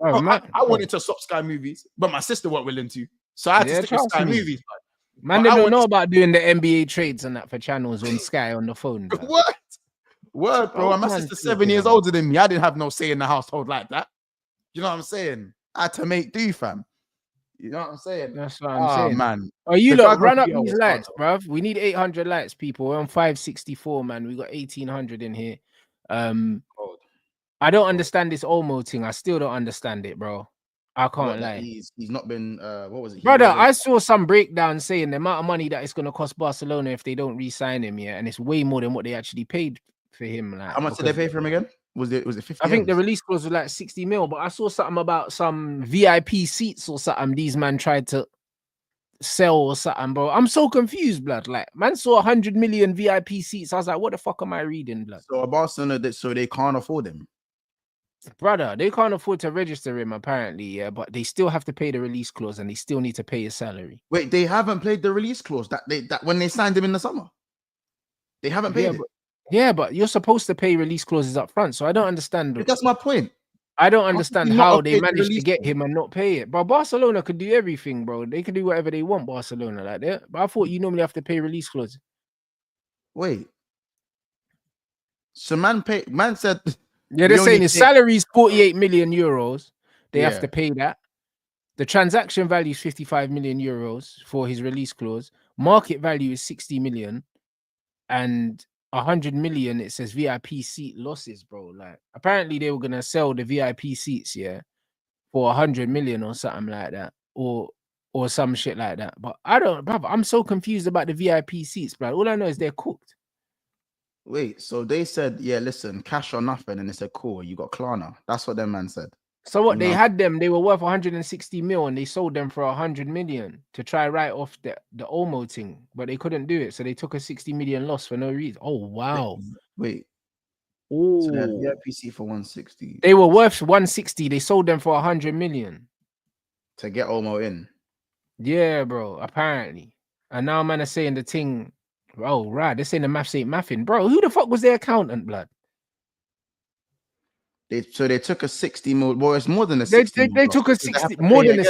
I wanted to stop Sky Movies, but my sister wasn't willing to, so I had to stick with Sky Movies. Man, But they I don't want know about doing the NBA trades and that for channels on Sky on the phone. Bro. what? Word, bro. What And my man sister's 7 talking years about? older than me. I didn't have no say in the household like that. You know what I'm saying? I had to make do, fam. You know what I'm saying? That's what I'm Oh saying. man. Oh, you The lot, Dragon run up PR these was hard, lights, though. bruv. We need 800 lights, people. We're on 564, man. We got 1800 in here. Cold. I don't understand this Olmo thing. I still don't understand it, bro. I can't What, that lie. he's not been what was it? He Brother, wasn't. I saw some breakdown saying the amount of money that it's gonna cost Barcelona if they don't re-sign him, yeah, and it's way more than what they actually paid for him. Like, How much did they pay for him again? Was it 50 I think the M's? release clause was like 60 mil, but I saw something about some VIP seats or something. These man tried to sell or something, bro. I'm so confused, blood. Like, man saw 100 million VIP seats. I was like, what the fuck am I reading, blood? So Barcelona, so they can't afford him. Brother, they can't afford to register him apparently, yeah, but they still have to pay the release clause and they still need to pay his salary. Wait, they haven't played the release clause that when they signed him in the summer. They haven't paid it. Yeah, but you're supposed to pay release clauses up front, so I don't understand. But that's my point. I don't understand not how have they paid the managed to release get clause? him and not pay it. But Barcelona could do everything, bro. They can do whatever they want, Barcelona, like that. But I thought you normally have to pay release clauses. Wait. So man said Yeah, they're saying his salary is 48 million euros. They have to pay that. The transaction value is 55 million euros for his release clause. Market value is 60 million. And 100 million, it says VIP seat losses, bro. Like, apparently they were gonna sell the VIP seats, yeah, for 100 million or something like that, or some shit like that. But I don't, brother. I'm so confused about the VIP seats, bro. All I know is they're cooked. Wait, so they said, yeah, listen, cash or nothing, and they said, cool, you got Klarna. That's what their man said. So what? They had them. They were worth 160 mil, and they sold them for 100 million to try write off the Olmo thing, but they couldn't do it, so they took a 60 million loss for no reason. Oh wow! Wait. Oh, so they had VIP seat for 160. They were worth 160. They sold them for 100 million to get Olmo in. Yeah, bro. Apparently, and now man are saying the thing. Oh right, they're saying the maths ain't mathing, bro. Who the fuck was their accountant, blood? They took a 60 mil. Well, it's more than a 60 mil. They took a 60 more than a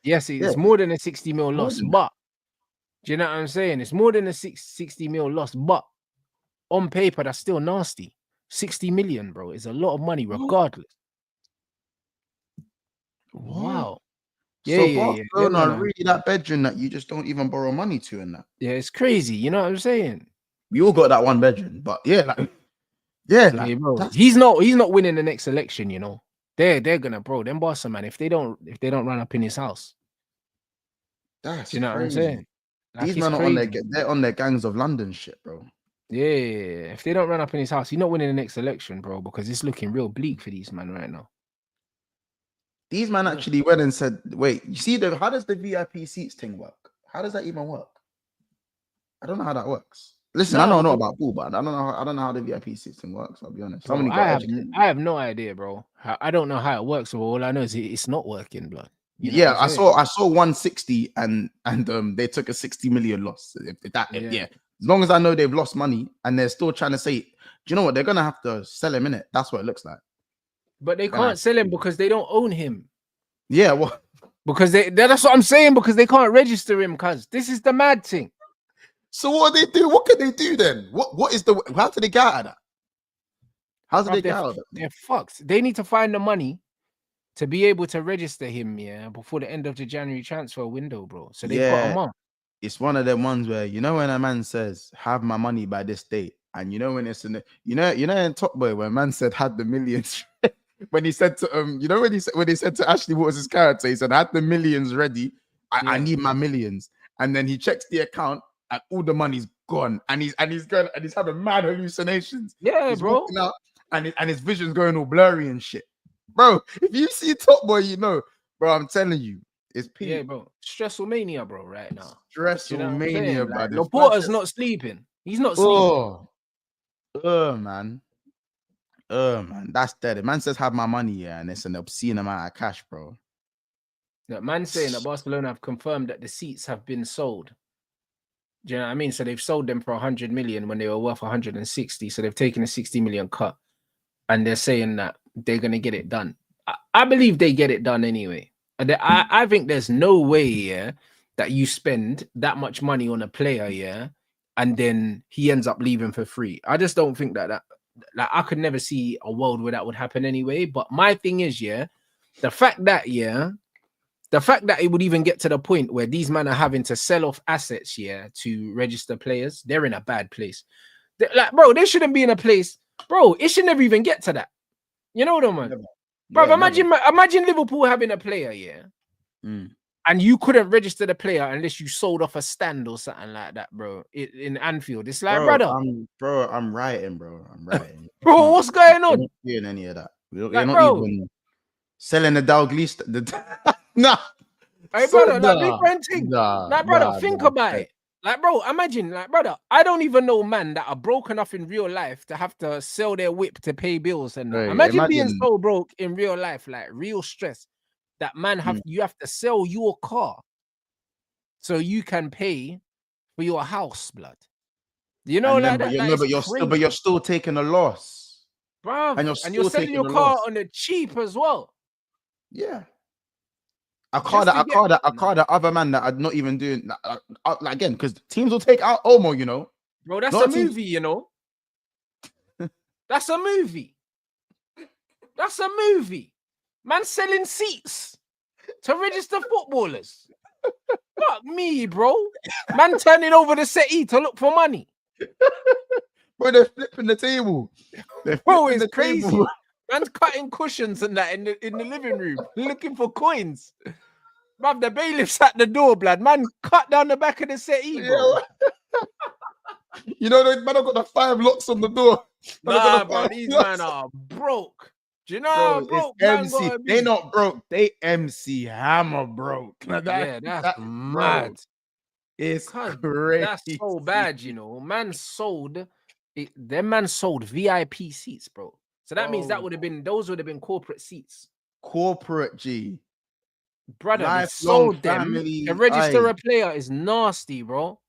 yes, it's more than a 60 mil loss. But do you know what I'm saying? It's more than a 60 mil loss, but on paper that's still nasty. 60 million, bro, is a lot of money, regardless. Wow. Yeah, Barcelona really that bedroom that you just don't even borrow money to in that. Yeah, it's crazy. You know what I'm saying? We all got that one bedroom, but yeah, like. Yeah, like, bro. He's not winning the next election, you know. They're gonna, bro. Them Barca, man, if they don't run up in his house. That's you know crazy. What I'm saying? Like, these men are they're on their gangs of London shit, bro. Yeah, if they don't run up in his house, he's not winning the next election, bro, because it's looking real bleak for these men right now. These men actually went and said, wait, you see how does the VIP seats thing work? How does that even work? I don't know how that works. Listen, I don't know about pool, but I don't know how the VIP system works. I'll be honest. Bro, I have no idea, bro. I don't know how it works. So all I know is it's not working, blood. You know I saw 160 and they took a 60 million loss. As long as I know they've lost money and they're still trying to say, do you know what? They're gonna have to sell him in it. That's what it looks like. But they can't sell him because they don't own him. Yeah, well, because that's what I'm saying, because they can't register him, cuz this is the mad thing. So what do they do? What can they do then? How do they get out of that? How do they get out of it? They're fucked. They need to find the money to be able to register him, before the end of the January transfer window, bro. So they've got a month. It's one of them ones where, you know, when a man says, have my money by this date, and you know when it's in in Top Boy, when man said had the millions, when he said to when he said to Ashley, what was his character? He said, I had the millions ready. I need my millions. And then he checks the account. And all the money's gone, and he's going and he's having mad hallucinations. Yeah, he's bro. Walking out and his vision's going all blurry and shit, bro. If you see Top Boy, you know, bro. I'm telling you, it's peak. Yeah, bro. Stressful mania, bro. Right now, stressful mania, bro. Laporta's not sleeping. He's not sleeping. Man. That's dead. The man says have my money, and it's an obscene amount of cash, bro. That man saying that Barcelona have confirmed that the seats have been sold. Do you know what I mean? So they've sold them for 100 million when they were worth 160. So they've taken a 60 million cut, and they're saying that they're gonna get it done. I believe they get it done anyway. And I think there's no way, that you spend that much money on a player, yeah, and then he ends up leaving for free. I just don't think that like I could never see a world where that would happen anyway. But my thing is, yeah, the fact that it would even get to the point where these men are having to sell off assets, yeah, to register players, they're in a bad place. Like, bro, they shouldn't be in a place, bro. It should never even get to that. You know what I mean? Never. Bro, Yeah, imagine Liverpool having a player, yeah, and you couldn't register the player unless you sold off a stand or something like that, bro. In Anfield, it's like, I'm writing, bro. I'm writing. Bro, what's going on? You're not doing any of that. You're Like, not bro, even selling the Dalglish. Nah. hey, brother, like, big man thing. Like, brother, think about it. Like, bro, imagine, like, brother, I don't even know man that are broke enough in real life to have to sell their whip to pay bills and that. Right, Imagine being so broke in real life, like real stress. That man you have to sell your car so you can pay for your house, blood. You know, and like then, that. but you're still taking a loss, bro, and you're selling your car on the cheap as well. Yeah. I call that other man that I'm not even doing like again because teams will take out Omo, you know. Bro, that's a movie, you know. That's a movie. That's a movie. Man selling seats to register footballers. Fuck me, bro. Man turning over the settee to look for money. Bro, they're flipping the table. Bro, it's crazy. Table. Man's cutting cushions and that in the living room, looking for coins. Bruv, the bailiff's at the door, blood. Man, cut down the back of the settee, bro. You know, man, I've got the 5 locks on the door. Nah, bro, these men are broke. Do you know how broke man gotta be? They not broke. They MC Hammer broke. Yeah, that's mad. Bro. It's crazy. That's so bad, you know. Man sold VIP seats, bro. So that means those would have been corporate seats. Corporate G. Brother, they sold them. To register a player is nasty, bro.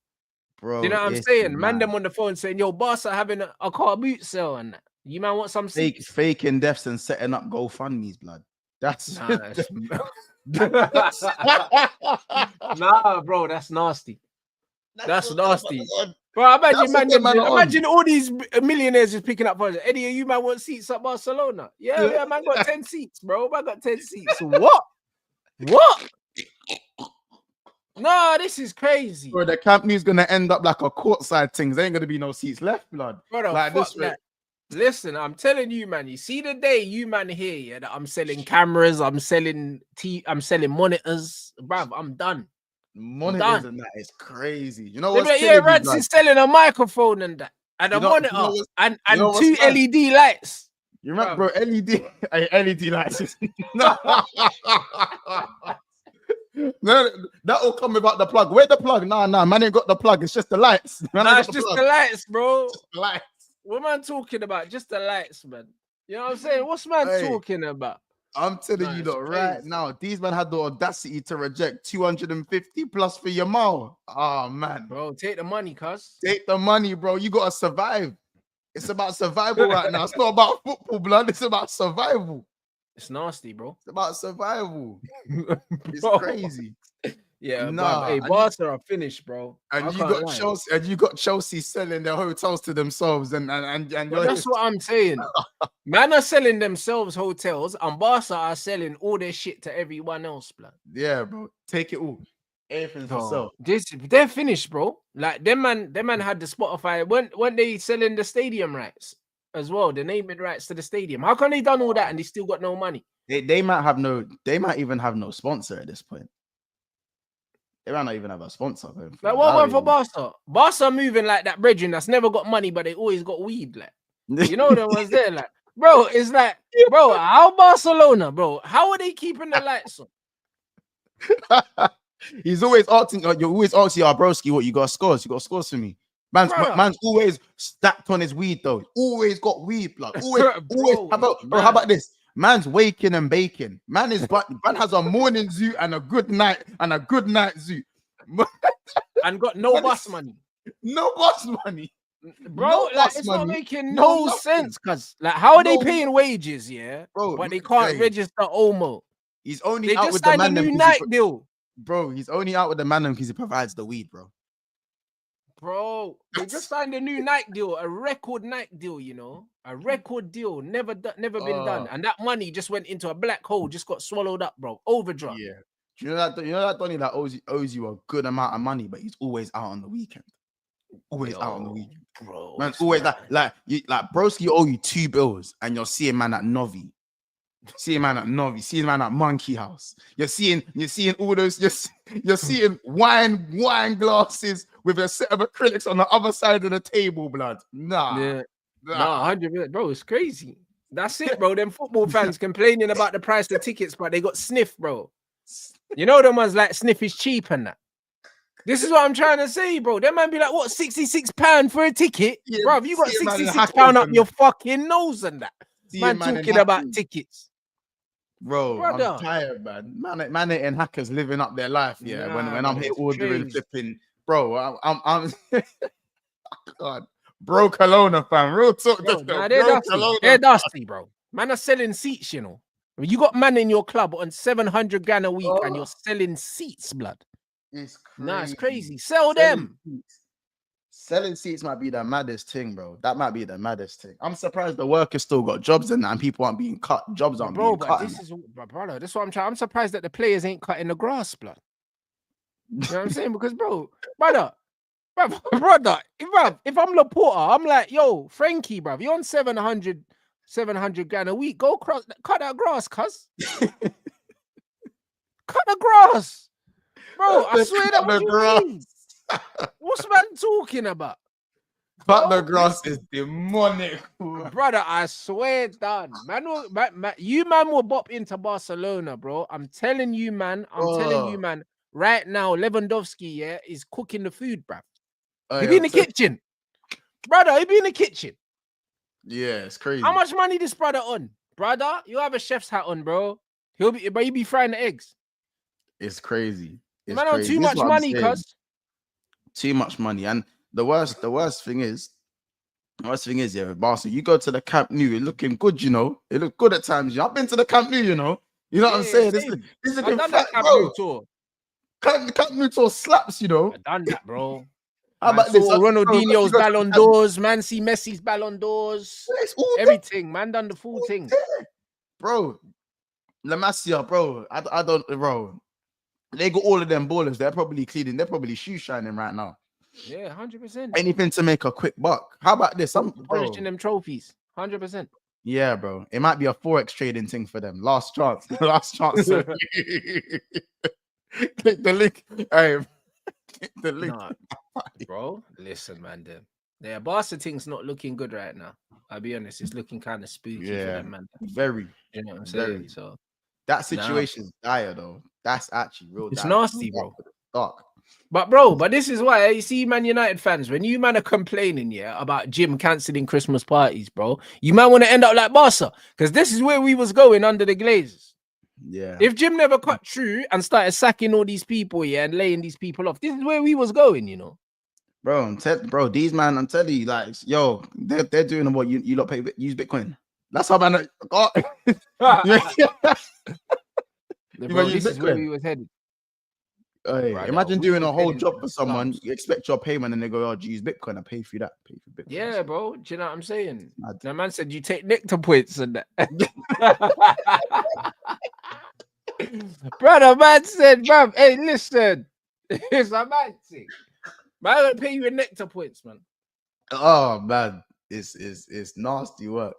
Bro, you know what I'm saying? Man, them on the phone saying, yo, boss are having a car boot sale and that. You man want some seats? Faking deaths and setting up GoFundMe's, blood. That's nah, bro, that's nasty. That's nasty. Bro, imagine all these millionaires just picking up phones. Eddie, you man want seats at Barcelona? Yeah, man got 10 seats, bro. Man got 10 seats. What? Nah, this is crazy. Bro, the Camp Nou's gonna end up like a courtside thing. There ain't gonna be no seats left, blood. Brother, like this way. Listen, I'm telling you, man. You see the day you man here, yeah, that I'm selling cameras, I'm selling monitors, bruv. I'm done. Monitors and that is crazy. You know what? Rants is selling a microphone and that, and a monitor, and 2 LED lights. You remember, bro? LED lights. No, that'll come without the plug. Where's the plug? Nah, man ain't got the plug. It's just the lights. It's just the lights, bro. Just the lights. What man talking about? Just the lights, man. You know what I'm saying? What's man talking about? I'm telling you that right now, these men had the audacity to reject 250 plus for Yamal. Oh man, bro, take the money, cuz. Take the money, bro. You gotta survive. It's about survival right now. It's not about football, blood. It's about survival. It's nasty, bro. It's about survival. It's crazy. Yeah, nah. Hey, Barca are finished, bro. And you got Chelsea selling their hotels to themselves, and that's what I'm saying. Man are selling themselves hotels, and Barca are selling all their shit to everyone else, blood. Yeah, bro. Take it all. Everything for sale. They're finished, bro. Like them man had the Spotify when they selling the stadium rights as well, the naming rights to the stadium. How come they done all that and they still got no money? They might even have no sponsor at this point. They might not even have a sponsor. Like what went for Barca? Barca moving like that brethren that's never got money, but they always got weed. Like, you know, there was there. Like, bro, it's like, bro, how Barcelona, bro? How are they keeping the lights on? He's always asking, you're always asking, broski, what you got scores? You got scores for me. Man's always stacked on his weed though. Always got weed, blood. Always. How about this? Man's waking and baking. Man has a morning zoo and a good night zoo. And got no bus money. No bus money. Bro, no like it's not making no sense. Cause like how are they paying wages, yeah? Bro, but they can't register Omo. He's only they out just with the signed man a new Nike deal. Bro, he's only out with the man because he provides the weed, bro. Bro, they just signed a new Nike deal, a record Nike deal, you know, a record deal, never been done, and that money just went into a black hole, just got swallowed up, bro. Overdraft. Yeah. Do you know that Donny that owes you a good amount of money, but he's always out on the weekend. Always out on the weekend, bro. Man, always like Broski owe you 2 bills, and you're seeing man at Novi. Seeing man at Novi, seeing man at Monkey House. You're seeing all those. You're seeing wine glasses with a set of acrylics on the other side of the table, blood. Nah, 100%, bro. It's crazy. That's it, bro. Them football fans complaining about the price of tickets, but they got sniff, bro. You know them ones like sniff is cheap and that. This is what I'm trying to say, bro. That man be like, what, £66 for a ticket? Yeah, bro, you got £66 up your fucking nose and that. Man talking about tickets. Bro, brother. I'm tired, man. Man and hackers living up their life, yeah. When I'm here ordering, flipping, bro, I'm God, bro, Kelowna fan, real talk. Bro, they're dusty, bro. Man are selling seats, you know. You got man in your club on 700 grand a week, and you're selling seats, blood. It's crazy. Nah, it's crazy. Sell them. Selling seats might be the maddest thing, bro. That might be the maddest thing. I'm surprised the workers still got jobs in that and people aren't being cut. Jobs aren't being cut. Brother, that's what I'm trying. I'm surprised that the players ain't cutting the grass, blood. You know what I'm saying? Because, brother, if I'm Laporta, I'm like, yo, Frankie, bro, you're on 700 grand a week. Go cut that grass, cuz. Cut the grass. Bro, I swear that was you. What's man talking about? Cut the grass is demonic, brother. I swear, done. You will bop into Barcelona, bro. I'm telling you, man. Right now, Lewandowski, yeah, is cooking the food, bro. He be in the kitchen, brother. He be in the kitchen. Yeah, it's crazy. How much money this brother on, brother? You have a chef's hat on, bro. He be frying the eggs. It's crazy. It's man, crazy. Too much money, cuz. Too much money, and the worst thing is, yeah, with Barca, you go to the Camp Nou, you're looking good, you know. It looked good at times. I've been to the Camp Nou, you know. You know what I'm saying? This is I've done that Camp Nou tour. Camp Nou tour slaps, you know. I've done that, bro. How about this? Ronaldinho's Ballon d'Ors, man. See Messi's Ballon d'Ors. Everything, man. Done the full thing, bro. La Masia, bro. I don't, bro. They got all of them ballers. They're probably cleaning. They're probably shoe shining right now. Yeah, 100%. Anything to make a quick buck. How about this? I'm polishing them trophies. 100%. Yeah, bro. It might be a forex trading thing for them. Last chance. Last chance. Click the link. Click the link. Nah, bro, listen, man. The Barca thing's not looking good right now. I'll be honest. It's looking kind of spooky for them, man. Very. You know what I'm saying? So that situation's dire, though. That's actually real. It's nasty, bro. Dark. But this is why you see, Man United fans, when you man are complaining, yeah, about Jim cancelling Christmas parties, bro, you might want to end up like Barca, because this is where we was going under the Glazers. Yeah. If Jim never cut through and started sacking all these people, yeah, and laying these people off, this is where we was going, you know. Bro, these man, I'm telling you, like, yo, they're doing what you lot use Bitcoin. That's how man. Bro, this is where we was headed. Hey, right, imagine doing a whole job for someone, you expect your payment, and they go, "Oh, use Bitcoin, I pay for that." Pay for Bitcoin. Yeah, bro. Do you know what I'm saying? The man said you take nectar points and that. Brother, man said, "Bruv, hey, listen, it's a man thing. Man, I'm gonna pay you in nectar points, man." Oh man, it's nasty work.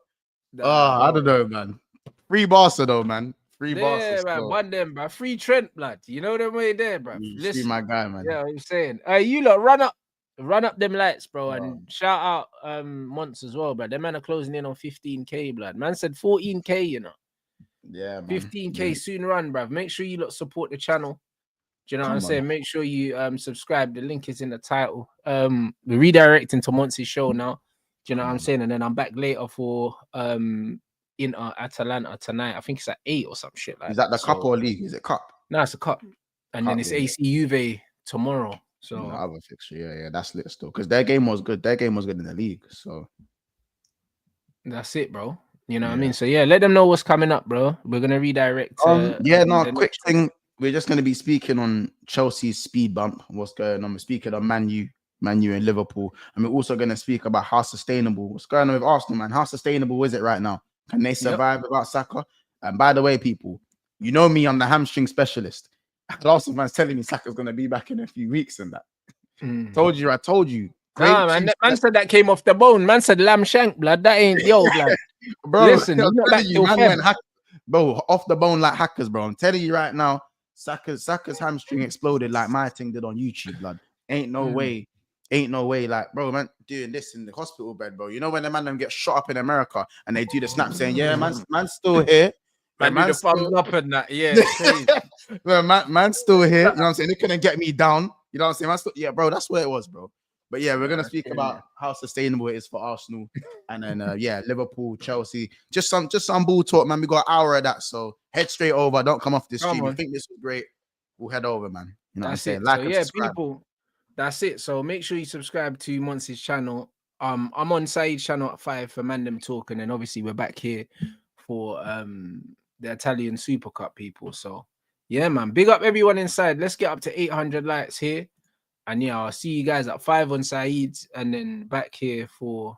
I don't know, man. Free Barca though, man. Free Barca. Yeah, man. One them, bro. Free Trent, blood. You know them way there, bro. Free my guy, man. Yeah, I'm saying. You lot run up them lights, bro, and shout out MONTS as well, bro. Them man are closing in on 15k, blood. Man said 14k, you know. Yeah, man. 15k soon run, bruv. Make sure you lot support the channel. Do you know what I'm saying? Make sure you subscribe. The link is in the title. We're redirecting to Monts' show now. Do you know what I'm saying? And then I'm back later for Inter Atalanta tonight. I think it's at 8 or some shit like that. Is that the cup or league? Is it cup? No, it's a cup. And then it's AC Juve tomorrow. So the other fixture, yeah, that's lit still. Because their game was good. Their game was good in the league. So that's it, bro. You know what I mean? So yeah, let them know what's coming up, bro. We're gonna redirect. Quick thing. we're just going to be speaking on Chelsea's speed bump, what's going on. We're speaking on Man U and Liverpool. And we're also going to speak about how sustainable, what's going on with Arsenal, man. How sustainable is it right now? Can they survive without Saka? And by the way, people, you know me, I'm the hamstring specialist. Arsenal man's telling me Saka's going to be back in a few weeks and that. I told you. Nah, man, man said that came off the bone. Man said lamb shank, blood. That ain't yo, blood. Bro, listen, he's not back till Feb. Bro, off the bone like hackers, bro. I'm telling you right now, Saka's hamstring exploded like my thing did on YouTube, blood. Ain't no way. Like, bro, man, doing this in the hospital bed, bro. You know when the man them get shot up in America and they do the snap saying, yeah, man's still here. Man, do the thumbs up and that. Yeah, crazy. man's still here. You know what I'm saying? They couldn't get me down. You know what I'm saying? Yeah, bro, that's where it was, bro. But yeah, we're gonna speak about how sustainable it is for Arsenal, and then Liverpool, Chelsea. Just some ball talk, man. We got an hour of that, so head straight over. Don't come off this stream. You think this was great? We'll head over, man. You know what I'm saying? Like and subscribe. People, that's it. So make sure you subscribe to MONTS' channel. I'm on Saeed's channel at 5 for Mandem Talk, and then obviously we're back here for the Italian Super Cup people. So yeah, man, big up everyone inside. Let's get up to 800 likes here. And yeah, I'll see you guys at 5 on Saeed's, and then back here for